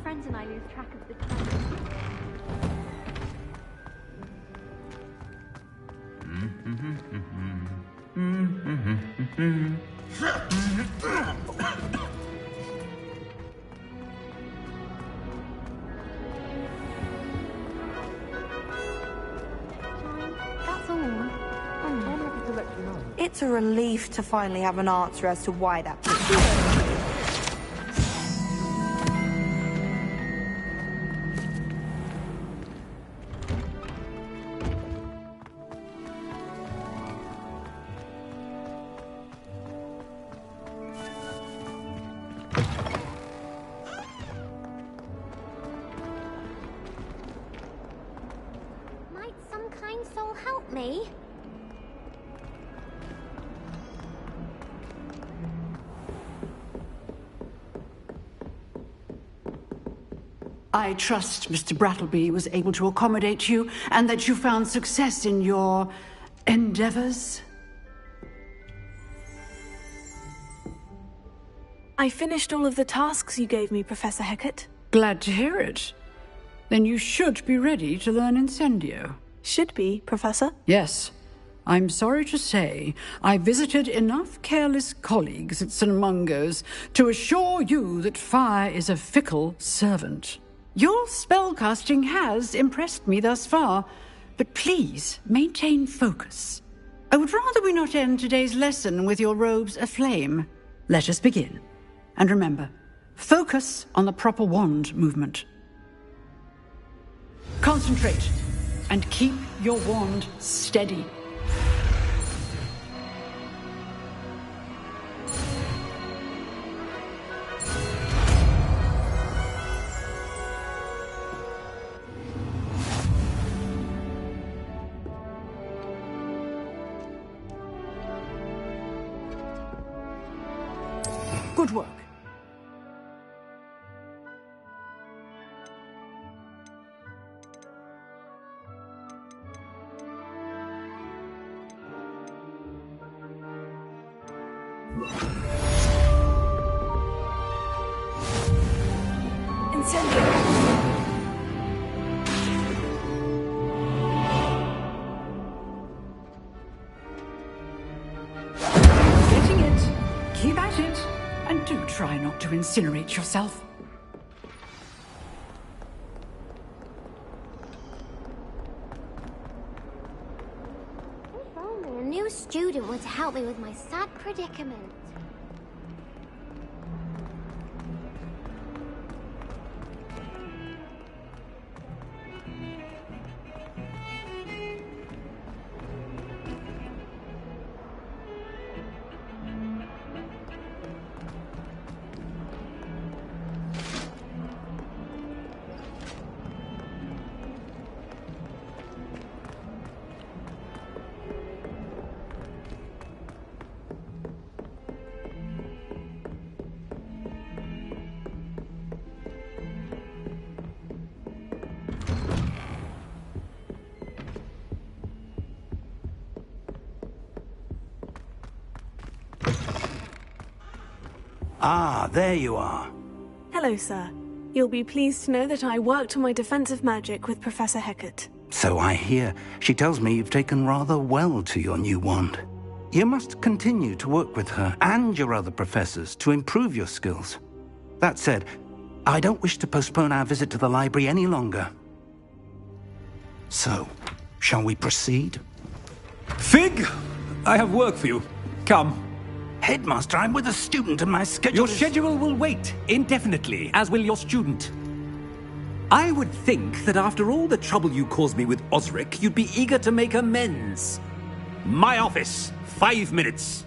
Friends and I lose track of the time. That's all. It's a relief to finally have an answer as to why that Might some kind soul help me? I trust Mr. Brattleby was able to accommodate you and that you found success in your endeavors. I finished all of the tasks you gave me, Professor Hecat. Glad to hear it. Then you should be ready to learn Incendio. Should be, Professor? Yes. I'm sorry to say, I visited enough careless colleagues at St. Mungo's to assure you that fire is a fickle servant. Your spellcasting has impressed me thus far, but please maintain focus. I would rather we not end today's lesson with your robes aflame. Let us begin. And remember, focus on the proper wand movement. Concentrate, and keep your wand steady. Good work. Getting it. Keep at it. And do try not to incinerate yourself. If only a new student were to help me with my sad predicament. Ah, there you are. Hello, sir. You'll be pleased to know that I worked on my defensive magic with Professor Hecat. So I hear. She tells me you've taken rather well to your new wand. You must continue to work with her and your other professors to improve your skills. That said, I don't wish to postpone our visit to the library any longer. So, shall we proceed? Fig! I have work for you. Come. Headmaster, I'm with a student and my schedule Your schedule will wait indefinitely, as will your student. I would think that after all the trouble you caused me with Osric, you'd be eager to make amends. My office, 5 minutes.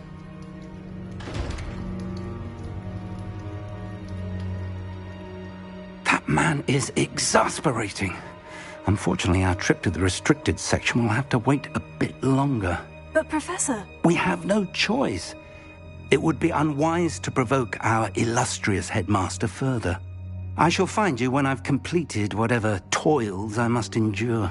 That man is exasperating. Unfortunately, our trip to the restricted section will have to wait a bit longer. But, Professor... We have no choice. It would be unwise to provoke our illustrious headmaster further. I shall find you when I've completed whatever toils I must endure.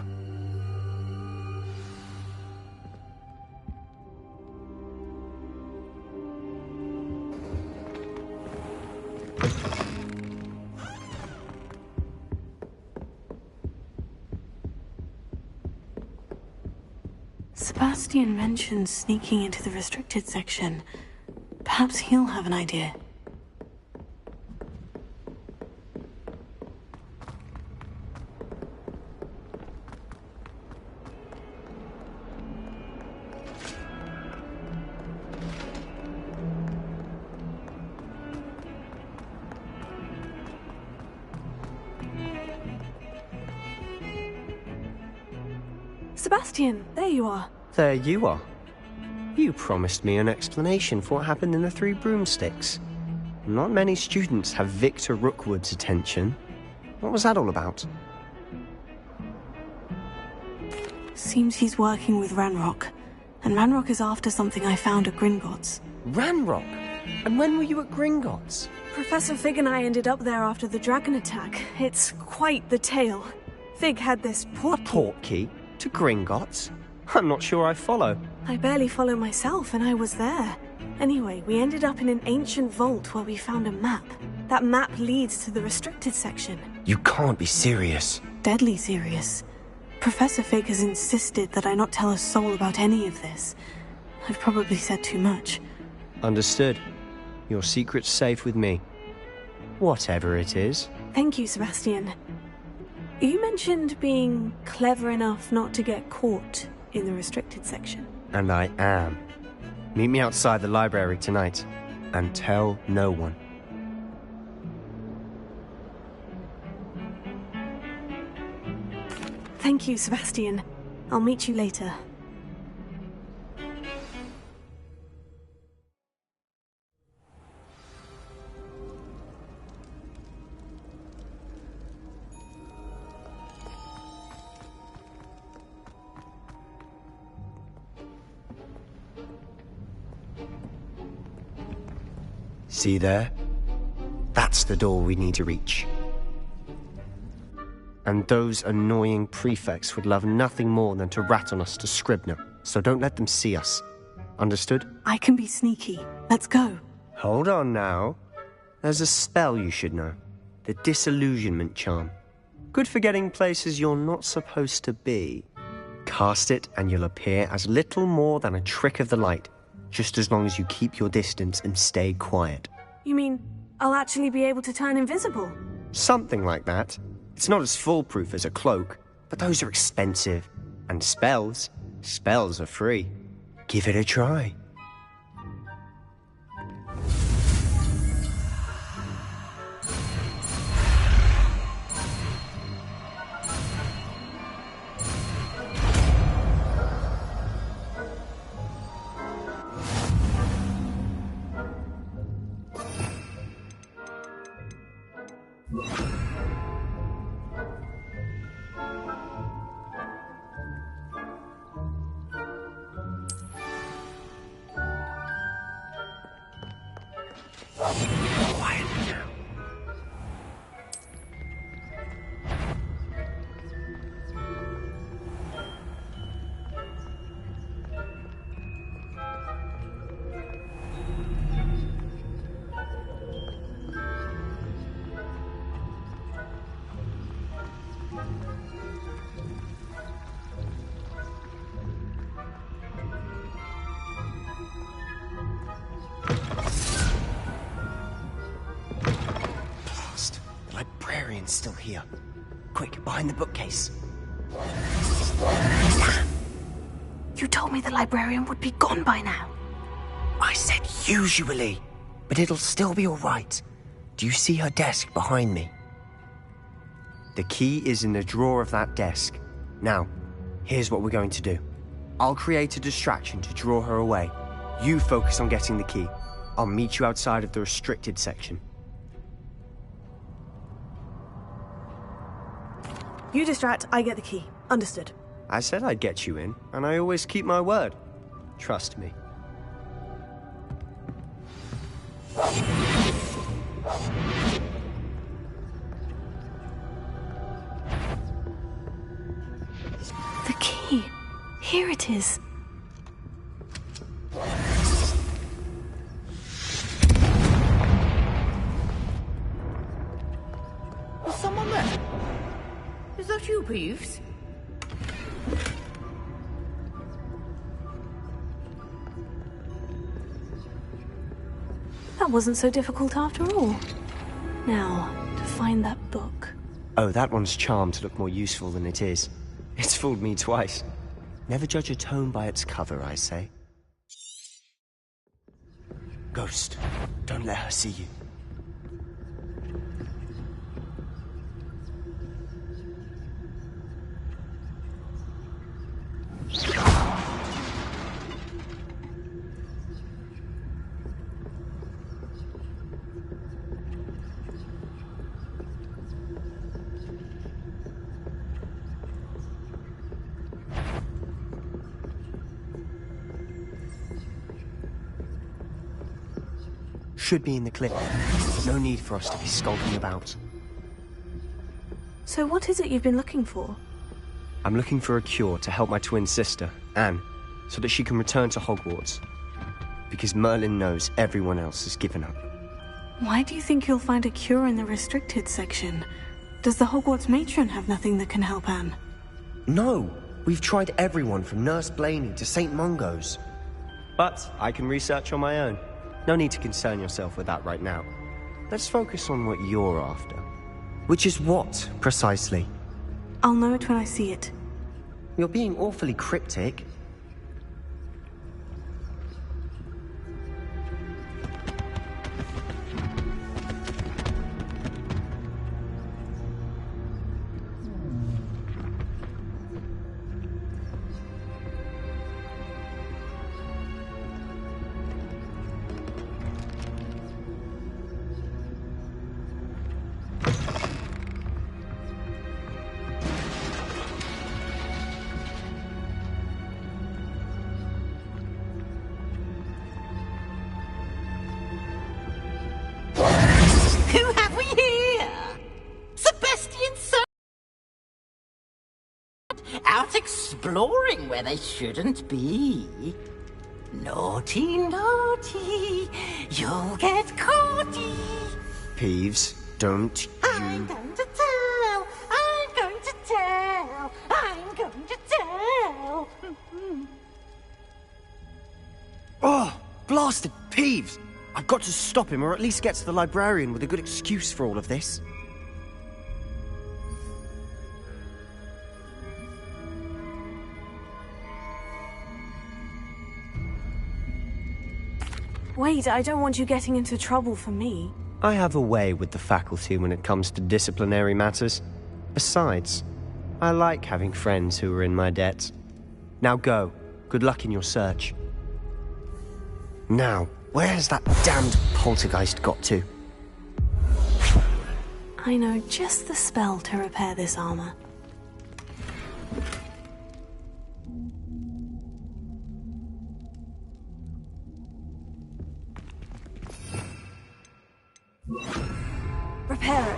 Sebastian mentioned sneaking into the restricted section. Perhaps he'll have an idea. Sebastian, there you are. There you are. You promised me an explanation for what happened in the Three Broomsticks. Not many students have Victor Rookwood's attention. What was that all about? Seems he's working with Ranrock. And Ranrock is after something I found at Gringotts. Ranrock? And when were you at Gringotts? Professor Fig and I ended up there after the dragon attack. It's quite the tale. Fig had this portkey. A portkey? To Gringotts? I'm not sure I follow. I barely follow myself, and I was there. Anyway, we ended up in an ancient vault where we found a map. That map leads to the restricted section. You can't be serious. Deadly serious. Professor Fig has insisted that I not tell a soul about any of this. I've probably said too much. Understood. Your secret's safe with me. Whatever it is. Thank you, Sebastian. You mentioned being clever enough not to get caught in the restricted section. And I am. Meet me outside the library tonight, and tell no one. Thank you, Sebastian. I'll meet you later. See there? That's the door we need to reach. And those annoying prefects would love nothing more than to rat on us to Scribner, so don't let them see us. Understood? I can be sneaky. Let's go. Hold on now. There's a spell you should know. The Disillusionment Charm. Good for getting places you're not supposed to be. Cast it and you'll appear as little more than a trick of the light, just as long as you keep your distance and stay quiet. You mean I'll actually be able to turn invisible? Something like that. It's not as foolproof as a cloak, but those are expensive. And spells are free. Give it a try. Still here. Quick, behind the bookcase. You told me the librarian would be gone by now. I said usually, but it'll still be all right. Do you see her desk behind me? The key is in the drawer of that desk. Now, here's what we're going to do. I'll create a distraction to draw her away. You focus on getting the key. I'll meet you outside of the restricted section. You distract, I get the key. Understood. I said I'd get you in, and I always keep my word. Trust me. The key. Here it is. Was someone there? Is that you, Peeves? That wasn't so difficult after all. Now, to find that book. Oh, that one's charmed to look more useful than it is. It's fooled me twice. Never judge a tome by its cover, I say. Ghost, don't let her see you. Should be in the clip. No need for us to be skulking about. So what is it you've been looking for? I'm looking for a cure to help my twin sister, Anne, so that she can return to Hogwarts. Because Merlin knows everyone else has given up. Why do you think you'll find a cure in the restricted section? Does the Hogwarts matron have nothing that can help Anne? No! We've tried everyone from Nurse Blaney to St. Mungo's. But I can research on my own. No need to concern yourself with that right now. Let's focus on what you're after. Which is what, precisely? I'll know it when I see it. You're being awfully cryptic. Who have we here? Sebastian Sir out exploring where they shouldn't be. Naughty, naughty, you'll get caughty. Peeves, don't I'm going to tell, I'm going to tell, I'm going to tell. Oh, blasted Peeves! I've got to stop him, or at least get to the librarian with a good excuse for all of this. Wait, I don't want you getting into trouble for me. I have a way with the faculty when it comes to disciplinary matters. Besides, I like having friends who are in my debt. Now go. Good luck in your search. Now, where's that damned poltergeist got to? I know just the spell to repair this armor. Reparo.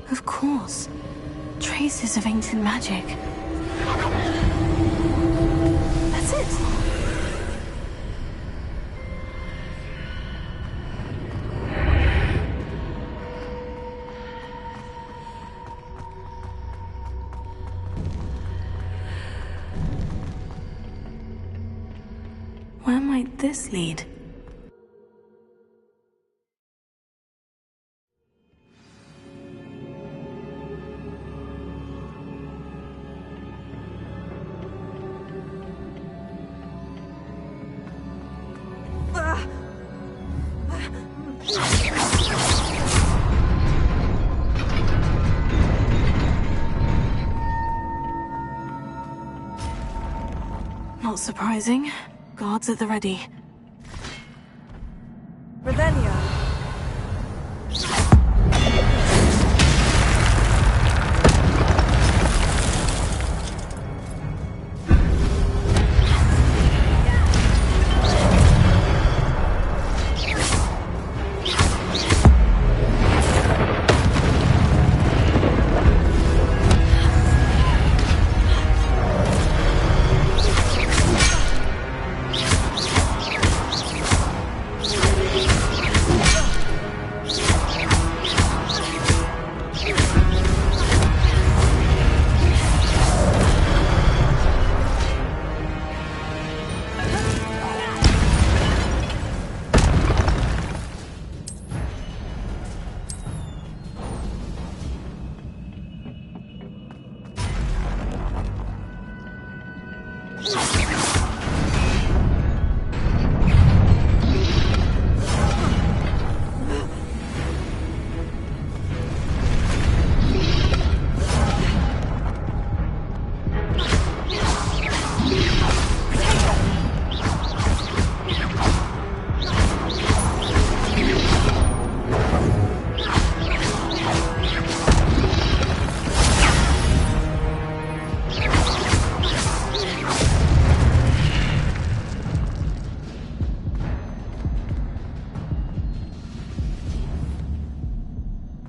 Of course. Traces of ancient magic. That's it. Where might this lead? Not surprising. Guards at the ready. Revelio.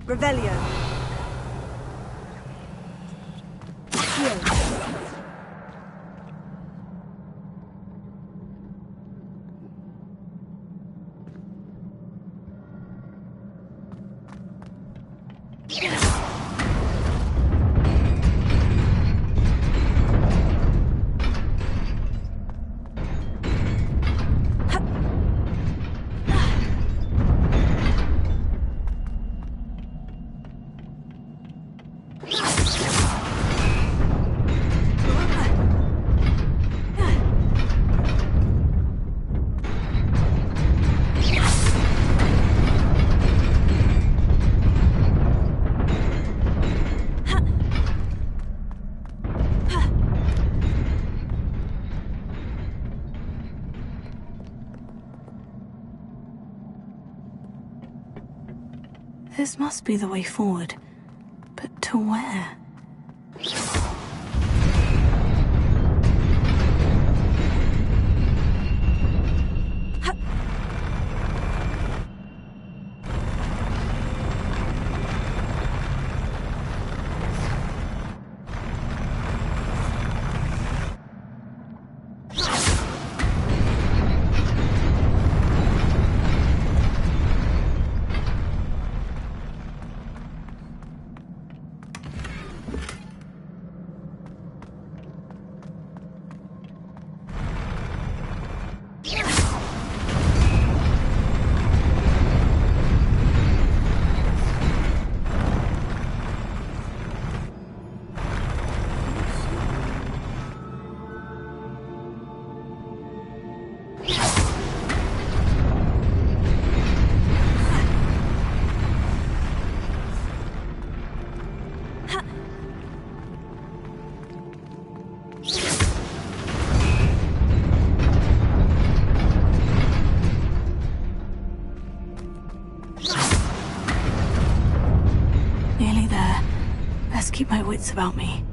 Revelio. This must be the way forward. But to where? Nearly there. Best keep my wits about me.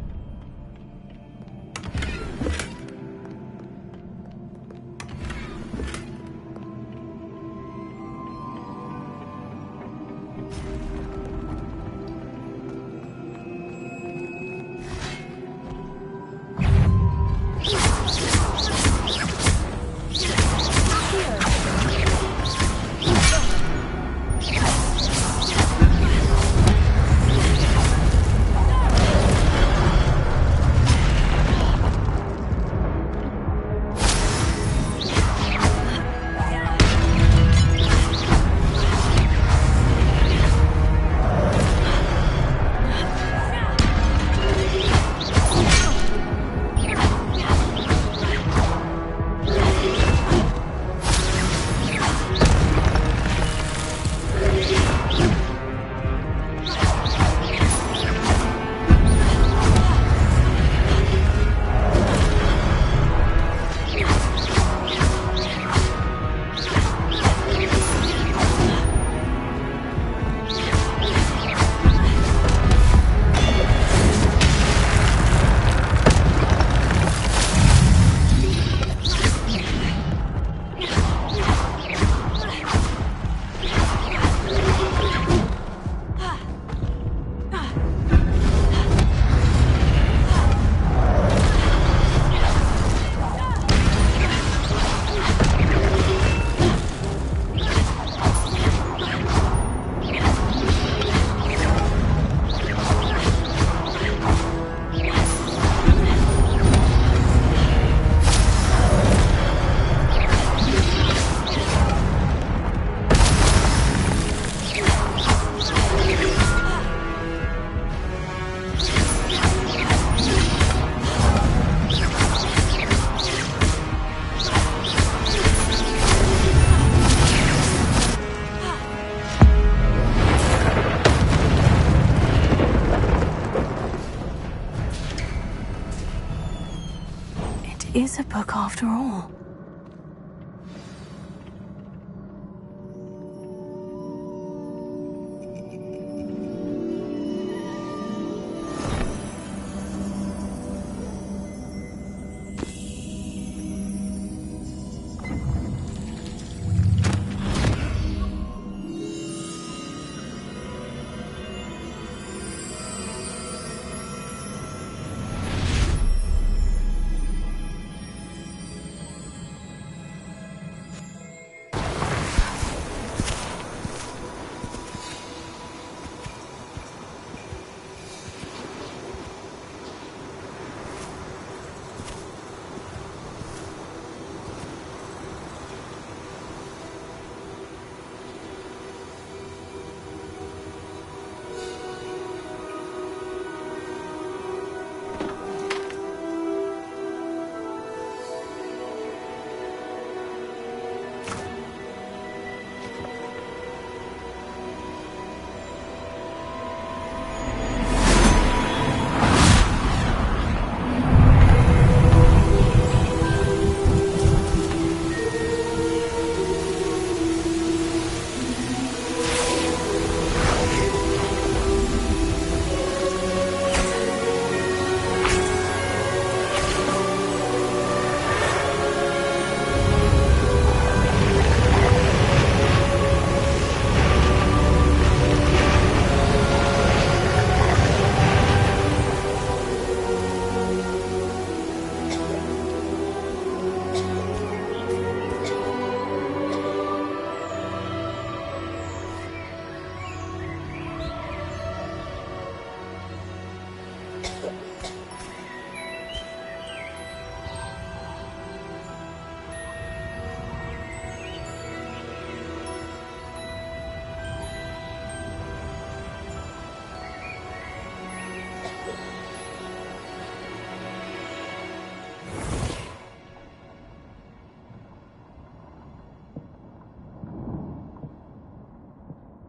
Is a book after all.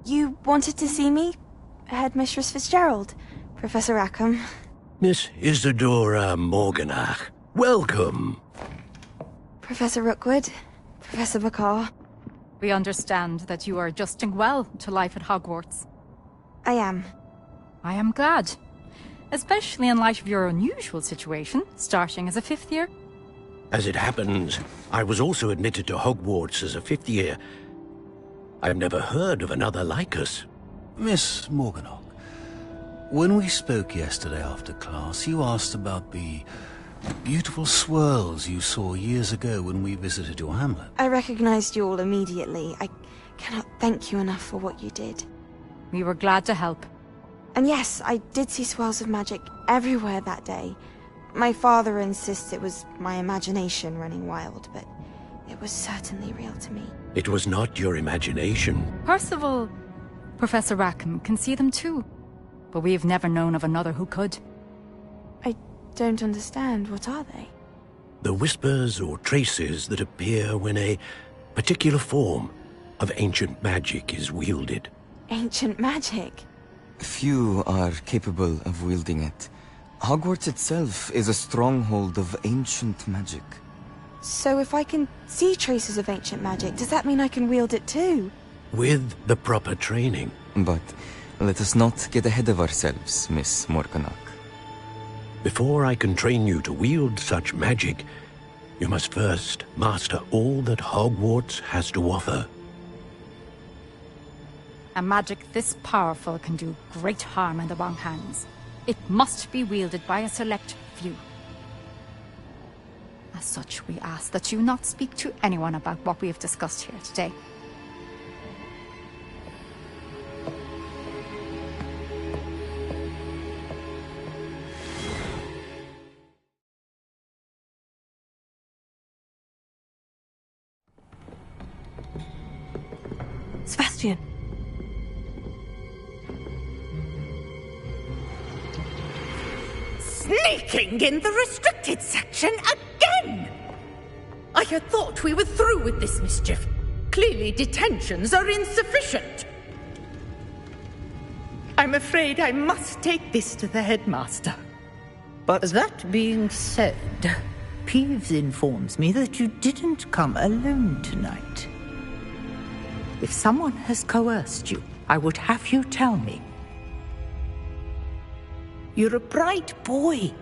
You wanted to see me? Headmistress Fitzgerald, Professor Rackham. Miss Isadora Morganach, welcome. Professor Rookwood, Professor Bakar. We understand that you are adjusting well to life at Hogwarts. I am. I am glad. Especially in light of your unusual situation, starting as a 5th year. As it happens, I was also admitted to Hogwarts as a 5th year. I've never heard of another like us. Miss Morganach, when we spoke yesterday after class, you asked about the beautiful swirls you saw years ago when we visited your hamlet. I recognized you all immediately. I cannot thank you enough for what you did. We were glad to help. And yes, I did see swirls of magic everywhere that day. My father insists it was my imagination running wild, but it was certainly real to me. It was not your imagination. Percival, Professor Rackham can see them too. But we've never known of another who could. I don't understand. What are they? The whispers or traces that appear when a particular form of ancient magic is wielded. Ancient magic? Few are capable of wielding it. Hogwarts itself is a stronghold of ancient magic. So if I can see traces of ancient magic, does that mean I can wield it too? With the proper training. But let us not get ahead of ourselves, Miss Morganach. Before I can train you to wield such magic, you must first master all that Hogwarts has to offer. A magic this powerful can do great harm in the wrong hands. It must be wielded by a select few. As such, we ask that you not speak to anyone about what we have discussed here today. Sebastian. Sneaking in the restricted section again! I had thought we were through with this mischief. Clearly detentions are insufficient. I'm afraid I must take this to the headmaster. But that being said, Peeves informs me that you didn't come alone tonight. If someone has coerced you, I would have you tell me. You're a bright boy.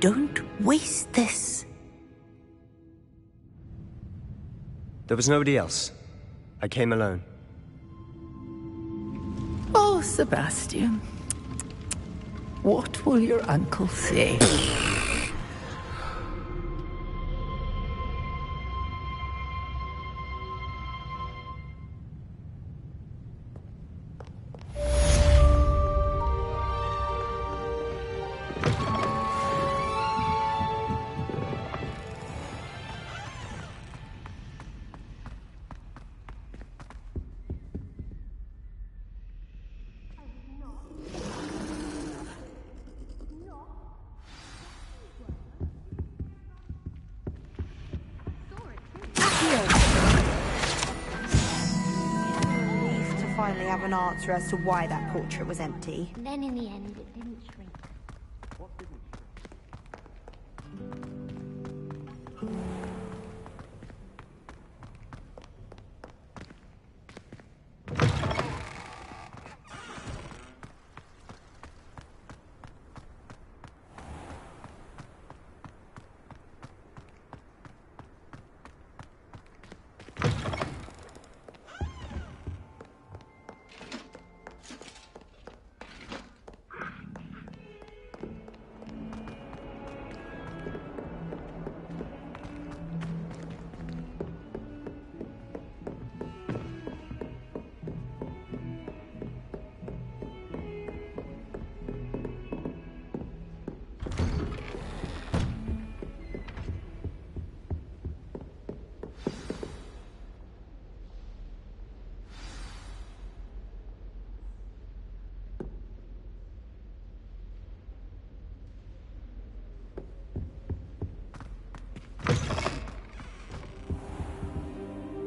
Don't waste this. There was nobody else. I came alone. Oh, Sebastian. What will your uncle say? Finally have an answer as to why that portrait was empty. And then in the end, it didn't shrink.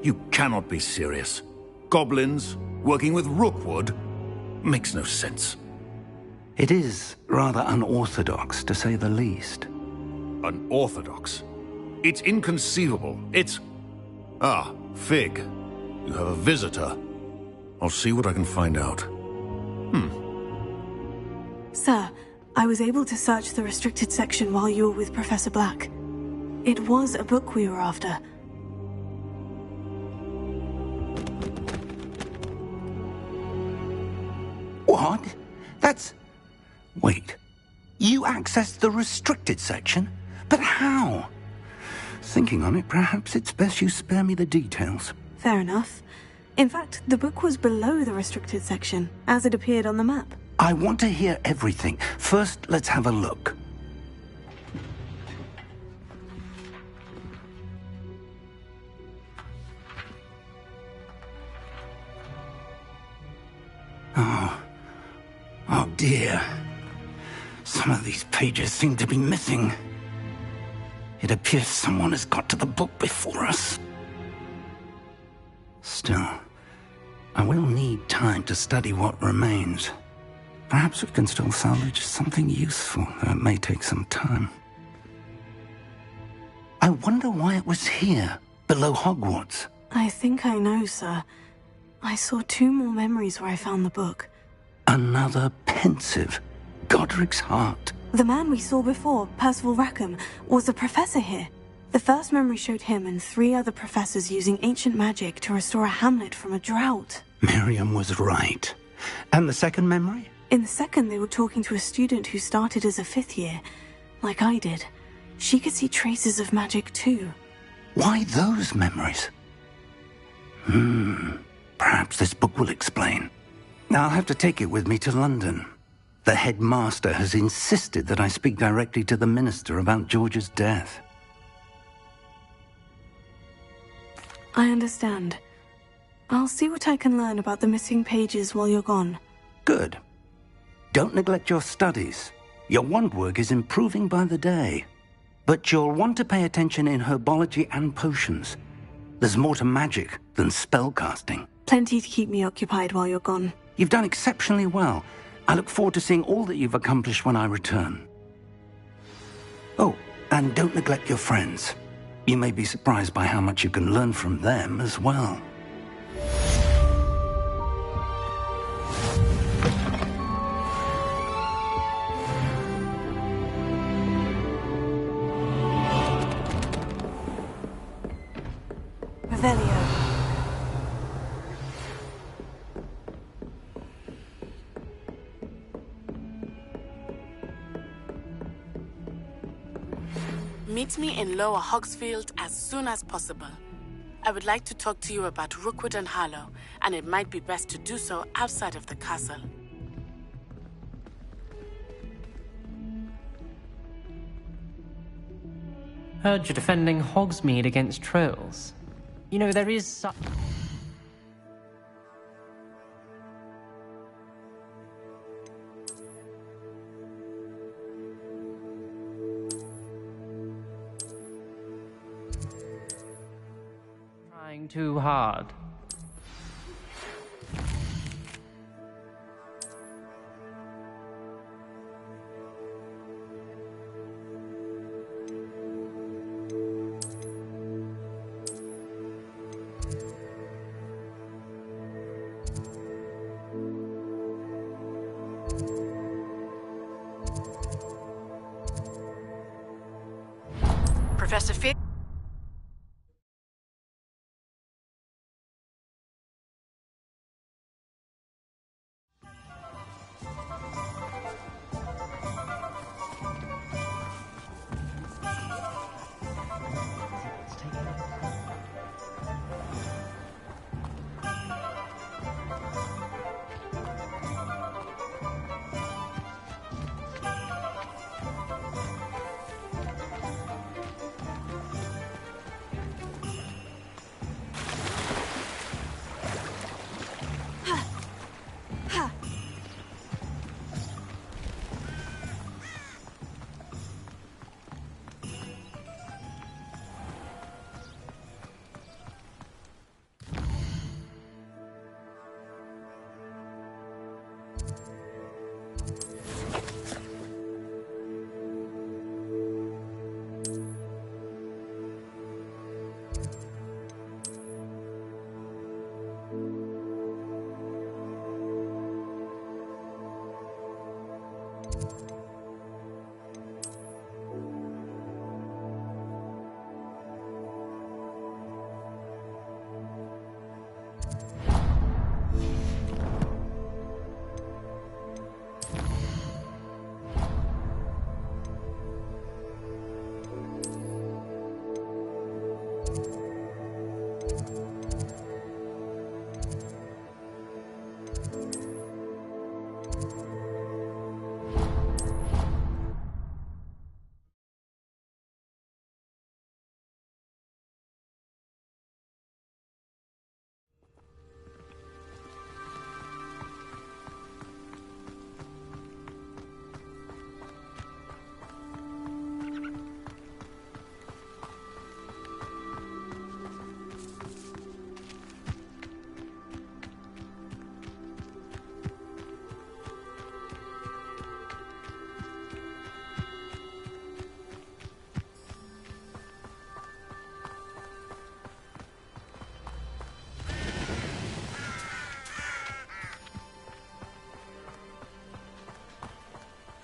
You cannot be serious. Goblins, Working with Rookwood? Makes no sense. It is rather unorthodox, to say the least. Unorthodox? It's inconceivable. It's... Ah, Fig. You have a visitor. I'll see what I can find out. Sir, I was able to search the restricted section while you were with Professor Black. It was a book we were after. What? That's... Wait. You accessed the restricted section? But how? Thinking on it, perhaps it's best you spare me the details. Fair enough. In fact, the book was below the restricted section, as it appeared on the map. I want to hear everything. First, let's have a look. Oh dear. Some of these pages seem to be missing. It appears someone has got to the book before us. Still, I will need time to study what remains. Perhaps we can still salvage something useful, though it may take some time. I wonder why it was here, below Hogwarts. I think I know, sir. I saw 2 more memories where I found the book. Another pensive. Godric's heart. The man we saw before, Percival Rackham, was a professor here. The first memory showed him and 3 other professors using ancient magic to restore a hamlet from a drought. Miriam was right. And the second memory? In the second, they were talking to a student who started as a 5th year, like I did. She could see traces of magic too. Why those memories? Perhaps this book will explain. I'll have to take it with me to London. The headmaster has insisted that I speak directly to the minister about George's death. I understand. I'll see what I can learn about the missing pages while you're gone. Good. Don't neglect your studies. Your wand work is improving by the day. But you'll want to pay attention in herbology and potions. There's more to magic than spellcasting. Plenty to keep me occupied while you're gone. You've done exceptionally well. I look forward to seeing all that you've accomplished when I return. Oh, and don't neglect your friends. You may be surprised by how much you can learn from them as well. Revelio. Meet me in Lower Hogsfield as soon as possible. I would like to talk to you about Rookwood and Harlow, and it might be best to do so outside of the castle. Heard you're defending Hogsmeade against trolls. You know, there is such... Trying too hard. Professor Fig?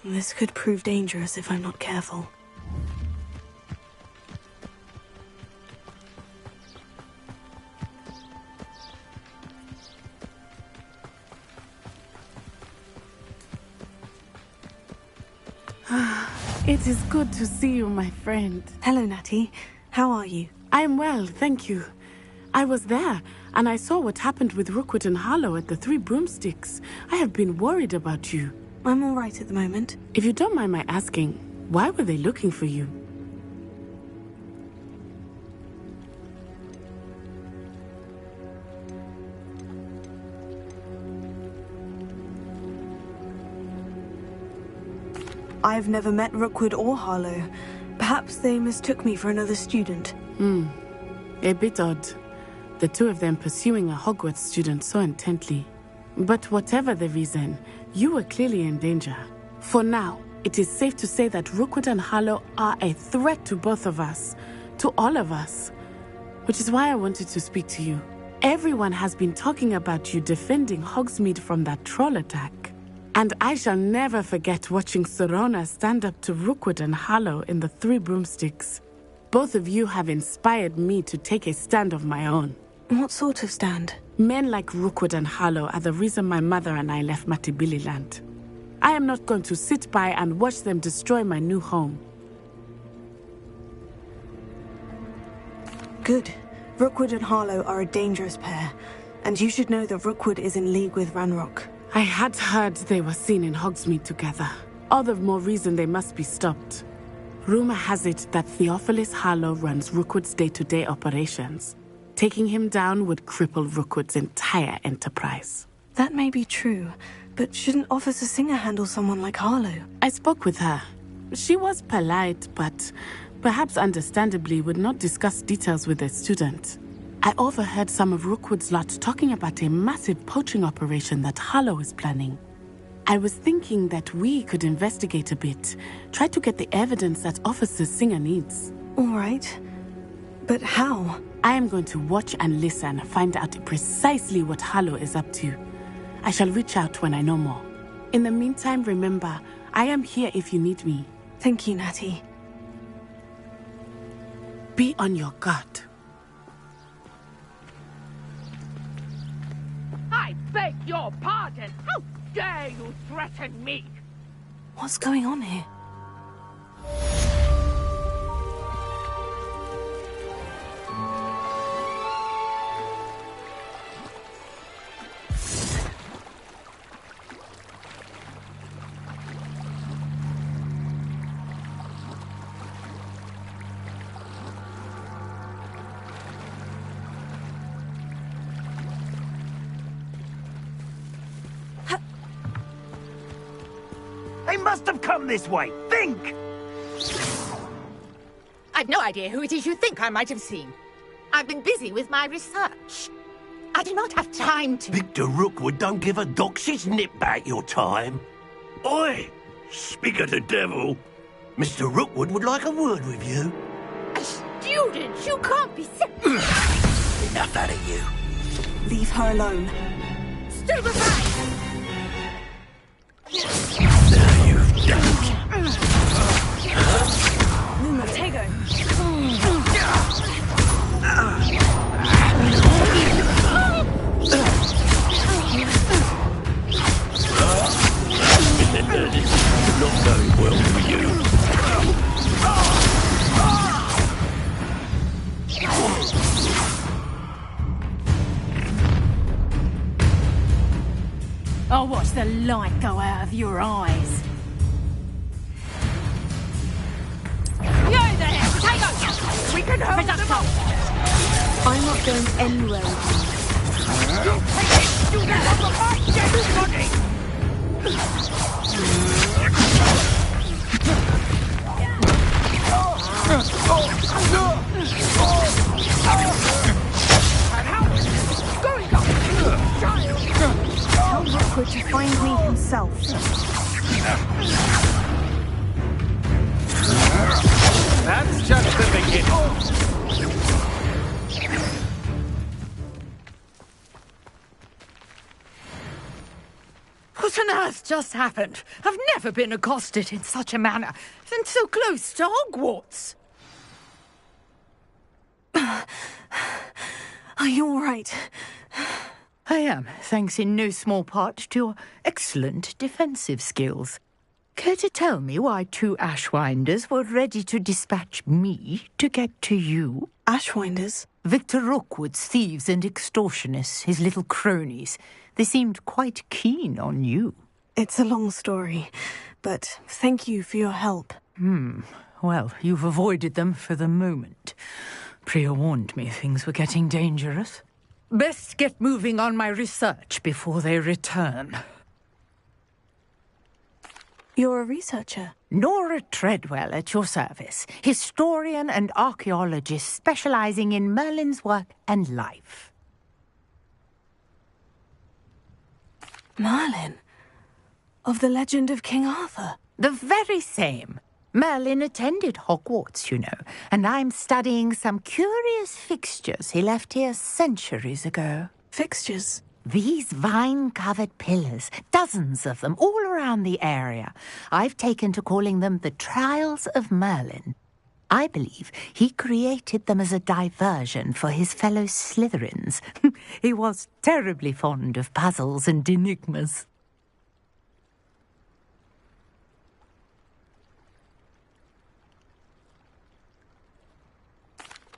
This could prove dangerous if I'm not careful. It is good to see you, my friend. Hello, Natty. How are you? I am well, thank you. I was there, and I saw what happened with Rookwood and Harlow at the Three Broomsticks. I have been worried about you. I'm all right at the moment. If you don't mind my asking, why were they looking for you? I've never met Rookwood or Harlow. Perhaps they mistook me for another student. A bit odd. The two of them pursuing a Hogwarts student so intently. But whatever the reason, you were clearly in danger. For now, it is safe to say that Rookwood and Harlow are a threat to both of us. To all of us. Which is why I wanted to speak to you. Everyone has been talking about you defending Hogsmeade from that troll attack. And I shall never forget watching Serona stand up to Rookwood and Harlow in the Three Broomsticks. Both of you have inspired me to take a stand of my own. What sort of stand? Men like Rookwood and Harlow are the reason my mother and I left Matibililand. I am not going to sit by and watch them destroy my new home. Good. Rookwood and Harlow are a dangerous pair, and you should know that Rookwood is in league with Ranrock. I had heard they were seen in Hogsmeade together. All the more reason they must be stopped. Rumor has it that Theophilus Harlow runs Rookwood's day-to-day operations. Taking him down would cripple Rookwood's entire enterprise. That may be true, but shouldn't Officer Singer handle someone like Harlow? I spoke with her. She was polite, but perhaps understandably would not discuss details with a student. I overheard some of Rookwood's lot talking about a massive poaching operation that Harlow is planning. I was thinking that we could investigate a bit, try to get the evidence that Officer Singer needs. All right. But how? I am going to watch and listen, find out precisely what Harlow is up to. I shall reach out when I know more. In the meantime, remember, I am here if you need me. Thank you, Natty. Be on your guard. I beg your pardon! How dare you threaten me? What's going on here? They must have come this way. Think! I've no idea who it is you think I might have seen. I've been busy with my research. I do not have time to... Victor Rookwood don't give a doxy's nip back your time. Oi! Speak of the devil. Mr. Rookwood would like a word with you. A student? You can't be Enough out of you. Leave her alone. Stupefy! Now you've done it. Luma, Tego. Not going well for you. I'll watch the light go out of your eyes. You're there! Potato! We can hold them off! I'm not going anywhere with you. You take it! Student of the fight! Get money! Tell Rookwood to find me himself. That's just the beginning. What What on earth just happened? I've never been accosted in such a manner, and so close to Hogwarts. Are you all right? I am, thanks in no small part to your excellent defensive skills. Care to tell me why 2 Ashwinders were ready to dispatch me to get to you? Ashwinders? Victor Rookwood's thieves and extortionists, his little cronies. They seemed quite keen on you. It's a long story, but thank you for your help. Well, you've avoided them for the moment. Priya warned me things were getting dangerous. Best get moving on my research before they return. You're a researcher? Nora Treadwell at your service, historian and archaeologist specializing in Merlin's work and life. Merlin? Of the legend of King Arthur? The very same. Merlin attended Hogwarts, you know, and I'm studying some curious fixtures he left here centuries ago. Fixtures? These vine-covered pillars, dozens of them, all around the area. I've taken to calling them the Trials of Merlin. I believe he created them as a diversion for his fellow Slytherins. He was terribly fond of puzzles and enigmas.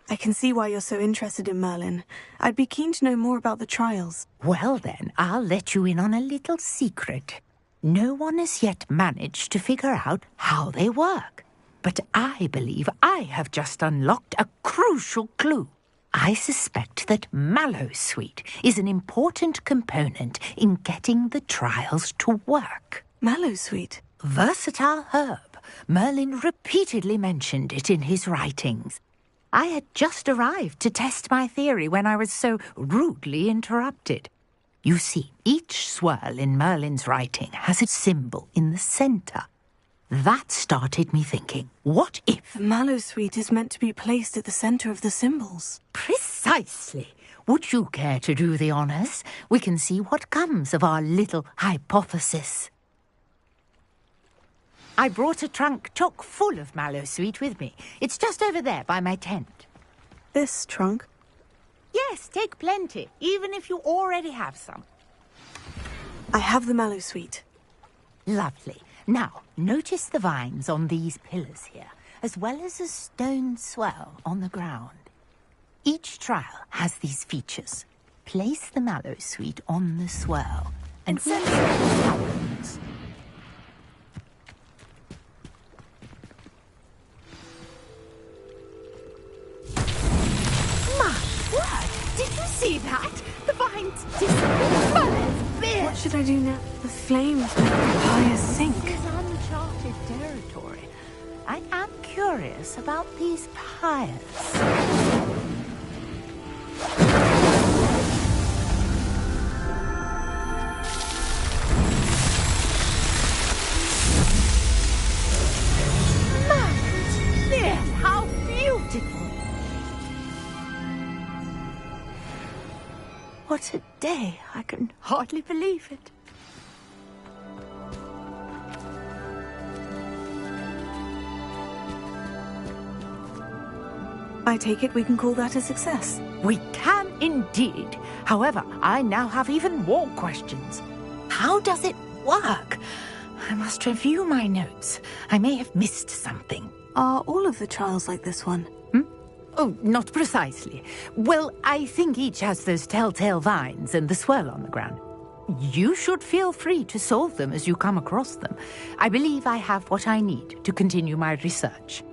I can see why you're so interested in Merlin. I'd be keen to know more about the trials. Well then, I'll let you in on a little secret. No one has yet managed to figure out how they work. But I believe I have just unlocked a crucial clue. I suspect that Mallowsweet is an important component in getting the trials to work. Mallowsweet? Versatile herb. Merlin repeatedly mentioned it in his writings. I had just arrived to test my theory when I was so rudely interrupted. You see, each swirl in Merlin's writing has a symbol in the centre. That started me thinking, what if... The Mallowsweet is meant to be placed at the centre of the symbols. Precisely. Would you care to do the honours? We can see what comes of our little hypothesis. I brought a trunk chock full of Mallowsweet with me. It's just over there by my tent. This trunk? Yes, take plenty, even if you already have some. I have the Mallowsweet. Lovely. Now, notice the vines on these pillars here, as well as a stone swell on the ground. Each trial has these features. Place the Mallowsweet on the swell and see what happens. Did you see that? The vines disappeared. What should I do now? The flames make the fire sink. This is uncharted territory. I am curious about these pyres. Yes, how beautiful! What a day! I can hardly believe it. I take it we can call that a success. We can indeed. However, I now have even more questions. How does it work? I must review my notes. I may have missed something. Are all of the trials like this one? Oh, not precisely. Well, I think each has those telltale vines and the swirl on the ground. You should feel free to solve them as you come across them. I believe I have what I need to continue my research.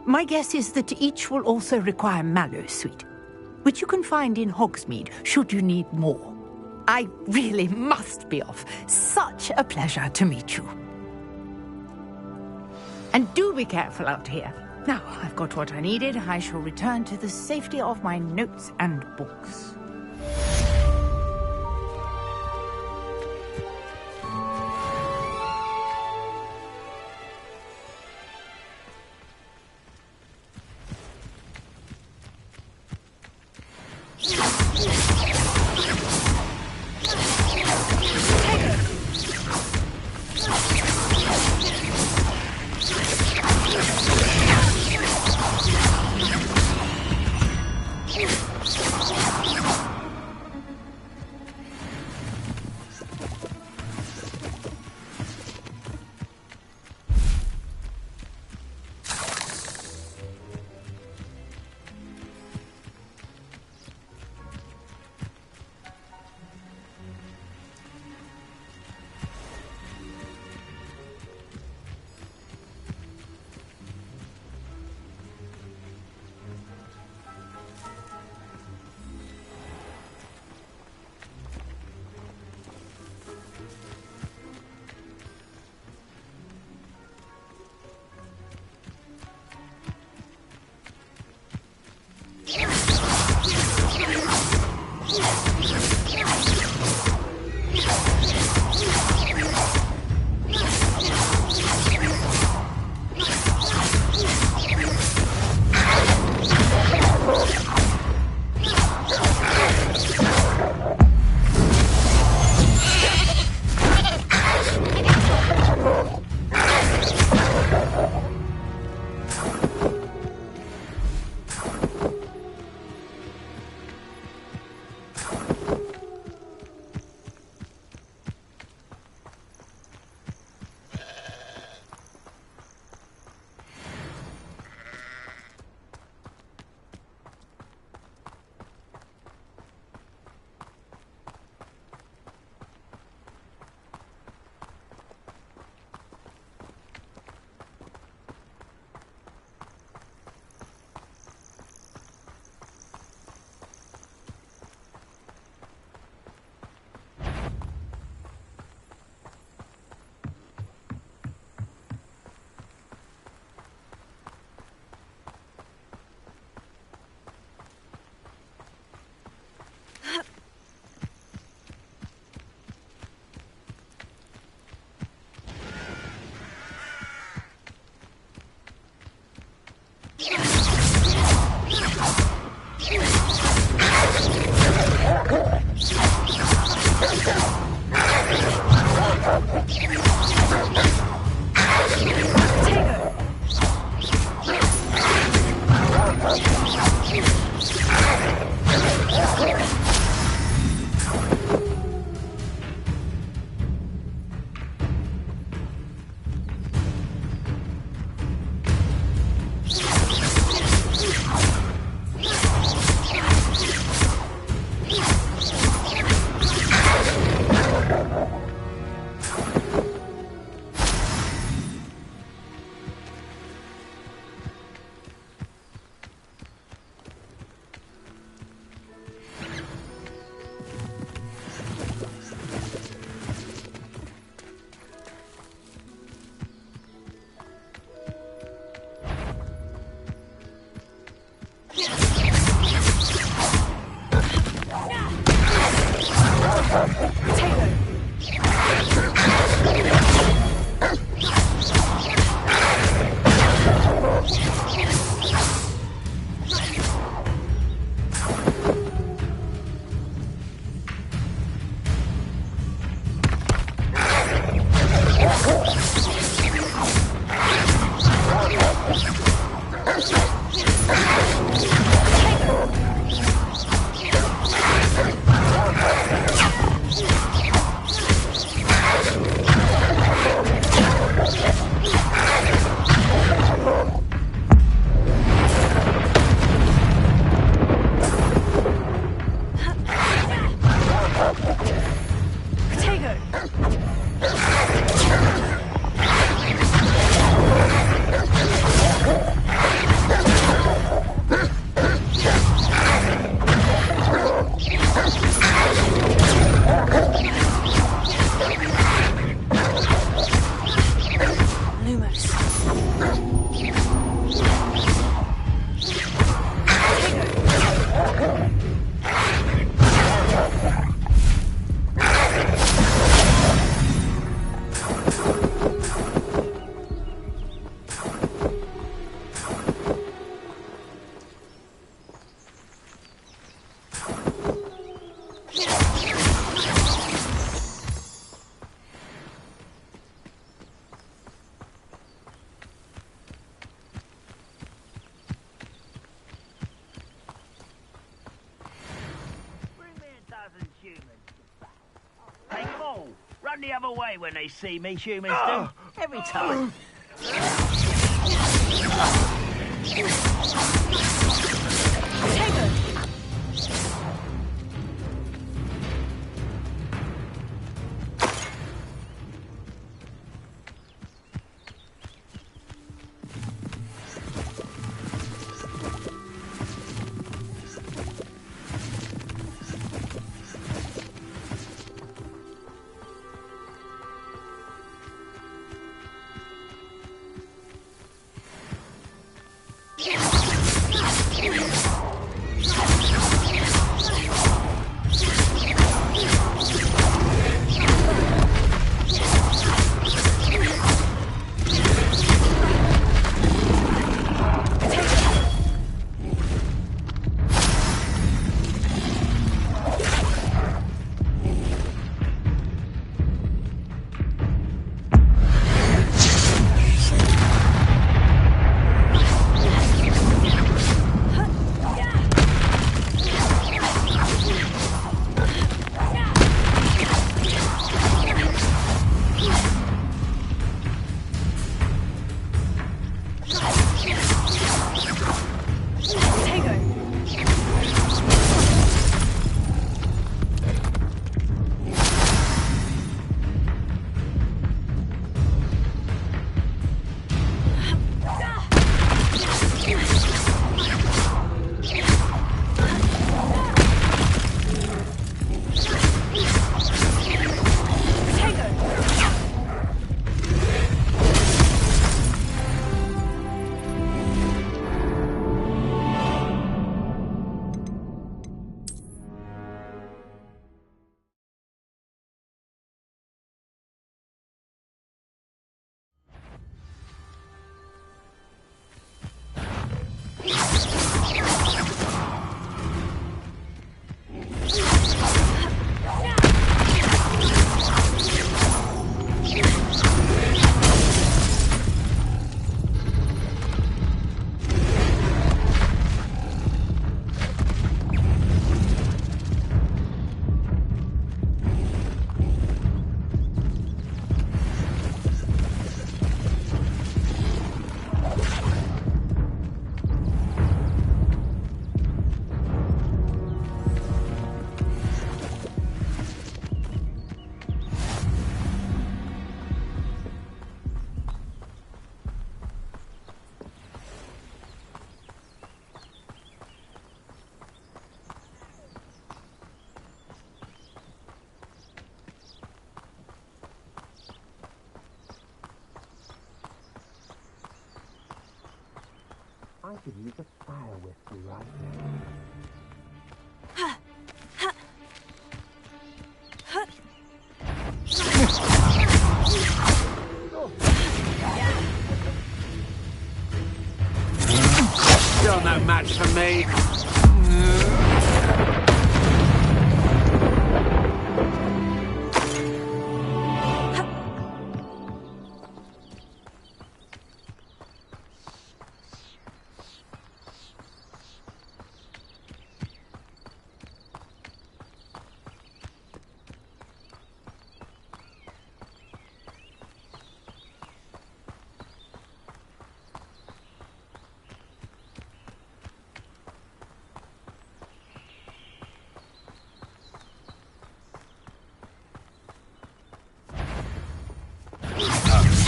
My guess is that each will also require Mallowsweet, which you can find in Hogsmeade should you need more. I really must be off. Such a pleasure to meet you. And do be careful out here. Now, I've got what I needed. I shall return to the safety of my notes and books. Run the other way when they see me, humans do. Every time. Take it! I could use a fire whisk right You're no match for me.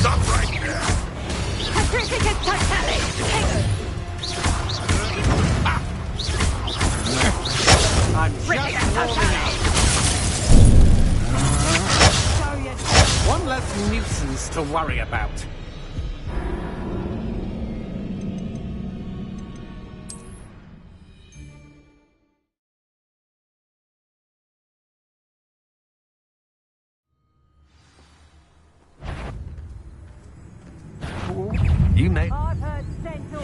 Stop right there! I'm just warming up. One less nuisance to worry about. You may. I've heard centaurs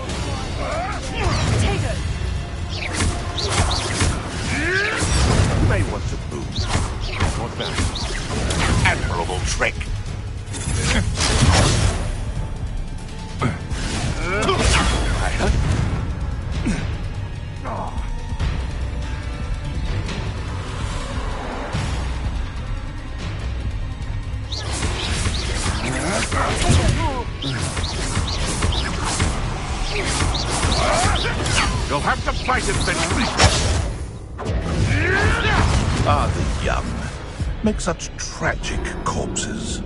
Potato! You may want to move. What's that? Admirable trick. You'll have to fight it eventually. Ah, the young make such tragic corpses.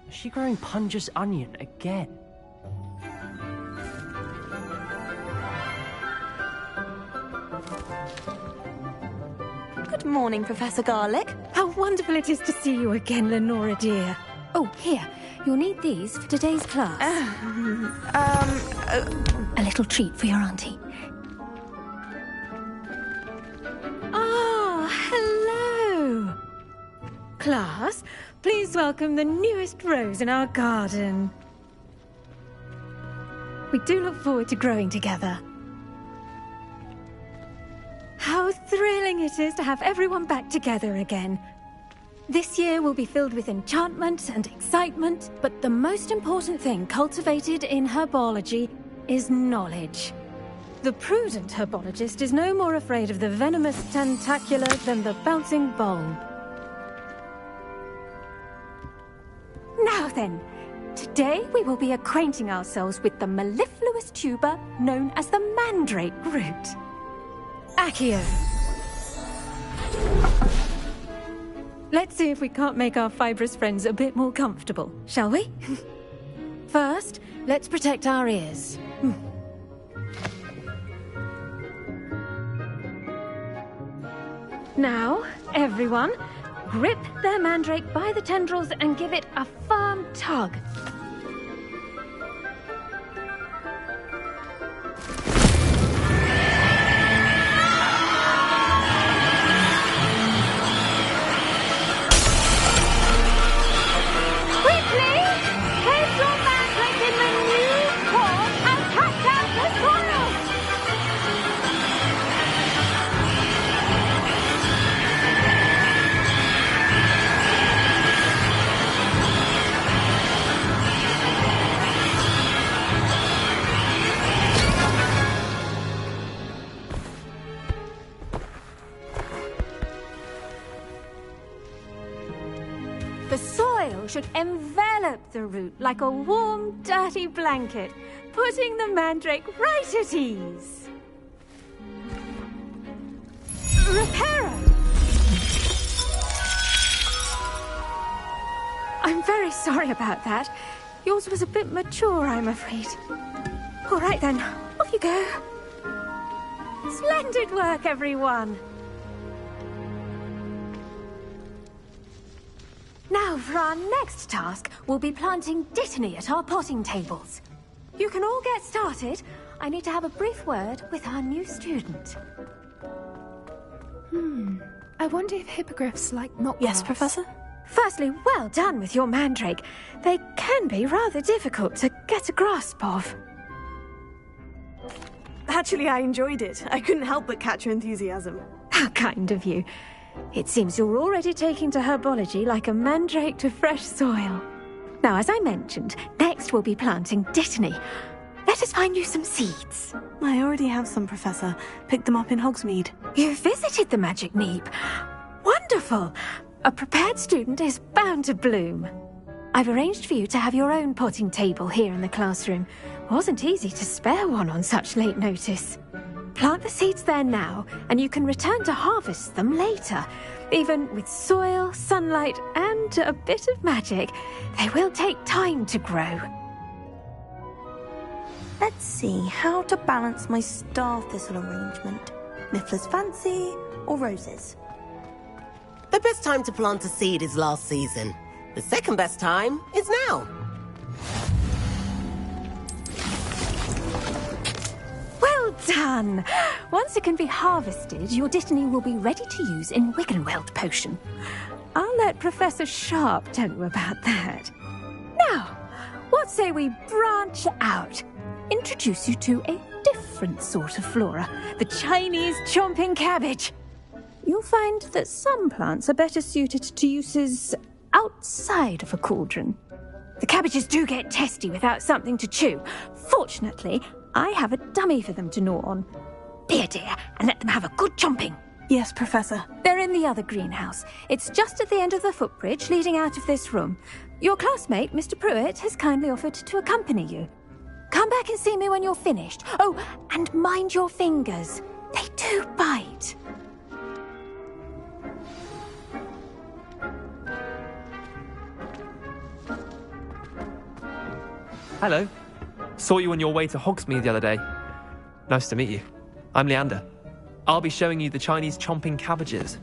Is she growing Punja's onion again? Good morning, Professor Garlic. How wonderful it is to see you again, Lenora dear. Oh, here. You'll need these for today's class. A little treat for your auntie. Ah, hello. Class, please welcome the newest rose in our garden. We do look forward to growing together. How thrilling it is to have everyone back together again. This year will be filled with enchantment and excitement, but the most important thing cultivated in herbology is knowledge. The prudent herbologist is no more afraid of the venomous tentacula than the bouncing bulb. Now then, today we will be acquainting ourselves with the mellifluous tuber known as the mandrake root. Accio. Let's see if we can't make our fibrous friends a bit more comfortable, shall we? First, let's protect our ears. Now, everyone, grip their mandrake by the tendrils and give it a firm tug. The soil should envelop the root like a warm, dirty blanket, putting the mandrake right at ease. Reparo! I'm very sorry about that. Yours was a bit mature, I'm afraid. All right then, off you go. Splendid work, everyone! Now, for our next task, we'll be planting dittany at our potting tables. You can all get started. I need to have a brief word with our new student. I wonder if hippogriffs like knot Yes, Professor? Firstly, well done with your mandrake. They can be rather difficult to get a grasp of. Actually, I enjoyed it. I couldn't help but catch your enthusiasm. How kind of you. It seems you're already taking to herbology like a mandrake to fresh soil. Now, as I mentioned, next we'll be planting dittany. Let us find you some seeds. I already have some, Professor. Picked them up in Hogsmeade. You visited the Magic Neep. Wonderful! A prepared student is bound to bloom. I've arranged for you to have your own potting table here in the classroom. Wasn't easy to spare one on such late notice. Plant the seeds there now, and you can return to harvest them later. Even with soil, sunlight, and a bit of magic, they will take time to grow. Let's see how to balance my star thistle arrangement. Niffler's fancy, or roses? The best time to plant a seed is last season. The second best time is now. Well done! Once it can be harvested, your Dittany will be ready to use in Wiggenweld potion. I'll let Professor Sharp tell you about that. Now, what say we branch out? Introduce you to a different sort of flora, the Chinese chomping cabbage. You'll find that some plants are better suited to uses outside of a cauldron. The cabbages do get testy without something to chew. Fortunately, I have a dummy for them to gnaw on. Be a dear and let them have a good chomping. Yes, Professor. They're in the other greenhouse. It's just at the end of the footbridge leading out of this room. Your classmate, Mr. Pruitt, has kindly offered to accompany you. Come back and see me when you're finished. Oh, and mind your fingers. They do bite. Hello. Saw you on your way to Hogsmeade the other day. Nice to meet you. I'm Leander. I'll be showing you the Chinese chomping cabbages.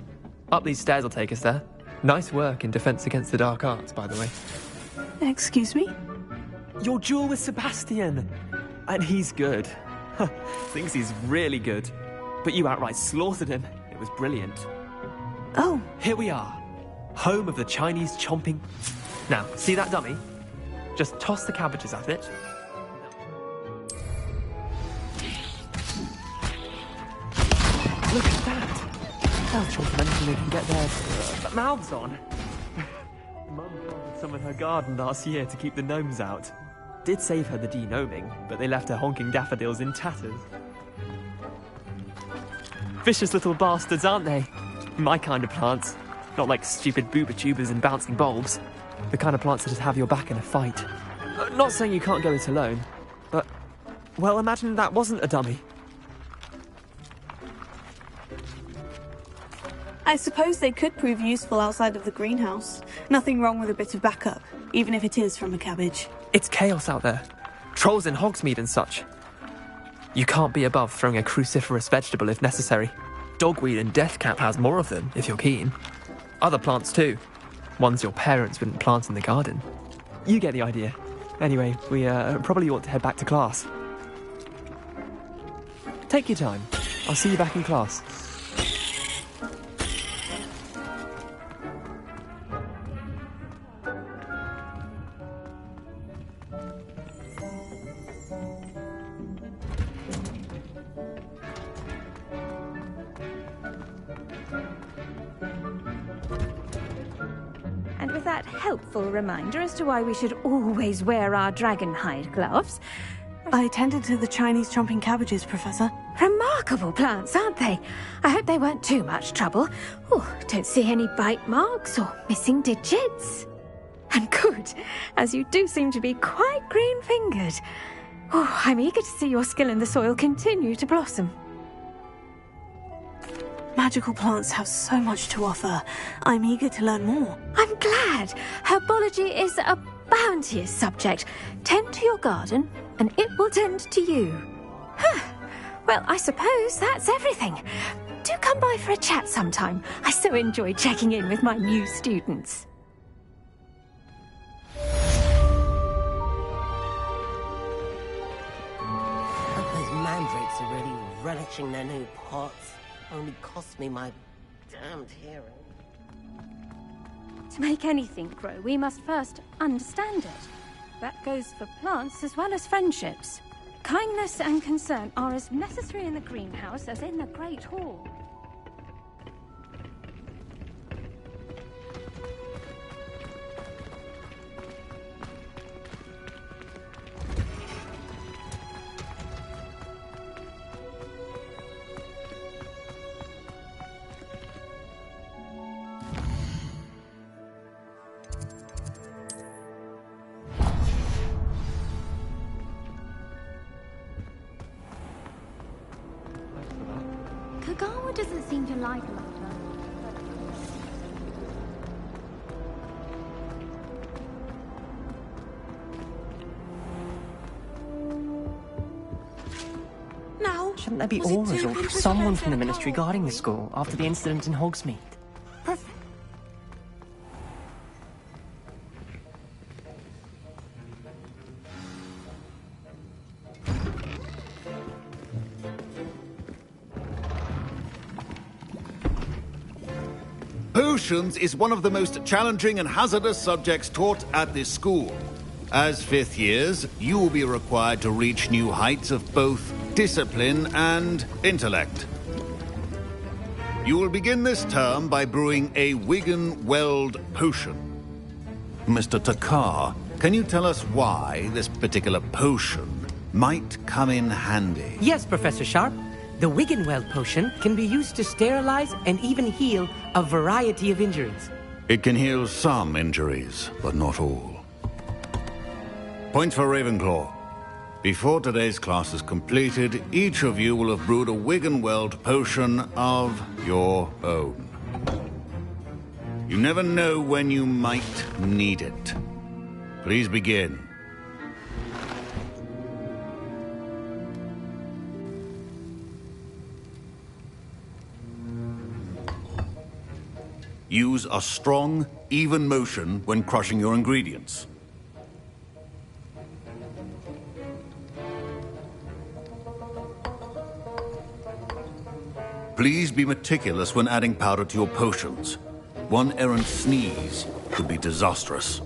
Up these stairs will take us there. Nice work in defense against the dark arts, by the way. Excuse me? Your duel with Sebastian. And he's good. Thinks he's really good. But you outright slaughtered him. It was brilliant. Oh. Here we are. Home of the Chinese chomping... Now, see that dummy? Just toss the cabbages at it. Look at that! They'll chomp anything they can get their mouths on. Mum planted some in her garden last year to keep the gnomes out. Did save her the de-gnoming, but they left her honking daffodils in tatters. Vicious little bastards, aren't they? My kind of plants. Not like stupid booba tubers and bouncing bulbs. The kind of plants that just have your back in a fight. Not saying you can't go it alone, but... Well, imagine that wasn't a dummy. I suppose they could prove useful outside of the greenhouse. Nothing wrong with a bit of backup, even if it is from a cabbage. It's chaos out there. Trolls in Hogsmeade and such. You can't be above throwing a cruciferous vegetable if necessary. Dogweed and deathcap has more of them, if you're keen. Other plants too. Ones your parents wouldn't plant in the garden. You get the idea. Anyway, we probably ought to head back to class. Take your time. I'll see you back in class. And with that helpful reminder as to why we should always wear our dragon hide gloves... I tended to the Chinese chomping cabbages, Professor. Remarkable plants, aren't they? I hope they weren't too much trouble. Oh, don't see any bite marks or missing digits. And good, as you do seem to be quite green-fingered. Oh, I'm eager to see your skill in the soil continue to blossom. Magical plants have so much to offer. I'm eager to learn more. I'm glad. Herbology is a bounteous subject. Tend to your garden, and it will tend to you. Well, I suppose that's everything. Do come by for a chat sometime. I so enjoy checking in with my new students. Those mandrakes are really relishing their new pots. Only cost me my damned hearing. To make anything grow, we must first understand it. That goes for plants as well as friendships. Kindness and concern are as necessary in the greenhouse as in the Great Hall. Kagawa doesn't seem to like London. Now, Shouldn't there be auras or someone from the Ministry guarding the school after the incident in Hogsmeade? Potions is one of the most challenging and hazardous subjects taught at this school. As fifth years, you will be required to reach new heights of both discipline and intellect. You will begin this term by brewing a Wiggenweld potion. Mr. Takar, can you tell us why this particular potion might come in handy? Yes, Professor Sharp. The Wiggenweld potion can be used to sterilize and even heal a variety of injuries. It can heal some injuries, but not all. Points for Ravenclaw. Before today's class is completed, each of you will have brewed a Wiggenweld potion of your own. You never know when you might need it. Please begin. Use a strong, even motion when crushing your ingredients. Please be meticulous when adding powder to your potions. One errant sneeze could be disastrous.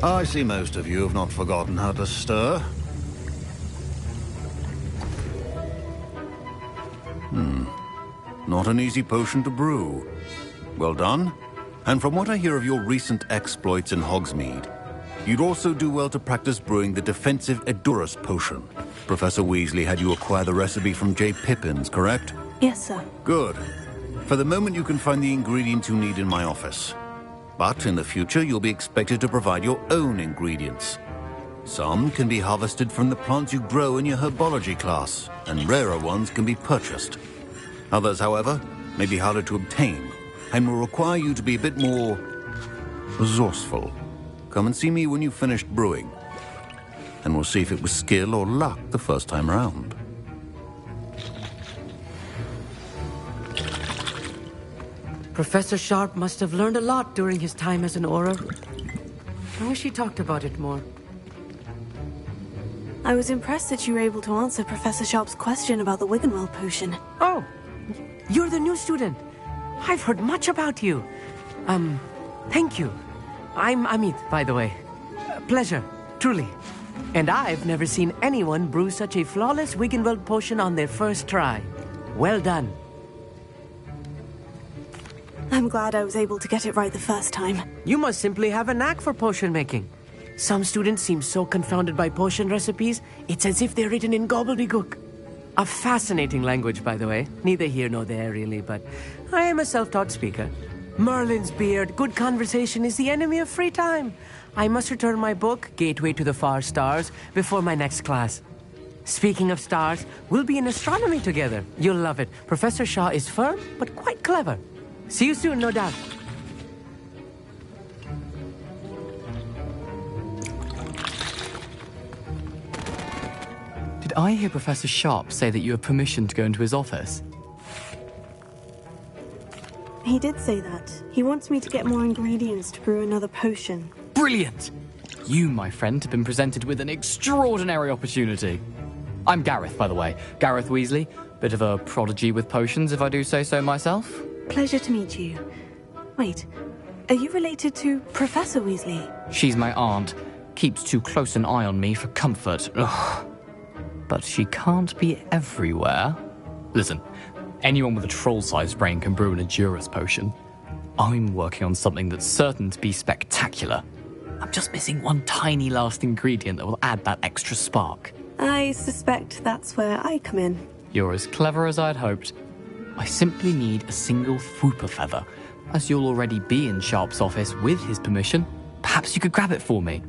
I see most of you have not forgotten how to stir. Not an easy potion to brew. Well done. And from what I hear of your recent exploits in Hogsmeade, you'd also do well to practice brewing the defensive Edurus potion. Professor Weasley had you acquire the recipe from J. Pippins, correct? Yes, sir. Good. For the moment, you can find the ingredients you need in my office. But in the future, you'll be expected to provide your own ingredients. Some can be harvested from the plants you grow in your herbology class, and rarer ones can be purchased. Others, however, may be harder to obtain, and will require you to be a bit more resourceful. Come and see me when you've finished brewing, and we'll see if it was skill or luck the first time round. Professor Sharp must have learned a lot during his time as an Auror. I wish he talked about it more. I was impressed that you were able to answer Professor Sharp's question about the Wiggenweld potion. Oh, you're the new student. I've heard much about you. Thank you. I'm Amit, by the way. Pleasure, truly. And I've never seen anyone brew such a flawless Wiggenweld potion on their first try. Well done. I'm glad I was able to get it right the first time. You must simply have a knack for potion making. Some students seem so confounded by potion recipes, it's as if they're written in gobbledygook. A fascinating language, by the way. Neither here nor there, really, but I am a self-taught speaker. Merlin's beard, good conversation is the enemy of free time. I must return my book, Gateway to the Far Stars, before my next class. Speaking of stars, we'll be in astronomy together. You'll love it. Professor Shaw is firm, but quite clever. See you soon, no doubt. Did I hear Professor Sharp say that you have permission to go into his office? He did say that. He wants me to get more ingredients to brew another potion. Brilliant! You, my friend, have been presented with an extraordinary opportunity. I'm Gareth, by the way. Gareth Weasley. Bit of a prodigy with potions, if I do say so myself. Pleasure to meet you. Wait, are you related to Professor Weasley? She's my aunt. Keeps too close an eye on me for comfort. Ugh. But she can't be everywhere. Listen, anyone with a troll-sized brain can brew an Edurus potion. I'm working on something that's certain to be spectacular. I'm just missing one tiny last ingredient that will add that extra spark. I suspect that's where I come in. You're as clever as I'd hoped. I simply need a single Fooper feather. As you'll already be in Sharp's office with his permission, perhaps you could grab it for me.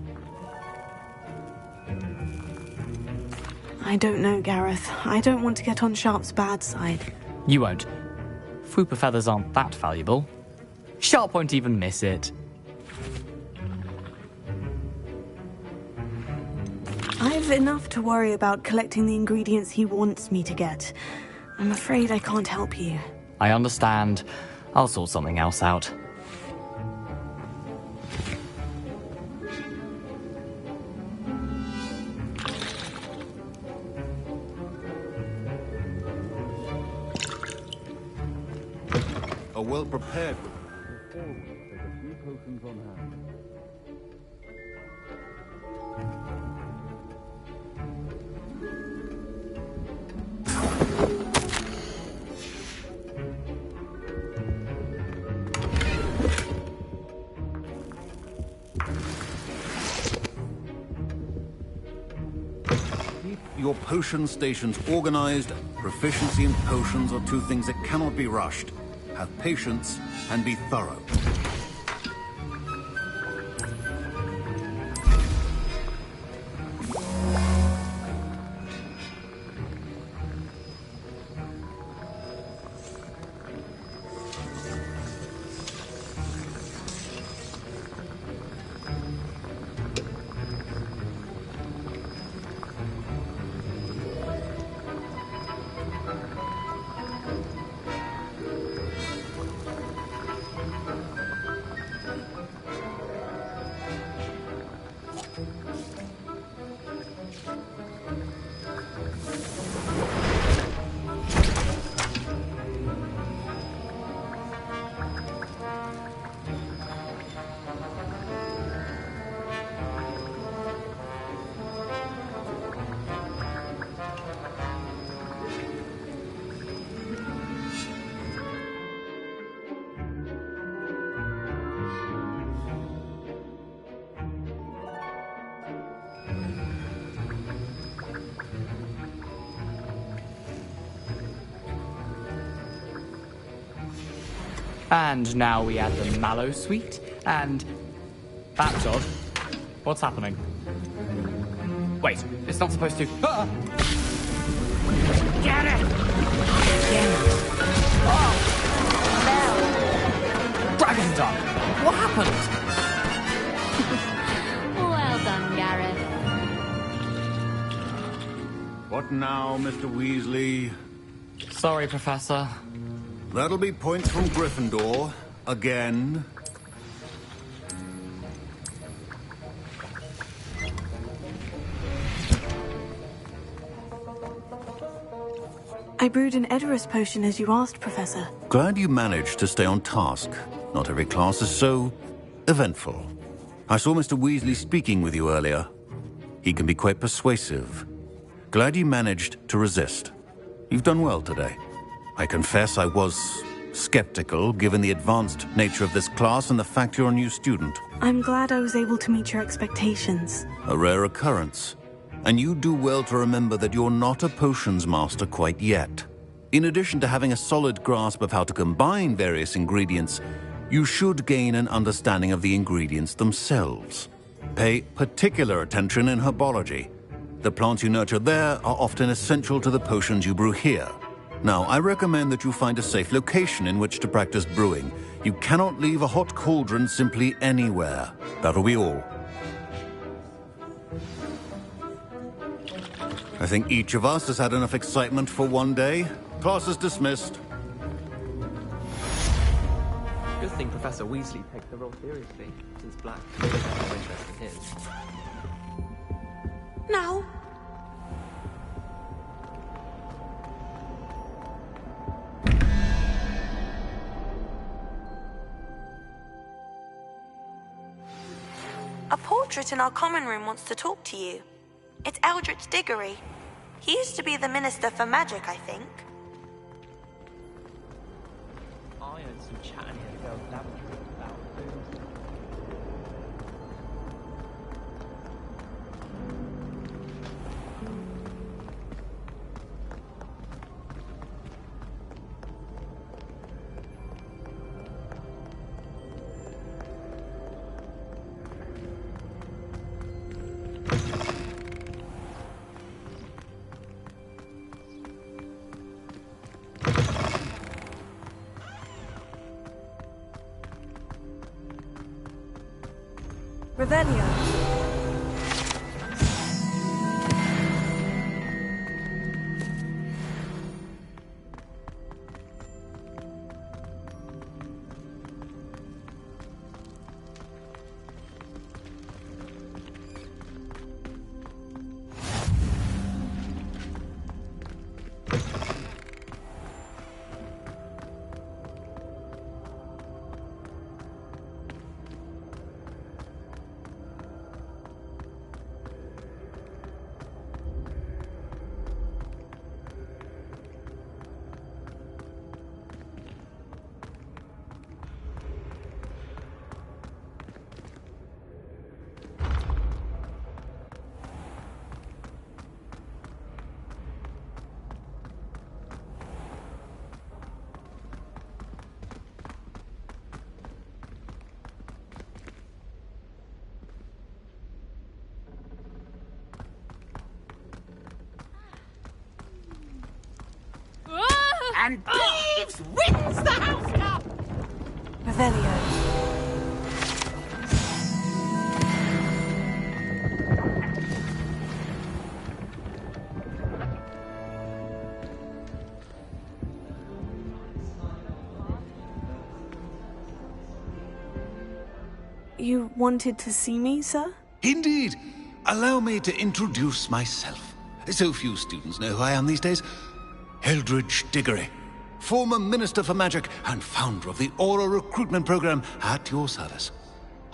I don't know, Gareth. I don't want to get on Sharp's bad side. You won't. Fooper feathers aren't that valuable. Sharp won't even miss it. I've enough to worry about collecting the ingredients he wants me to get. I'm afraid I can't help you. I understand. I'll sort something else out. A well-prepared with always take a few potions on hand. Keep your potion stations organized. Proficiency in potions are two things that cannot be rushed. Have patience and be thorough. And now we add the mallow sweet, and... That's odd. What's happening? Wait, it's not supposed to... Ah! Get it! Oh! Dragon's Dark! What happened? Well done, Gareth. What now, Mr. Weasley? Sorry, Professor. That'll be points from Gryffindor. Again. I brewed an Edorus potion as you asked, Professor. Glad you managed to stay on task. Not every class is so eventful. I saw Mr. Weasley speaking with you earlier. He can be quite persuasive. Glad you managed to resist. You've done well today. I confess I was skeptical, given the advanced nature of this class and the fact you're a new student. I'm glad I was able to meet your expectations. A rare occurrence. And you do well to remember that you're not a potions master quite yet. In addition to having a solid grasp of how to combine various ingredients, you should gain an understanding of the ingredients themselves. Pay particular attention in herbology. The plants you nurture there are often essential to the potions you brew here. Now, I recommend that you find a safe location in which to practice brewing. You cannot leave a hot cauldron simply anywhere. That'll be all. I think each of us has had enough excitement for one day. Class is dismissed. Good thing Professor Weasley takes the role seriously, since Black is more interested in his. Now. A portrait in our common room wants to talk to you. It's Eldritch Diggory. He used to be the Minister for Magic, I think. I heard some chat in the girls' laboratory about broomstick. Revelio. And Thieves wins the House Cup! Revelio. You wanted to see me, sir? Indeed. Allow me to introduce myself. So few students know who I am these days. Eldridge Diggory, former Minister for Magic and founder of the Aura Recruitment Program, at your service.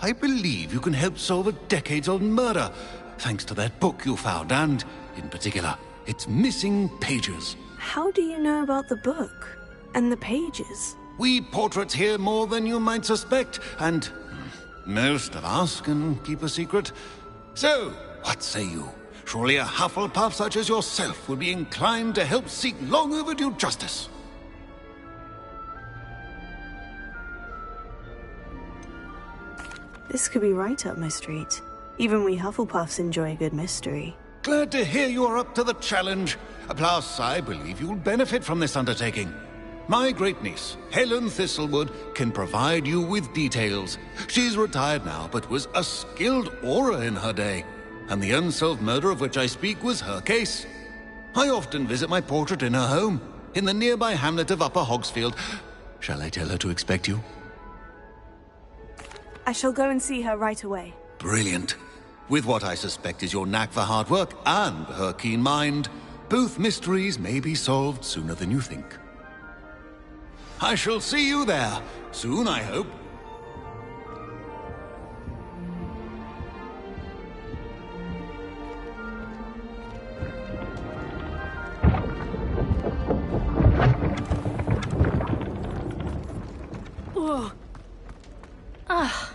I believe you can help solve a decades-old murder, thanks to that book you found, and, in particular, its missing pages. How do you know about the book? And the pages? We portraits hear more than you might suspect, and most of us can keep a secret. So, what say you? Surely a Hufflepuff such as yourself would be inclined to help seek long overdue justice. This could be right up my street. Even we Hufflepuffs enjoy a good mystery. Glad to hear you are up to the challenge. Plus, I believe you'll benefit from this undertaking. My great-niece, Helen Thistlewood, can provide you with details. She's retired now, but was a skilled aura in her day. And the unsolved murder of which I speak was her case. I often visit my portrait in her home, in the nearby hamlet of Upper Hogsfield. Shall I tell her to expect you? I shall go and see her right away. Brilliant. With what I suspect is your knack for hard work and her keen mind, both mysteries may be solved sooner than you think. I shall see you there, soon I hope. Ugh. Ah.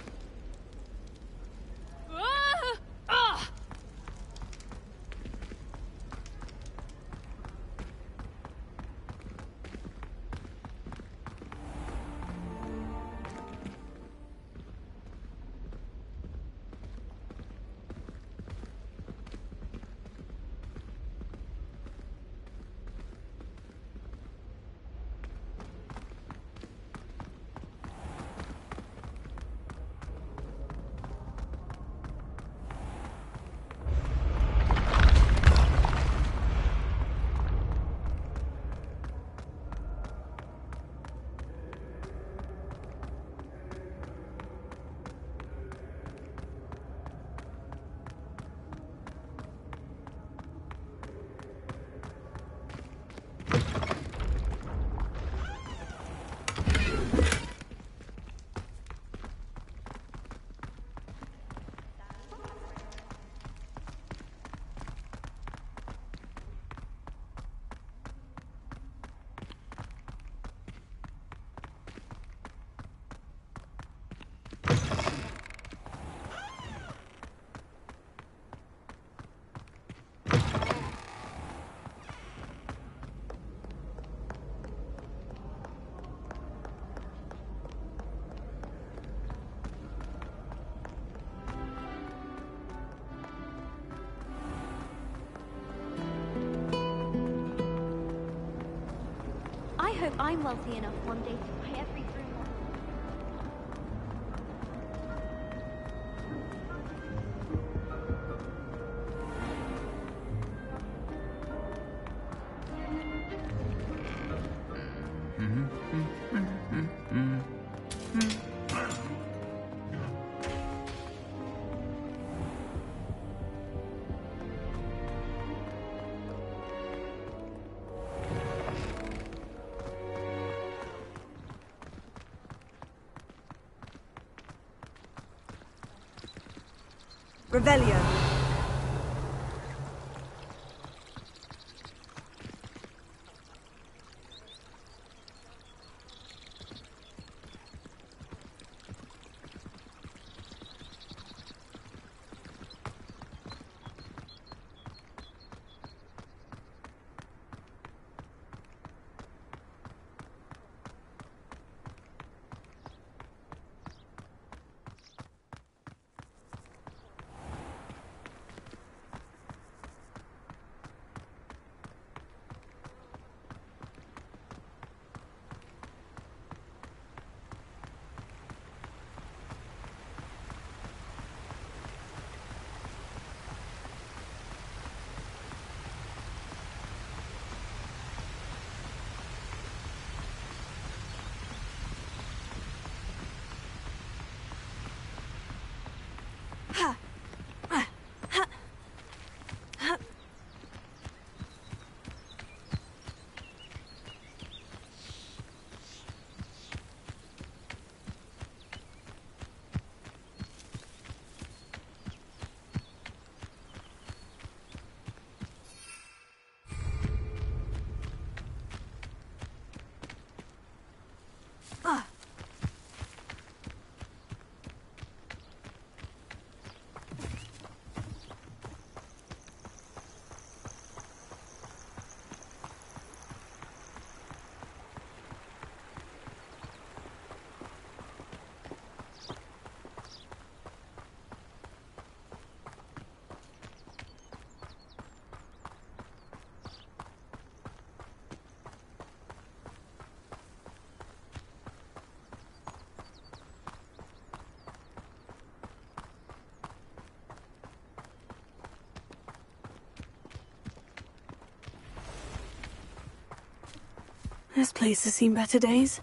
I hope I'm wealthy enough one day to buy every broom. Revelio. This place has seen better days.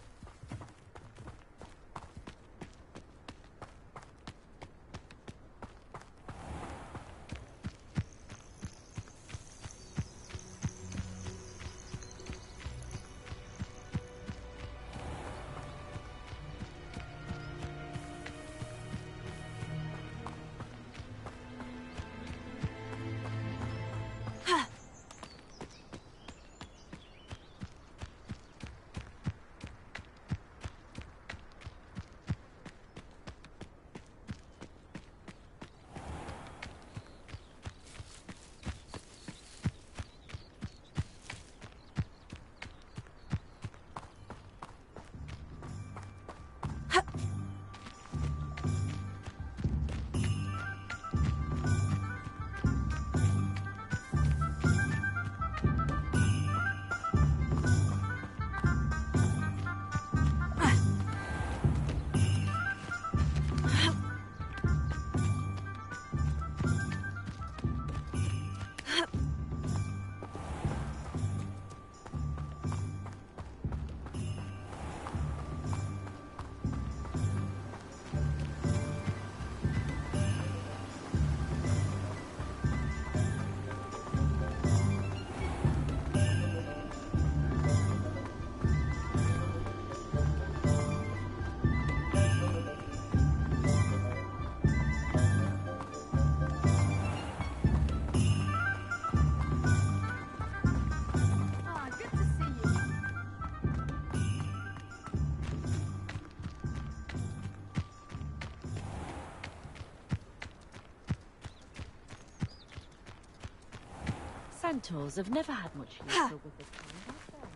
Centaurs have never had much use for wicked kind, have they?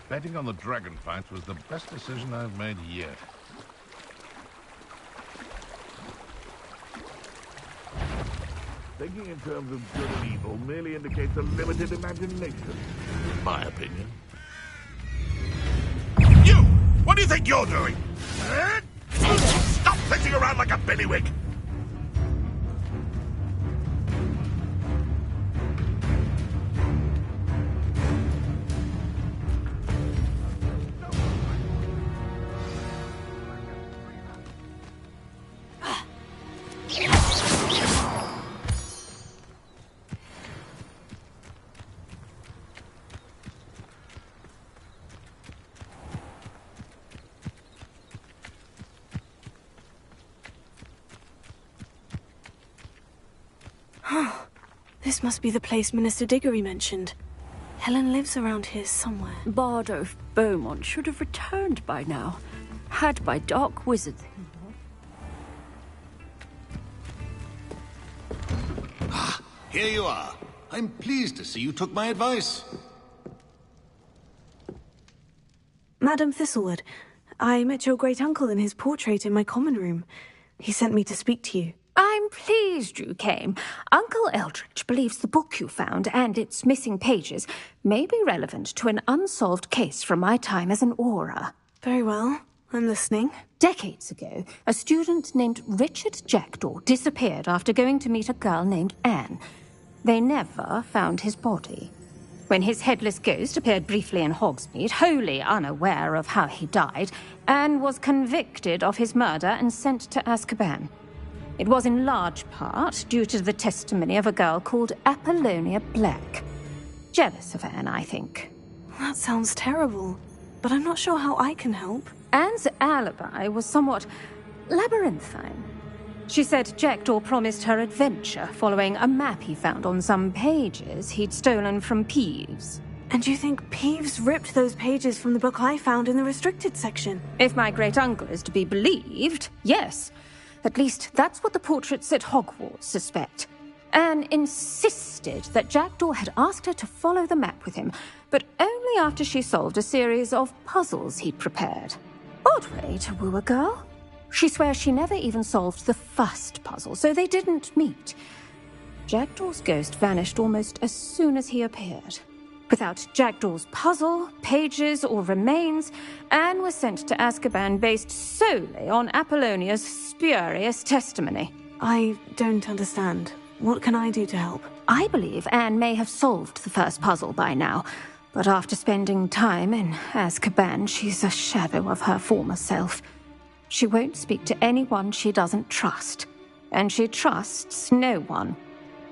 Betting on the dragon fights was the best decision I've made yet. Thinking in terms of good and evil merely indicates a limited imagination. In my opinion. You! What do you think you're doing? Stop flitting around like a billywig! This must be the place Minister Diggory mentioned. Helen lives around here somewhere. Bardo of Beaumont should have returned by now, had by dark wizards. Here you are. I'm pleased to see you took my advice. Madam Thistlewood, I met your great-uncle in his portrait in my common room. He sent me to speak to you. I'm pleased you came. Uncle Eldridge believes the book you found and its missing pages may be relevant to an unsolved case from my time as an aura. Very well. I'm listening. Decades ago, a student named Richard Jackdaw disappeared after going to meet a girl named Anne. They never found his body. When his headless ghost appeared briefly in Hogsmeade, wholly unaware of how he died, Anne was convicted of his murder and sent to Azkaban. It was in large part due to the testimony of a girl called Apollonia Black. Jealous of Anne, I think. That sounds terrible, but I'm not sure how I can help. Anne's alibi was somewhat labyrinthine. She said Jackdaw promised her adventure following a map he found on some pages he'd stolen from Peeves. And you think Peeves ripped those pages from the book I found in the restricted section? If my great-uncle is to be believed, yes. At least that's what the portraits at Hogwarts suspect. Anne insisted that Jackdaw had asked her to follow the map with him, but only after she solved a series of puzzles he'd prepared. Odd way to woo a girl. She swears she never even solved the first puzzle, so they didn't meet. Jackdaw's ghost vanished almost as soon as he appeared. Without Jackdaw's puzzle, pages, or remains, Anne was sent to Azkaban based solely on Apollonia's spurious testimony. I don't understand. What can I do to help? I believe Anne may have solved the first puzzle by now, but after spending time in Azkaban, she's a shadow of her former self. She won't speak to anyone she doesn't trust, and she trusts no one.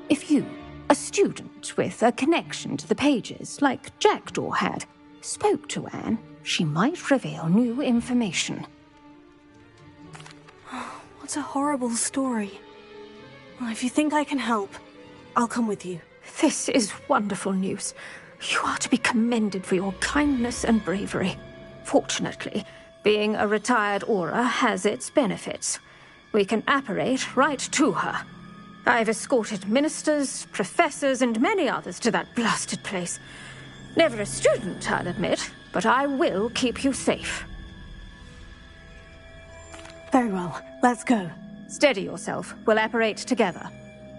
If you, a student with a connection to the pages, like Jackdaw had, spoke to Anne, she might reveal new information. What a horrible story. Well, if you think I can help, I'll come with you. This is wonderful news. You are to be commended for your kindness and bravery. Fortunately, being a retired aura has its benefits. We can apparate right to her. I've escorted ministers, professors, and many others to that blasted place. Never a student, I'll admit, but I will keep you safe. Very well. Let's go. Steady yourself. We'll apparate together.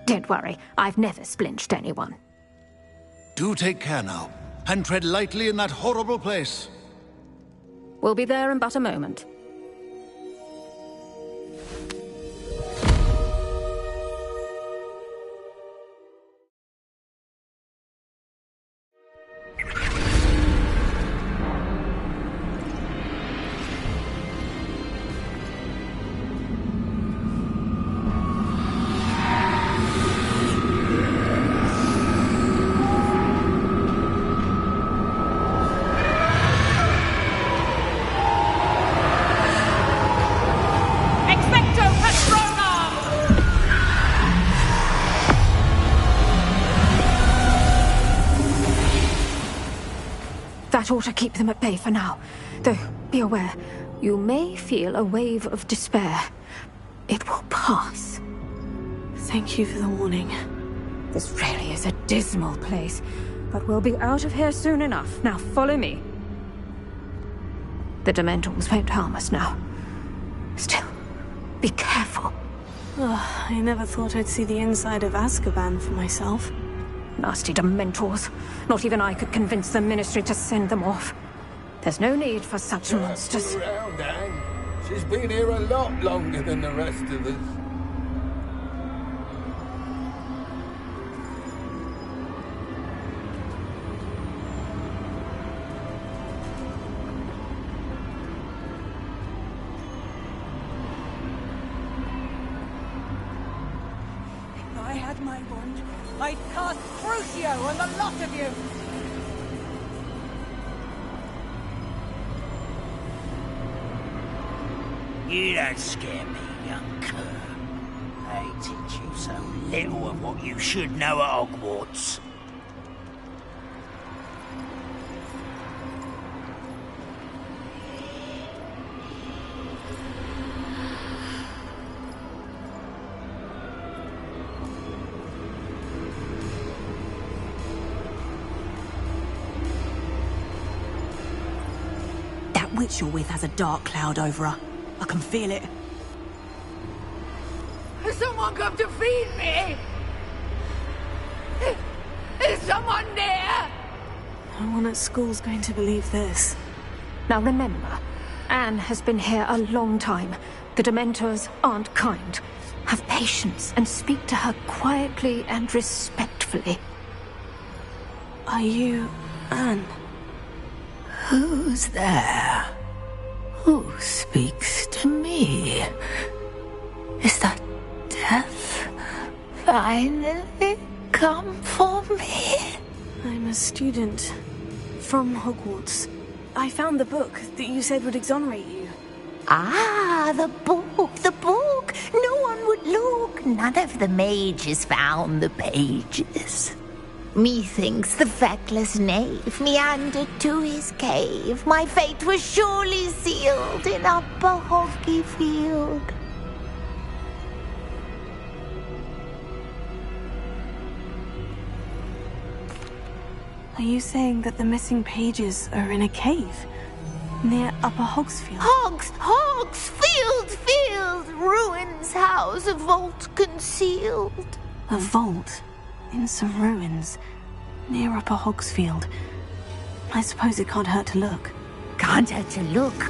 Don't worry, I've never splinched anyone. Do take care now, and tread lightly in that horrible place. We'll be there in but a moment. That ought to keep them at bay for now. Though, be aware, you may feel a wave of despair. It will pass. Thank you for the warning. This really is a dismal place, but we'll be out of here soon enough. Now follow me. The Dementors won't harm us now. Still, be careful. I never thought I'd see the inside of Azkaban for myself. Nasty Dementors. Not even I could convince the Ministry to send them off. There's no need for such monsters. Around, Anne. She's been here a lot longer than the rest of us. If I had my wand, I'd cast Crucio on the lot of you! You don't scare me, young cur. They teach you so little of what you should know at Hogwarts. That witch you're with has a dark cloud over her. I can feel it. Has someone come to feed me? Is someone there? No one at school's going to believe this. Now remember, Anne has been here a long time. The Dementors aren't kind. Have patience and speak to her quietly and respectfully. Are you Anne? Who's there? Who speaks to me? Is that death finally come for me? I'm a student from Hogwarts. I found the book that you said would exonerate you. Ah, the book. No one would look. None of the mages found the pages. Methinks the feckless knave meandered to his cave. My fate was surely sealed in Upper Hoggyfield. Are you saying that the missing pages are in a cave near Upper Hogsfield? Field, ruins house, a vault concealed. A vault in some ruins near Upper Hogsfield. I suppose it can't hurt to look. Can't hurt to look.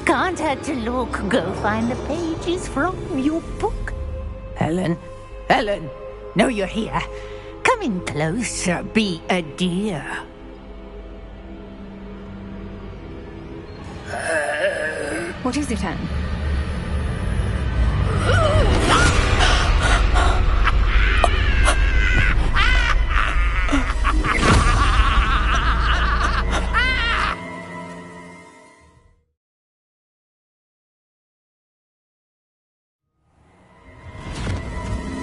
Go find the pages from your book. Helen, know you're here. Come in closer, be a dear. What is it, Anne?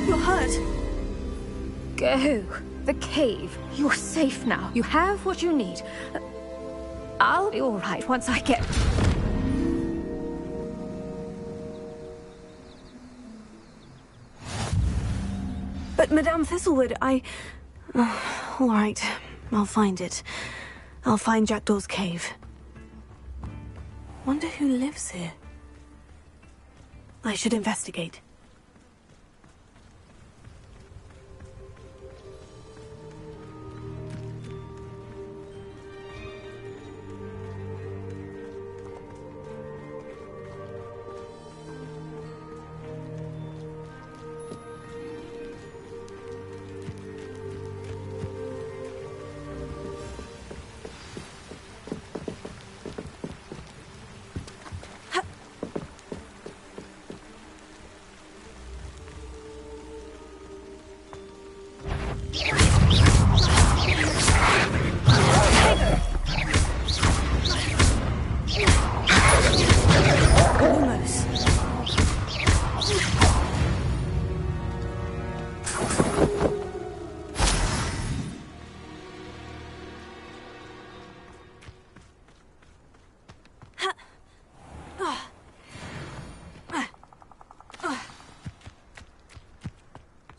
You're hurt. Go. The cave. You're safe now. You have what you need. I'll be all right once I get... But Madame Thistlewood, all right, I'll find it. I'll find Jackdaw's cave. Wonder who lives here. I should investigate.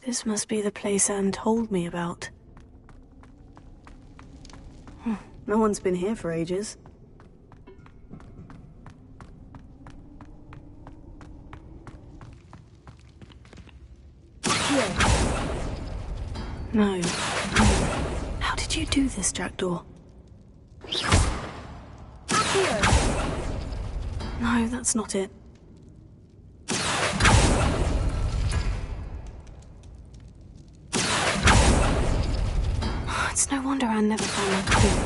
This must be the place Anne told me about. No one's been here for ages. No. How did you do this, Jackdaw? No, that's not it. It's no wonder Anne never found that clue.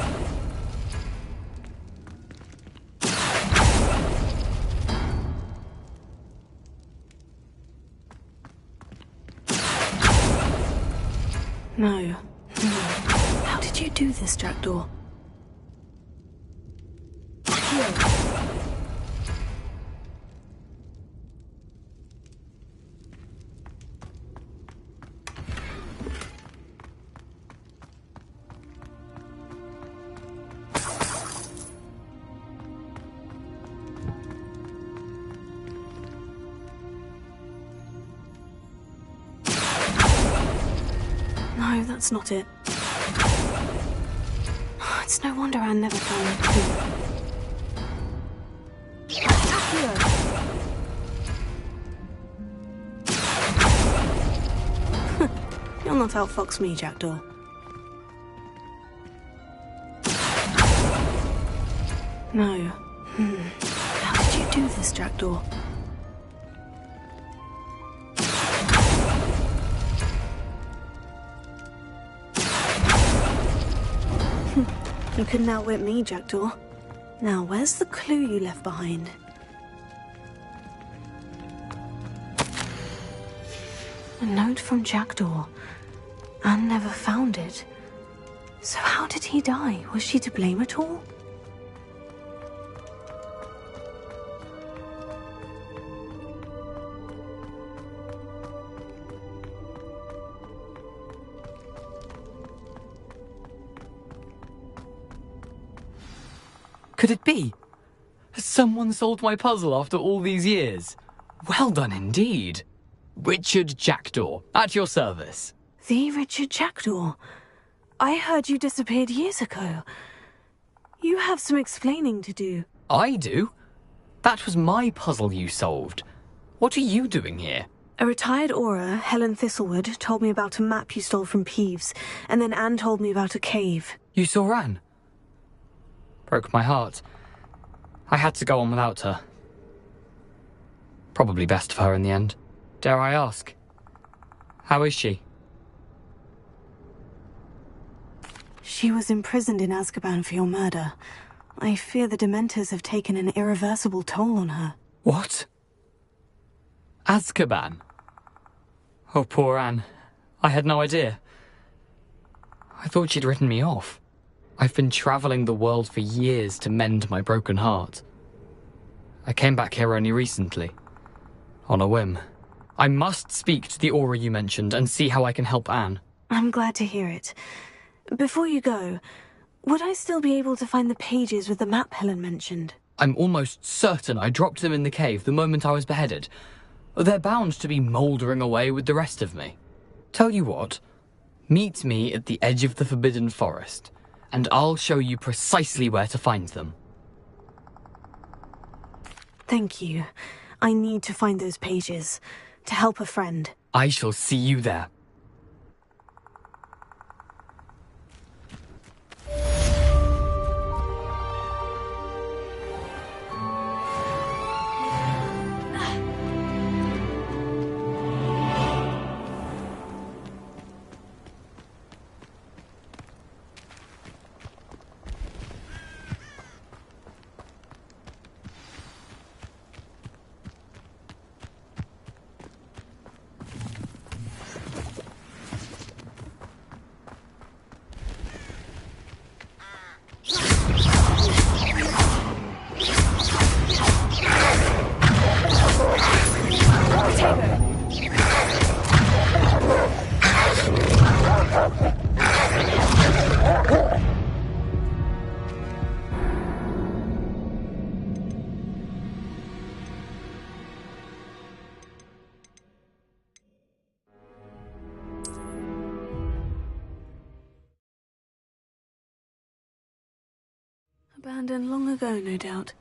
No. How did you do this, Jackdaw? that's not it. It's no wonder Anne never found the clue. You'll not outfox me, Jackdaw. No. How did you do this, Jackdaw? You couldn't outwit me, Jackdaw. Now, where's the clue you left behind? A note from Jackdaw. Anne never found it. So how did he die? Was she to blame at all? Could it be? Has someone solved my puzzle after all these years? Well done indeed. Richard Jackdaw, at your service. The Richard Jackdaw? I heard you disappeared years ago. You have some explaining to do. I do? That was my puzzle you solved. What are you doing here? A retired aura, Helen Thistlewood, told me about a map you stole from Peeves, and then Anne told me about a cave. You saw Anne? Broke my heart. I had to go on without her. Probably best for her in the end. Dare I ask? How is she? She was imprisoned in Azkaban for your murder. I fear the Dementors have taken an irreversible toll on her. What? Azkaban? Oh, poor Anne. I had no idea. I thought she'd written me off. I've been travelling the world for years to mend my broken heart. I came back here only recently. On a whim. I must speak to the aura you mentioned and see how I can help Anne. I'm glad to hear it. Before you go, would I still be able to find the pages with the map Helen mentioned? I'm almost certain I dropped them in the cave the moment I was beheaded. They're bound to be mouldering away with the rest of me. Tell you what, meet me at the edge of the Forbidden Forest, and I'll show you precisely where to find them. Thank you. I need to find those pages, to help a friend. I shall see you there. Abandoned long ago, no doubt.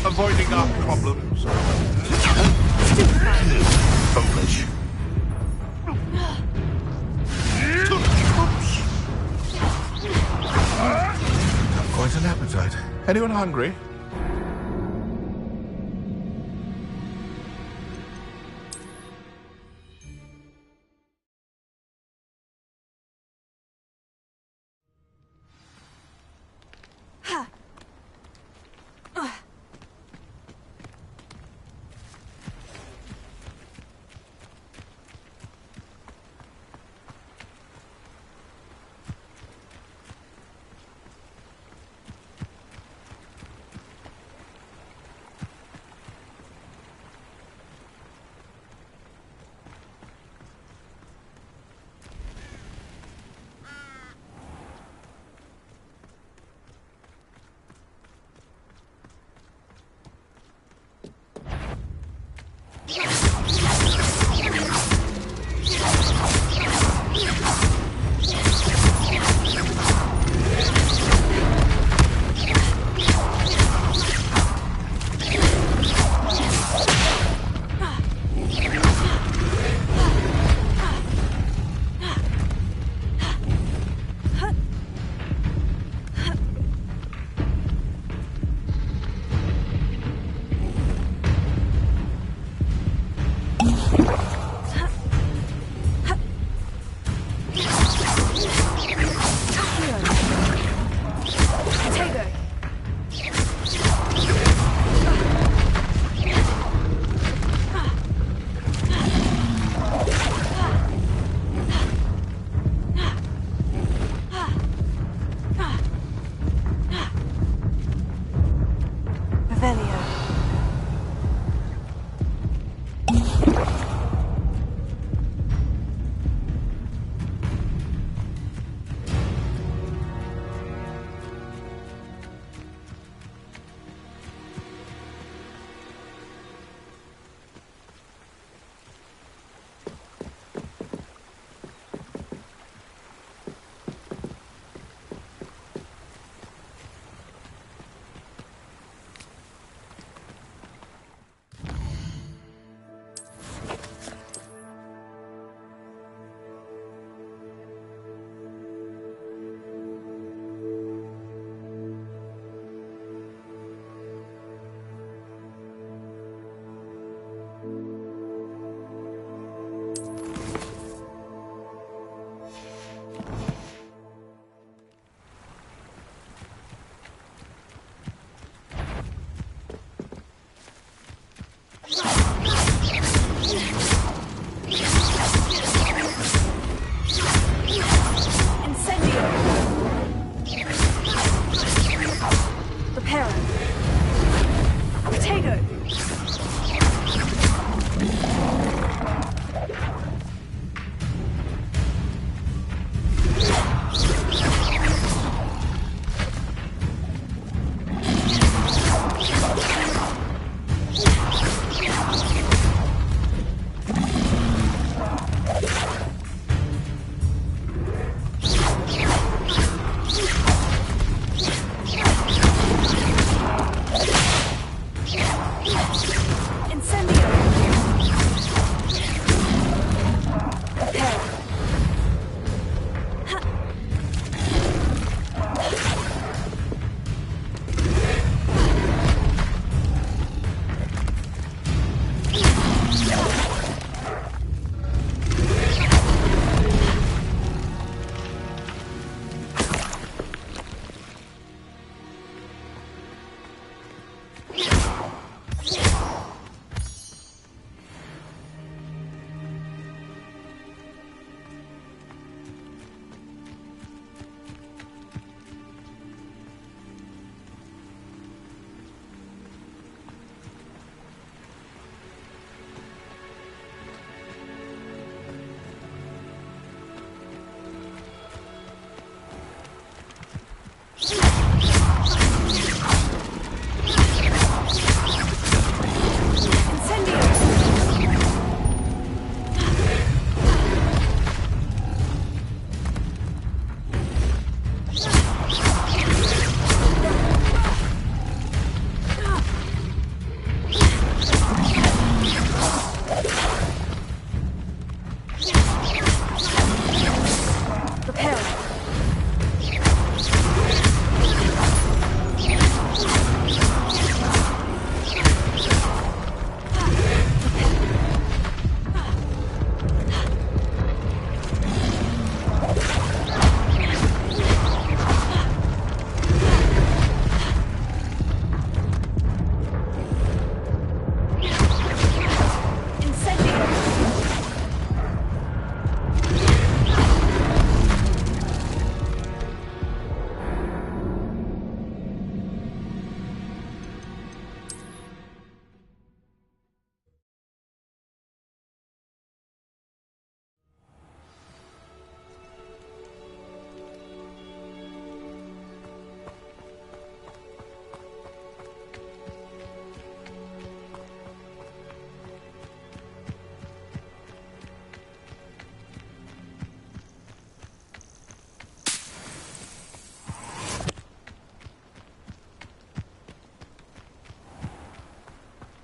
Avoiding our problems. Foolish. Got quite an appetite. Anyone hungry?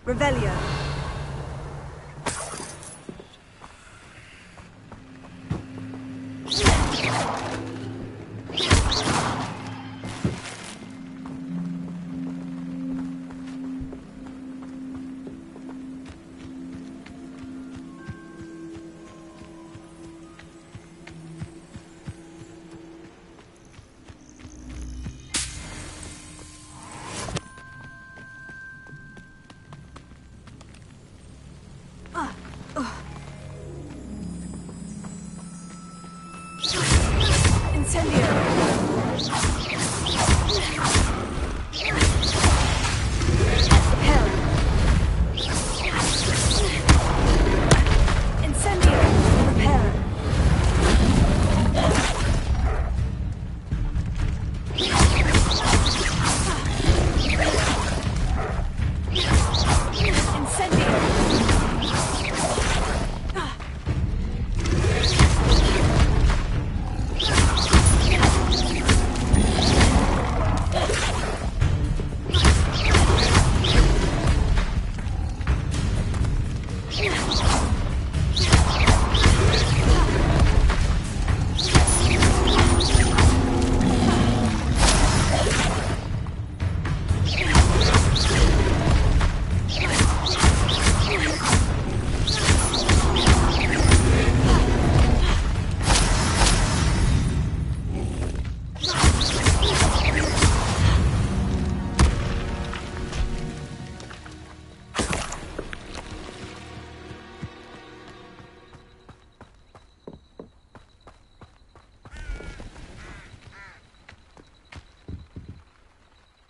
Revelio.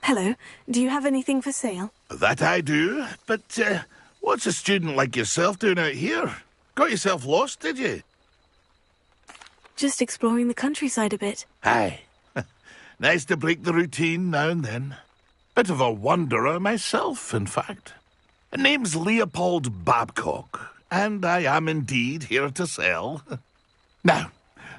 Hello. Do you have anything for sale? That I do, but what's a student like yourself doing out here? Got yourself lost, did you? Just exploring the countryside a bit. Aye. Nice to break the routine now and then. Bit of a wanderer myself, in fact. Name's Leopold Babcock, and I am indeed here to sell. Now,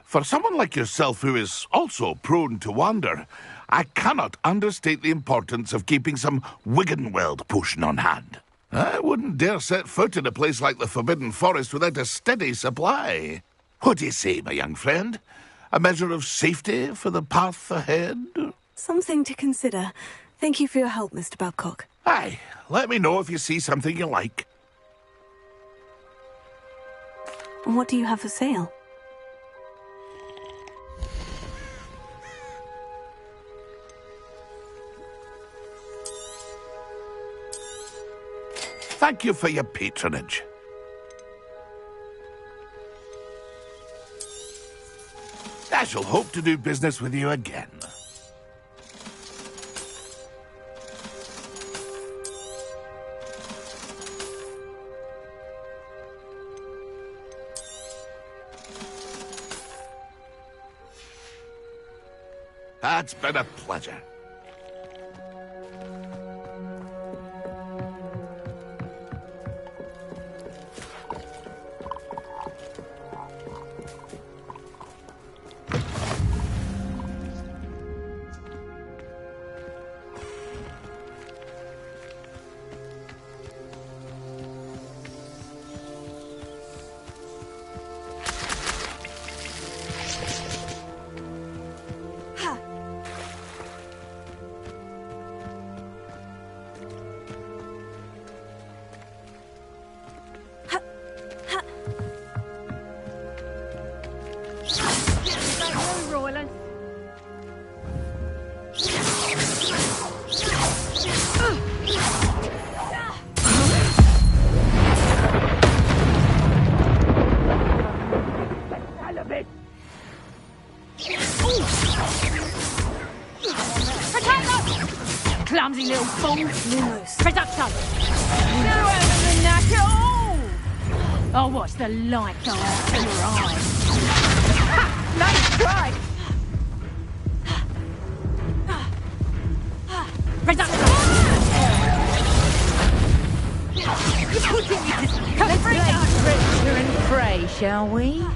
for someone like yourself who is also prone to wander, I cannot understate the importance of keeping some Wiggenweld potion on hand. I wouldn't dare set foot in a place like the Forbidden Forest without a steady supply. What do you say, my young friend? A measure of safety for the path ahead? Something to consider. Thank you for your help, Mr. Babcock. Aye, let me know if you see something you like. What do you have for sale? Thank you for your patronage. I shall hope to do business with you again. It's been a pleasure. Clumsy little fool. Lumos. Production. No other than that at all. I'll watch the light go out of your eyes. Ha! Nice try. Production. You put it. Let's play trickster and pray, shall we?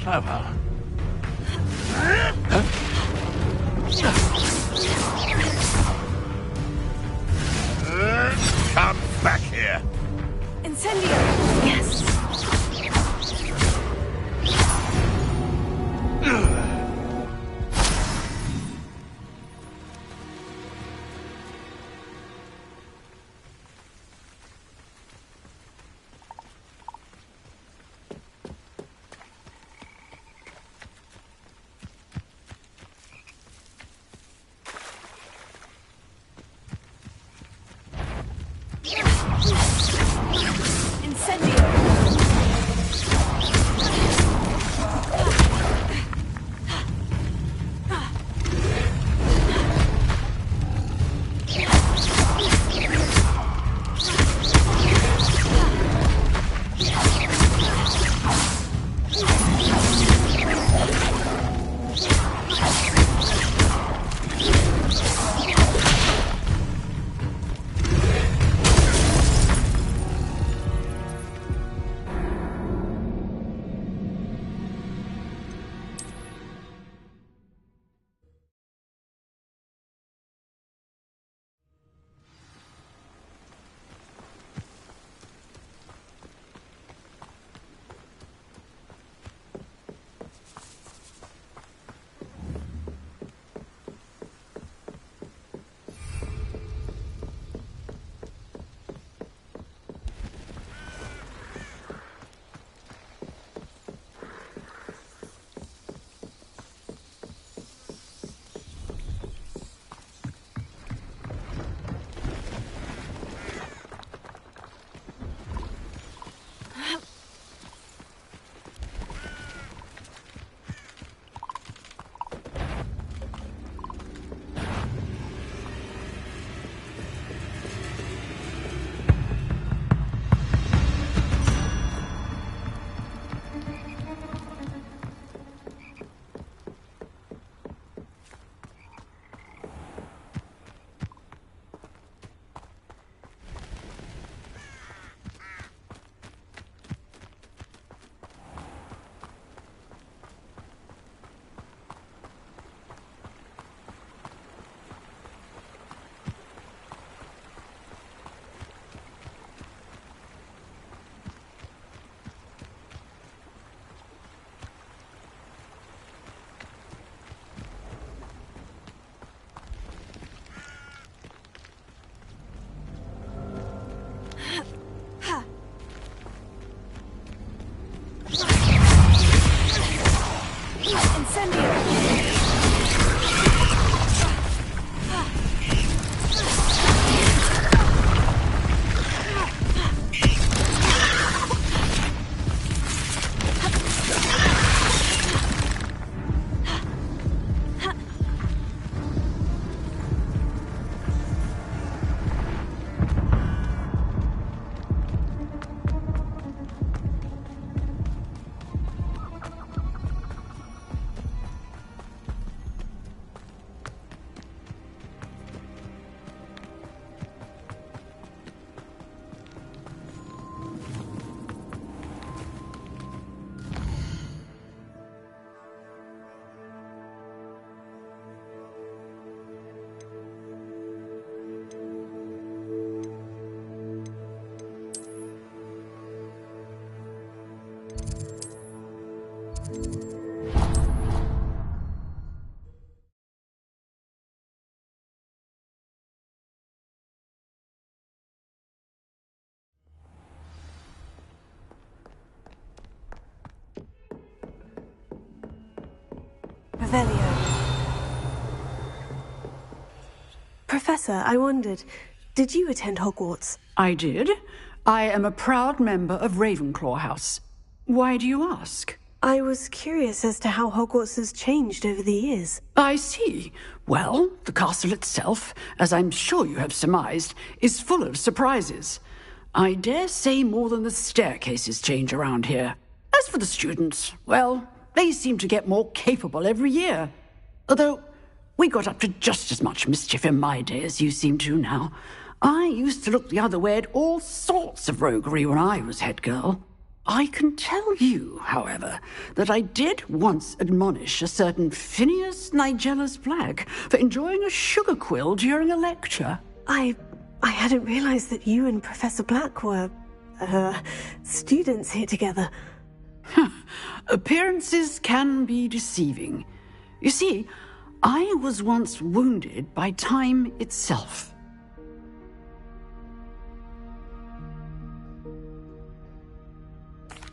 clever. Come back here. Incendio! Yes. Professor, I wondered, did you attend Hogwarts? I did. I am a proud member of Ravenclaw House. Why do you ask? I was curious as to how Hogwarts has changed over the years. I see. Well, the castle itself, as I'm sure you have surmised, is full of surprises. I dare say more than the staircases change around here. As for the students, well, they seem to get more capable every year. Although, we got up to just as much mischief in my day as you seem to now. I used to look the other way at all sorts of roguery when I was head girl. I can tell you, however, that I did once admonish a certain Phineas Nigellus Black for enjoying a sugar quill during a lecture. I hadn't realized that you and Professor Black were, students here together. Appearances can be deceiving. You see, I was once wounded by time itself.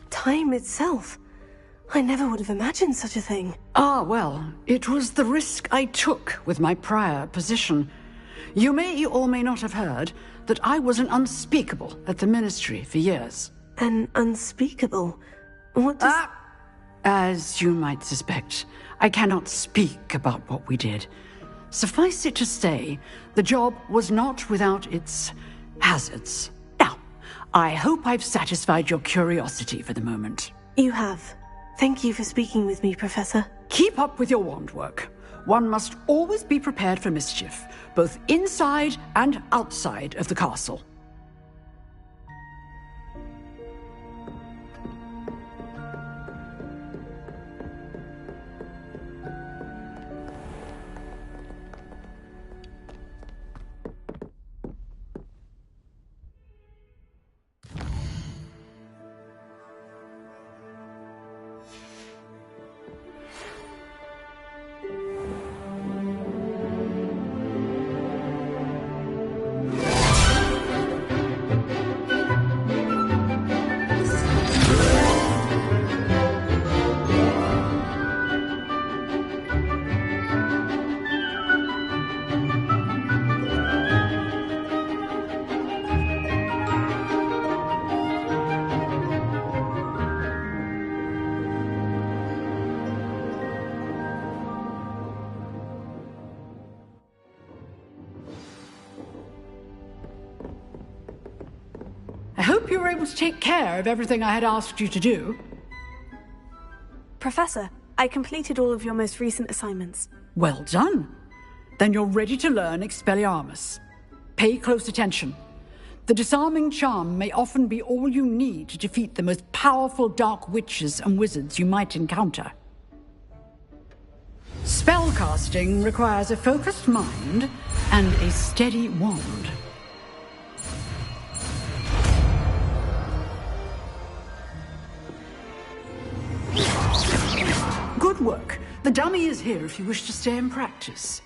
Time itself? I never would have imagined such a thing. Ah, well, it was the risk I took with my prior position. You may or may not have heard that I was an unspeakable at the Ministry for years. An unspeakable? What does... As you might suspect, I cannot speak about what we did. Suffice it to say, the job was not without its hazards. Now, I hope I've satisfied your curiosity for the moment. You have. Thank you for speaking with me, Professor. Keep up with your wand work. One must always be prepared for mischief, both inside and outside of the castle. I hope you were able to take care of everything I had asked you to do. Professor, I completed all of your most recent assignments. Well done. Then you're ready to learn Expelliarmus. Pay close attention. The disarming charm may often be all you need to defeat the most powerful dark witches and wizards you might encounter. Spellcasting requires a focused mind and a steady wand. Good work. The dummy is here if you wish to stay and practice.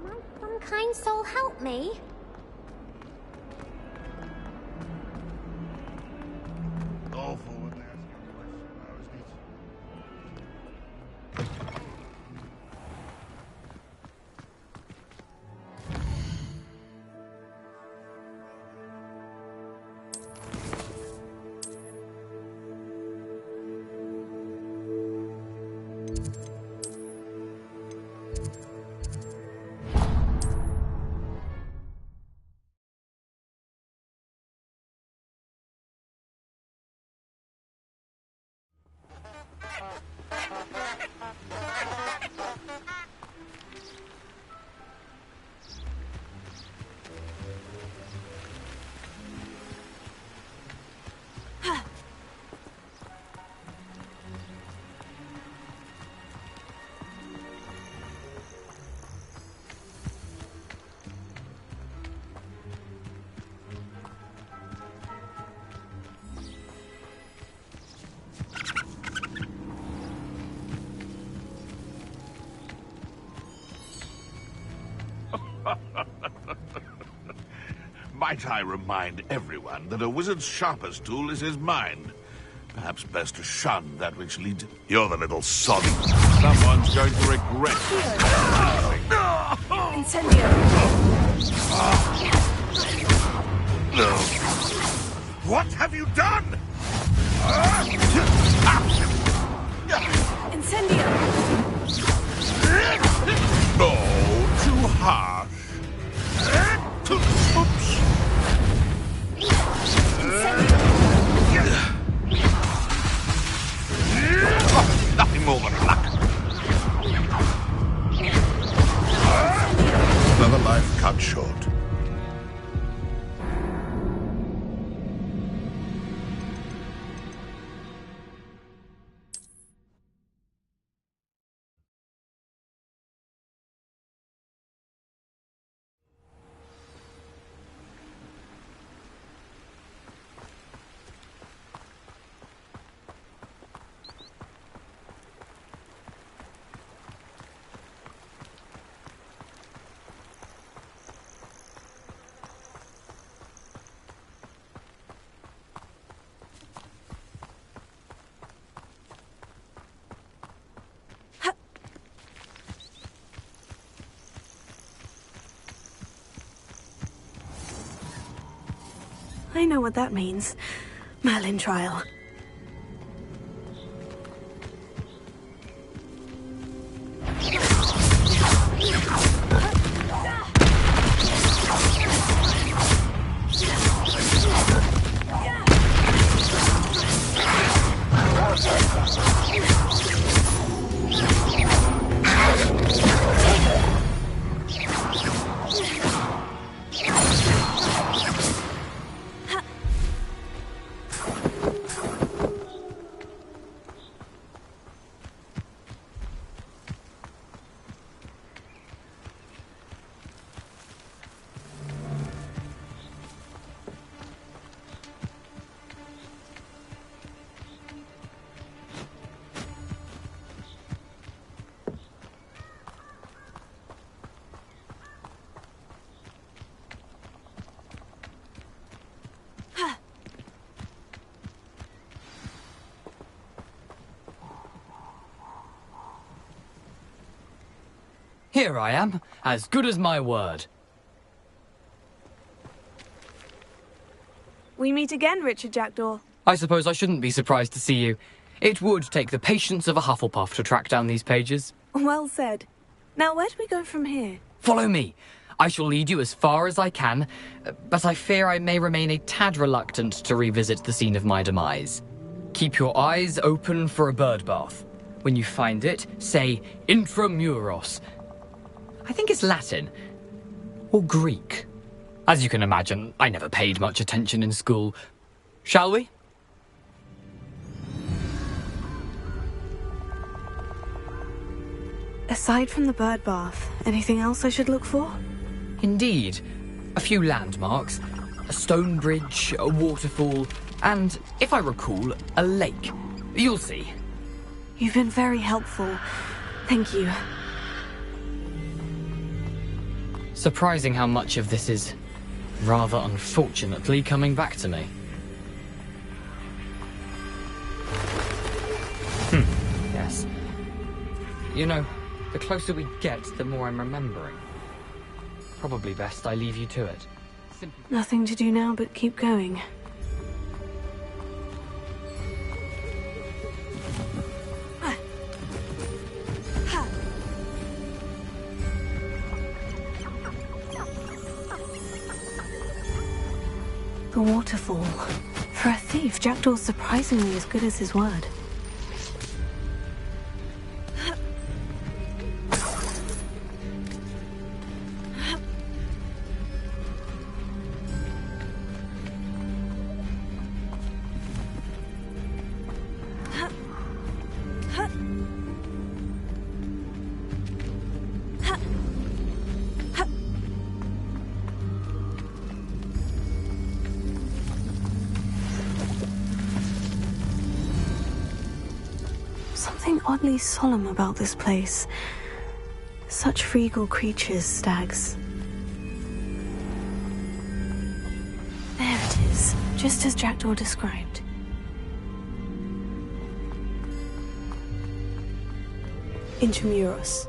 Might some kind soul help me? Awful when they ask you a question now, isn't it? Might I remind everyone that a wizard's sharpest tool is his mind? Perhaps best to shun that which leads... You're the little sod. Someone's going to regret Incendio! What have you done? Incendio! Oh, too harsh. Oops. I know what that means. Merlin trial. Here I am, as good as my word. We meet again, Richard Jackdaw. I suppose I shouldn't be surprised to see you. It would take the patience of a Hufflepuff to track down these pages. Well said. Now, where do we go from here? Follow me. I shall lead you as far as I can, but I fear I may remain a tad reluctant to revisit the scene of my demise. Keep your eyes open for a bird bath. When you find it, say intramuros. I think it's Latin. Or Greek. As you can imagine, I never paid much attention in school. Shall we? Aside from the bird bath, anything else I should look for? Indeed. A few landmarks, a stone bridge, a waterfall, and, if I recall, a lake. You'll see. You've been very helpful. Thank you. Surprising how much of this is, rather unfortunately, coming back to me. Yes. You know, the closer we get, the more I'm remembering. Probably best I leave you to it. Nothing to do now but keep going. The waterfall. For a thief, Jackdaw's surprisingly as good as his word. Something oddly solemn about this place. Such regal creatures, stags. There it is, just as Jackdaw described. Intramuros.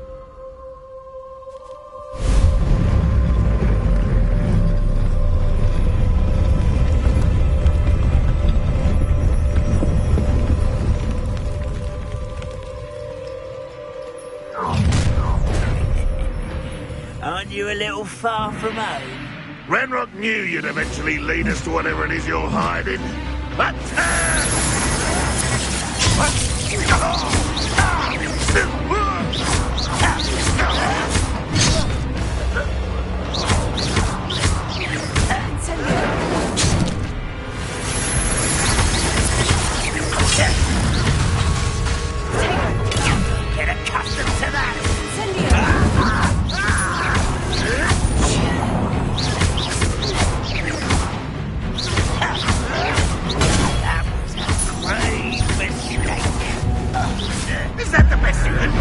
Aren't you a little far from home? Ranrock knew you'd eventually lead us to whatever it is you're hiding. Get accustomed to that! Is that the best you can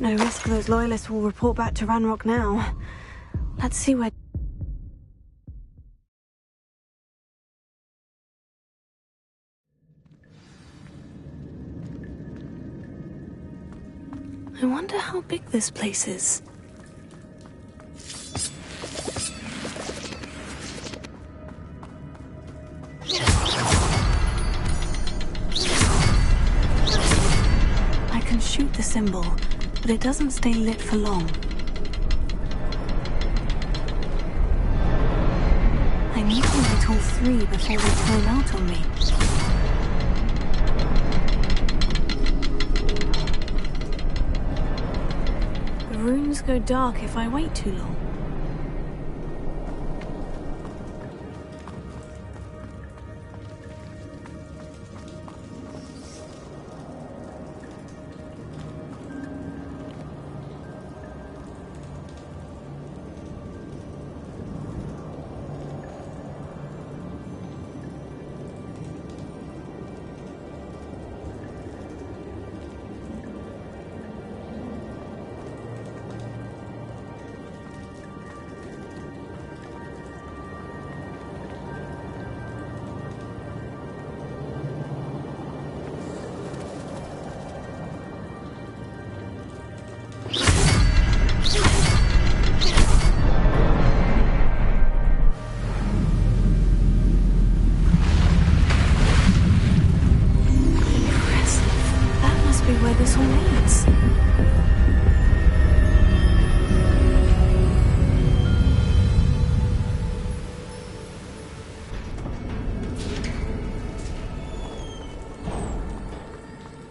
No risk those loyalists will report back to Ranrock now. Let's see where I wonder how big this place is. I can shoot the symbol, but it doesn't stay lit for long. I need to light all three before they time out on me. The runes go dark if I wait too long.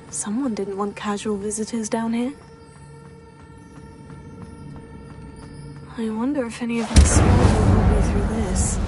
Someone didn't want casual visitors down here. I wonder if any of my small will go through this.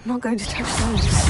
I'm not going to touch those.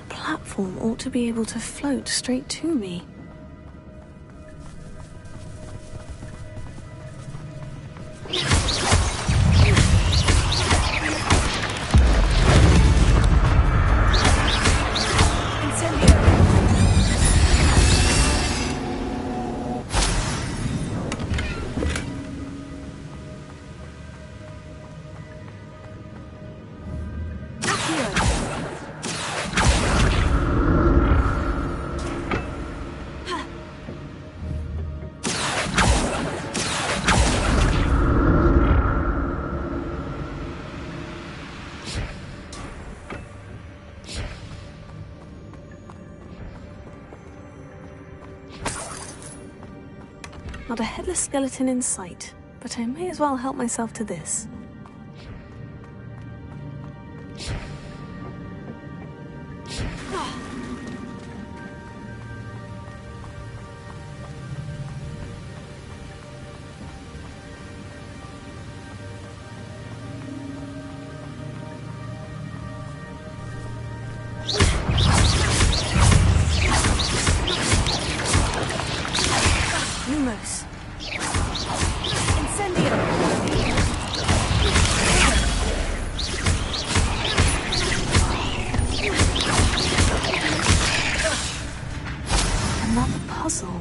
Platform ought to be able to float straight to me. Not a headless skeleton in sight, but I may as well help myself to this. Lumos. Incendio. Another puzzle.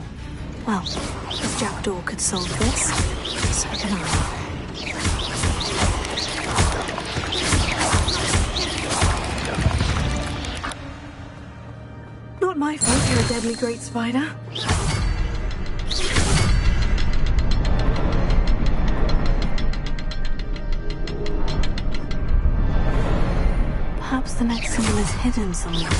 Well, if Jackdaw could solve this, so can I. Not my fault you're a deadly great spider. Perhaps the next symbol is hidden somewhere.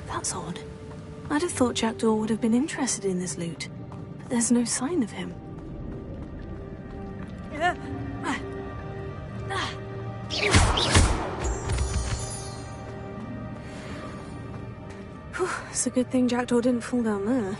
That's odd. I'd have thought Jackdaw would have been interested in this loot, but there's no sign of him. Whew, it's a good thing Jackdaw didn't fall down there.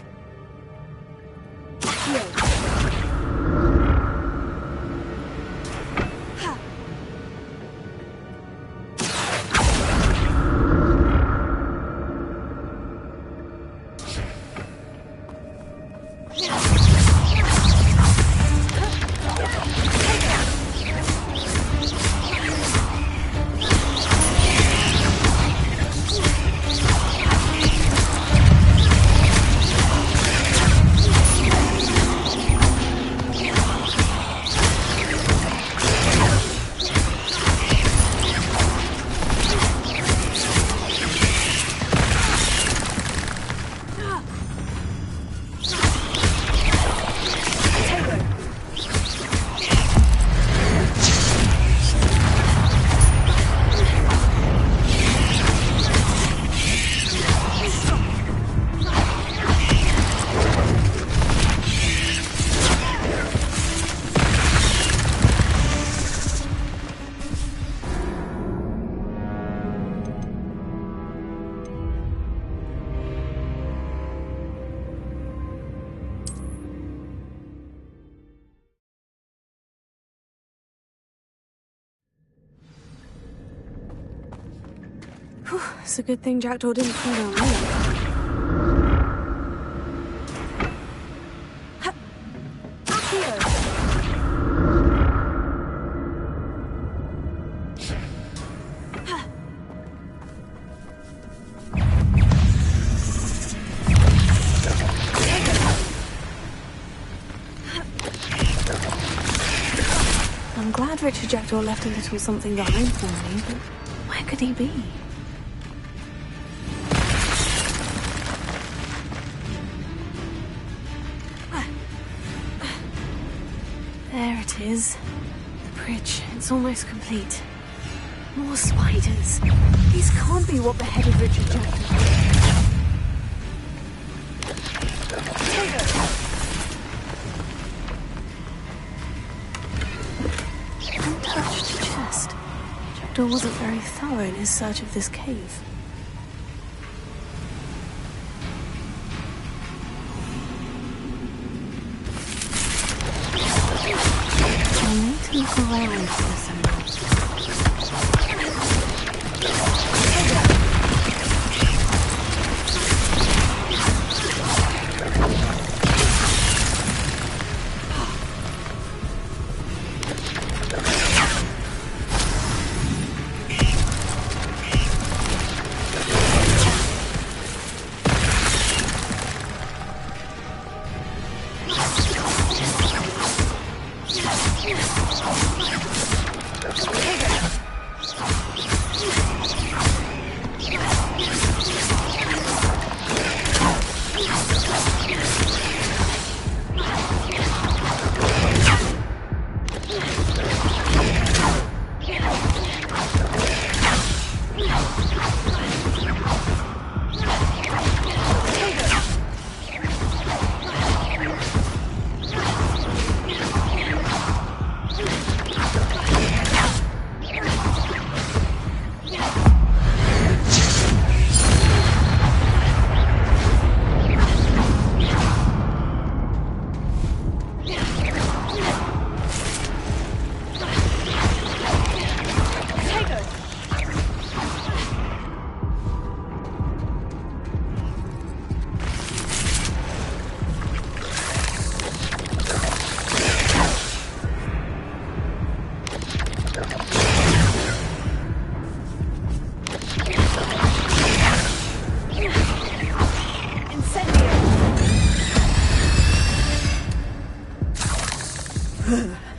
Whew, it's a good thing Jackdaw didn't fall down there. I'm glad Richard Jackdaw left a little something behind for me, but where could he be? There it is. The bridge. It's almost complete. More spiders. These can't be be what beheaded Richard Jackson. Untouched chest. Jackdaw wasn't very thorough in his search of this cave. I'll need to look around for this a minute.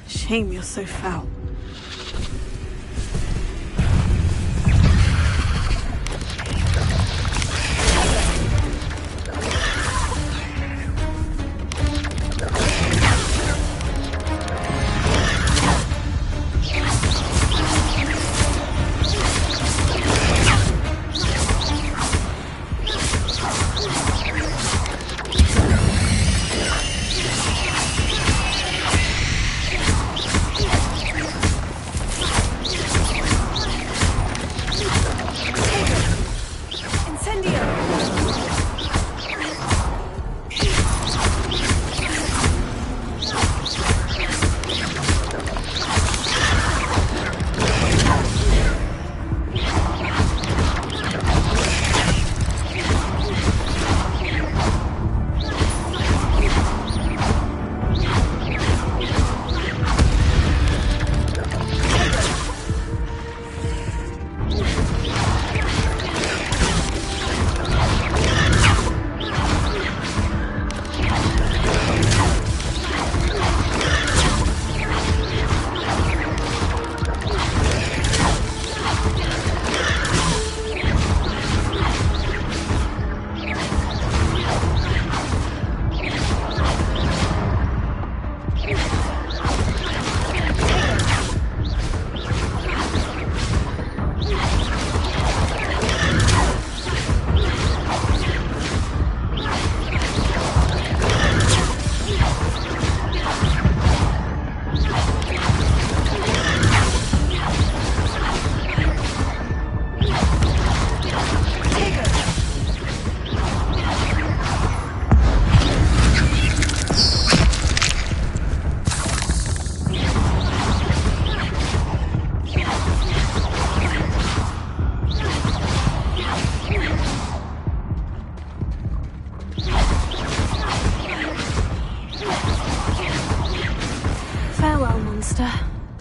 Shame you're so foul.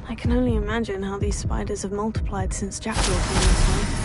I can only imagine how these spiders have multiplied since Jackdaw came this way.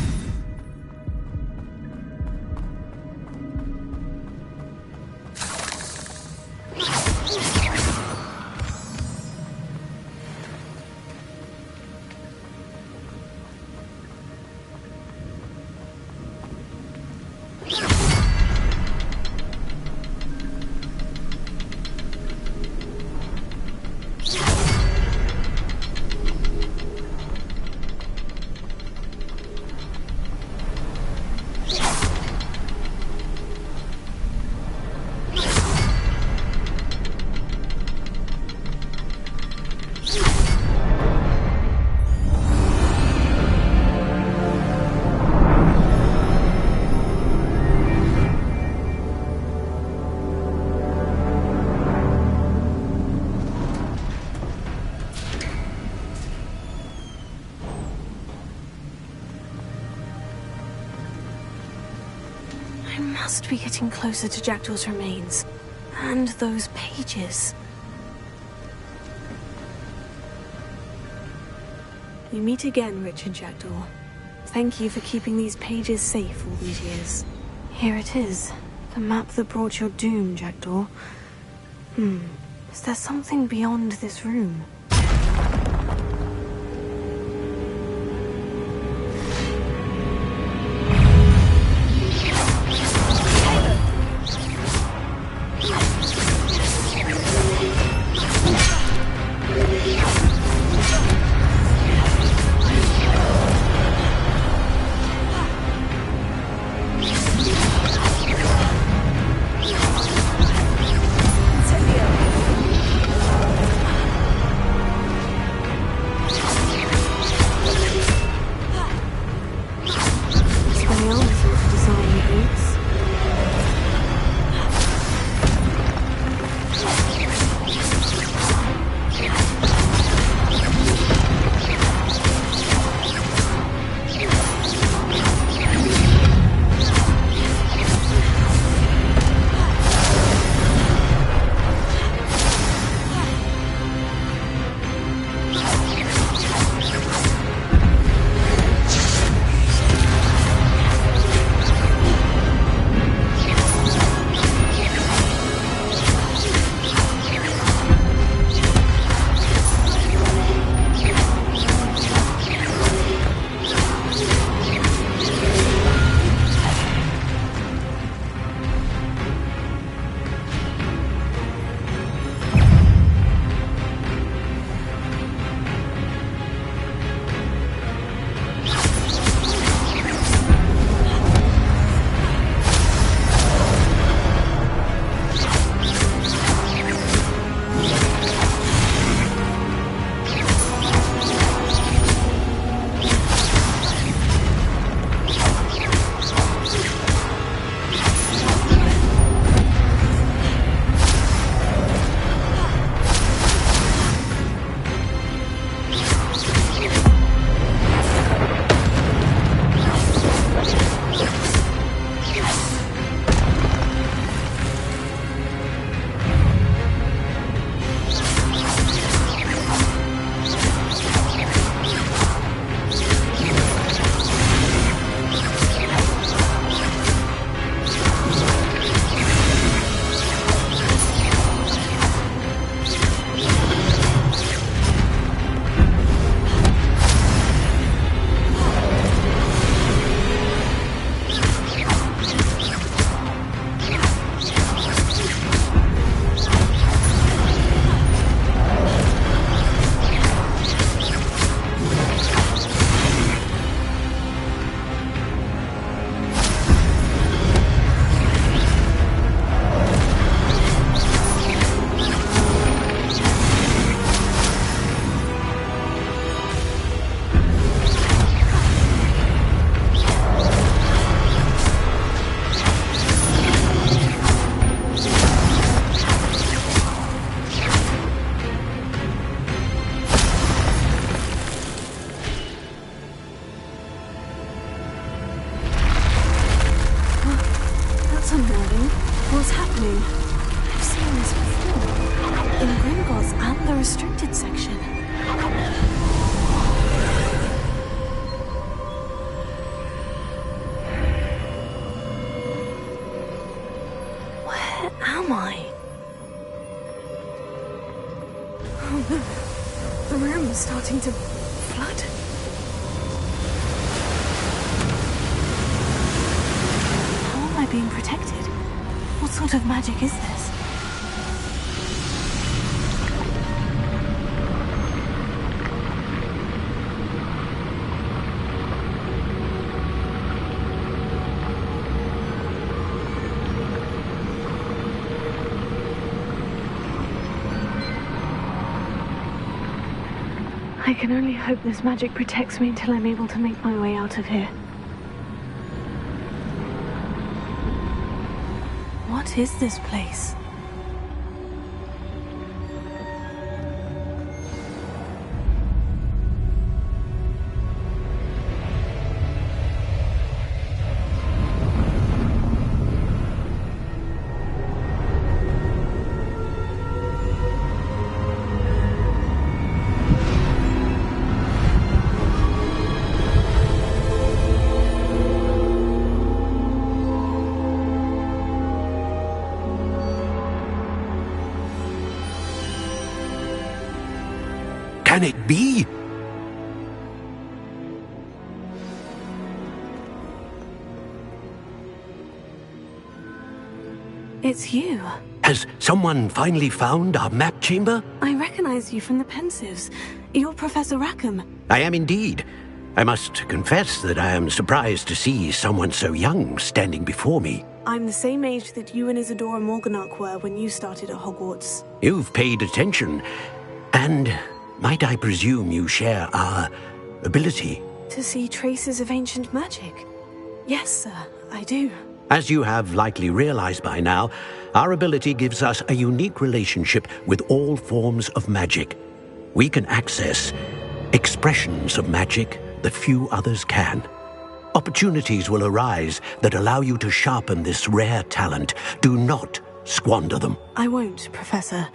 I must be getting closer to Jackdaw's remains. And those pages. We meet again, Richard Jackdaw. Thank you for keeping these pages safe all these years. Here it is. The map that brought your doom, Jackdaw. Is there something beyond this room? am I? Oh no. The room is starting to flood. How am I being protected? What sort of magic is this? I can only hope this magic protects me until I'm able to make my way out of here. What is this place? Can it be? It's you. Has someone finally found our map chamber? I recognize you from the Pensives. You're Professor Rackham. I am indeed. I must confess that I am surprised to see someone so young standing before me. I'm the same age that you and Isadora Morganach were when you started at Hogwarts. You've paid attention. And might I presume you share our ability? To see traces of ancient magic? Yes, sir, I do. As you have likely realized by now, our ability gives us a unique relationship with all forms of magic. We can access expressions of magic that few others can. Opportunities will arise that allow you to sharpen this rare talent. Do not squander them. I won't, Professor.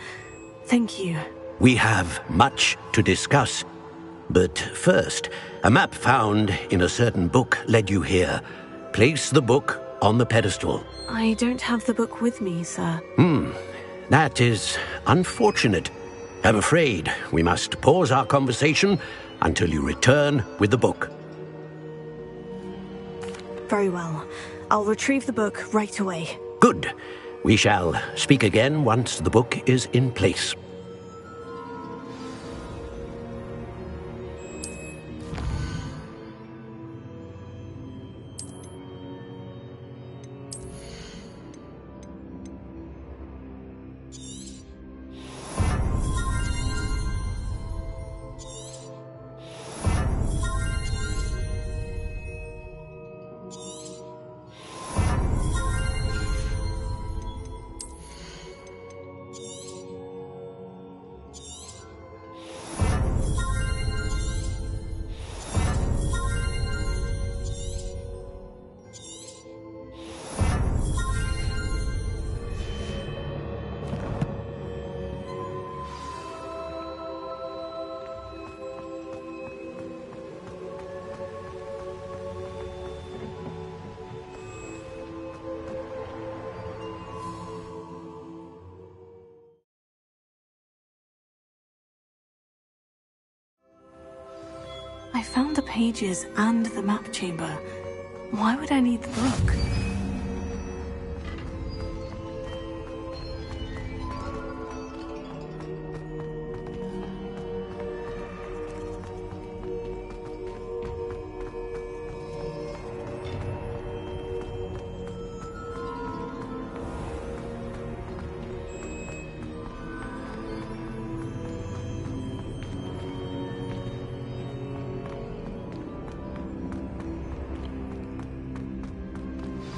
Thank you. We have much to discuss. But first, a map found in a certain book led you here. Place the book on the pedestal. I don't have the book with me, sir. That is unfortunate. I'm afraid we must pause our conversation until you return with the book. Very well. I'll retrieve the book right away. Good. We shall speak again once the book is in place. I found the pages and the map chamber. Why would I need the book?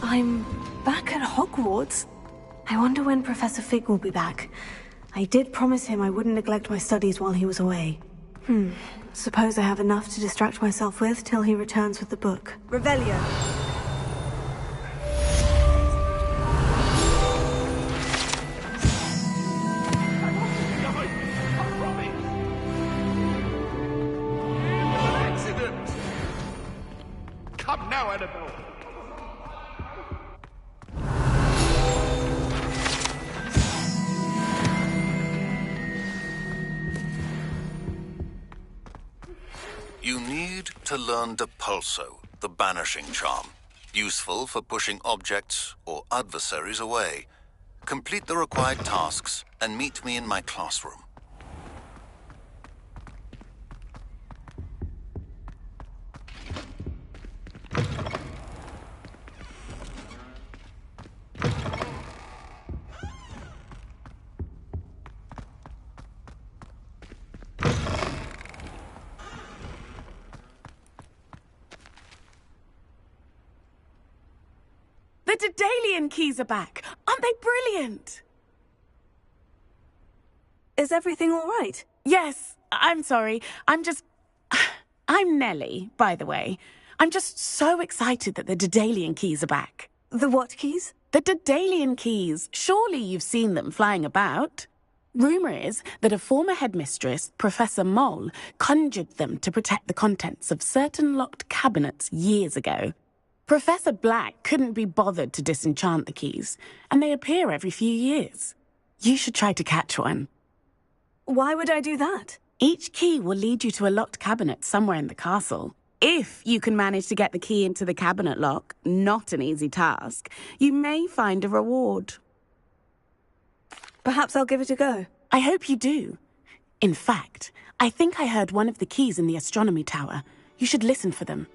I'm back at Hogwarts. I wonder when Professor Fig will be back. I did promise him I wouldn't neglect my studies while he was away. Suppose I have enough to distract myself with till he returns with the book. Revelio. Accident! Come now, Annabelle. You need to learn Depulso, the banishing charm, useful for pushing objects or adversaries away. Complete the required tasks and meet me in my classroom. The Daedalian keys are back. Aren't they brilliant? Is everything all right? Yes, I'm sorry. I'm Nellie, by the way. I'm just so excited that the Daedalian keys are back. The what keys? The Daedalian keys. Surely you've seen them flying about. Rumour is that a former headmistress, Professor Moll, conjured them to protect the contents of certain locked cabinets years ago. Professor Black couldn't be bothered to disenchant the keys, and they appear every few years. You should try to catch one. Why would I do that? Each key will lead you to a locked cabinet somewhere in the castle. If you can manage to get the key into the cabinet lock, not an easy task, you may find a reward. Perhaps I'll give it a go. I hope you do. In fact, I think I heard one of the keys in the astronomy tower. You should listen for them.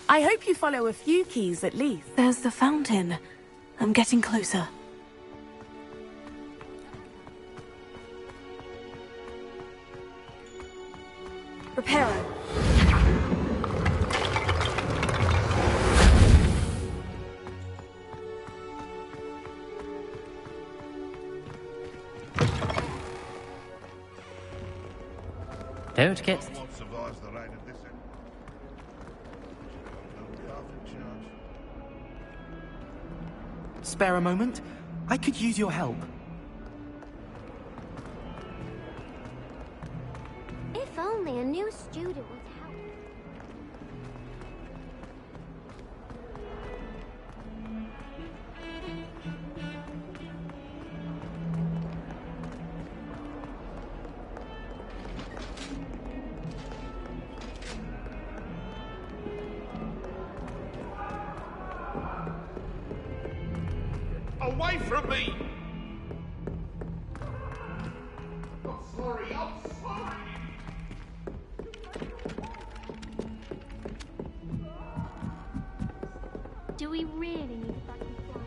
I hope you follow a few keys at least. There's the fountain. I'm getting closer. Reparo. Don't get... Spare a moment? I could use your help. If only a new student would help. Away from me! I'm sorry, I'm sorry! Do we really need a button fly?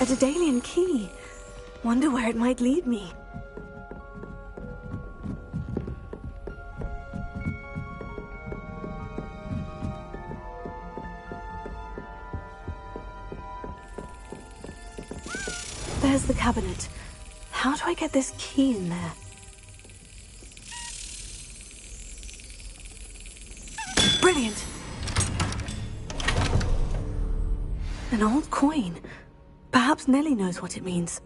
A Daedalian key. Wonder where it might lead me. There's the cabinet. How do I get this key in there? Brilliant! An old coin. Perhaps Nellie knows what it means.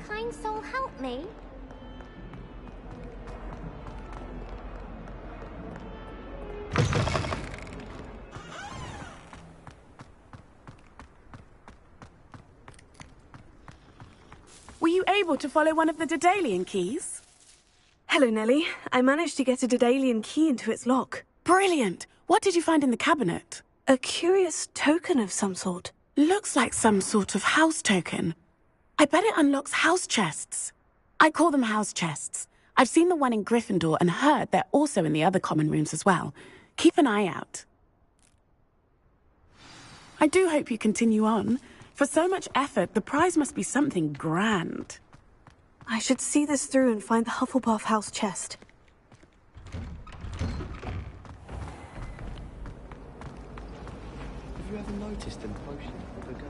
Kind soul help me? Were you able to follow one of the Daedalian keys? Hello, Nellie. I managed to get a Daedalian key into its lock. Brilliant! What did you find in the cabinet? A curious token of some sort. Looks like some sort of house token. I bet it unlocks house chests. I call them house chests. I've seen the one in Gryffindor and heard they're also in the other common rooms as well. Keep an eye out. I do hope you continue on. For so much effort, the prize must be something grand. I should see this through and find the Hufflepuff house chest. you ever noticed them potions the girl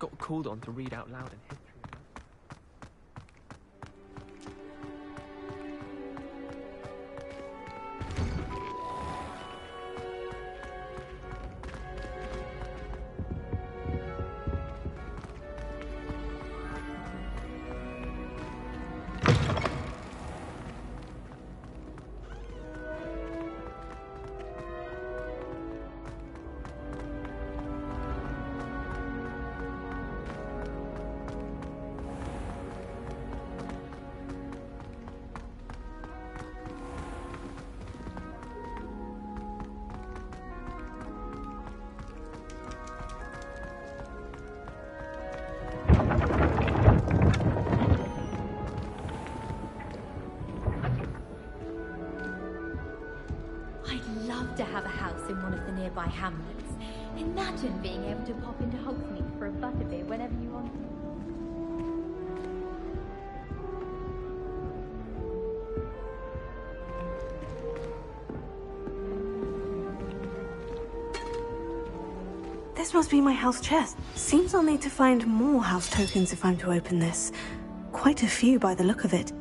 got called on to read out loud in history. To have a house in one of the nearby hamlets. Imagine being able to pop into Hogsmeade for a butterbeer whenever you want. This must be my house chest. Seems I'll need to find more house tokens if I'm to open this. Quite a few by the look of it.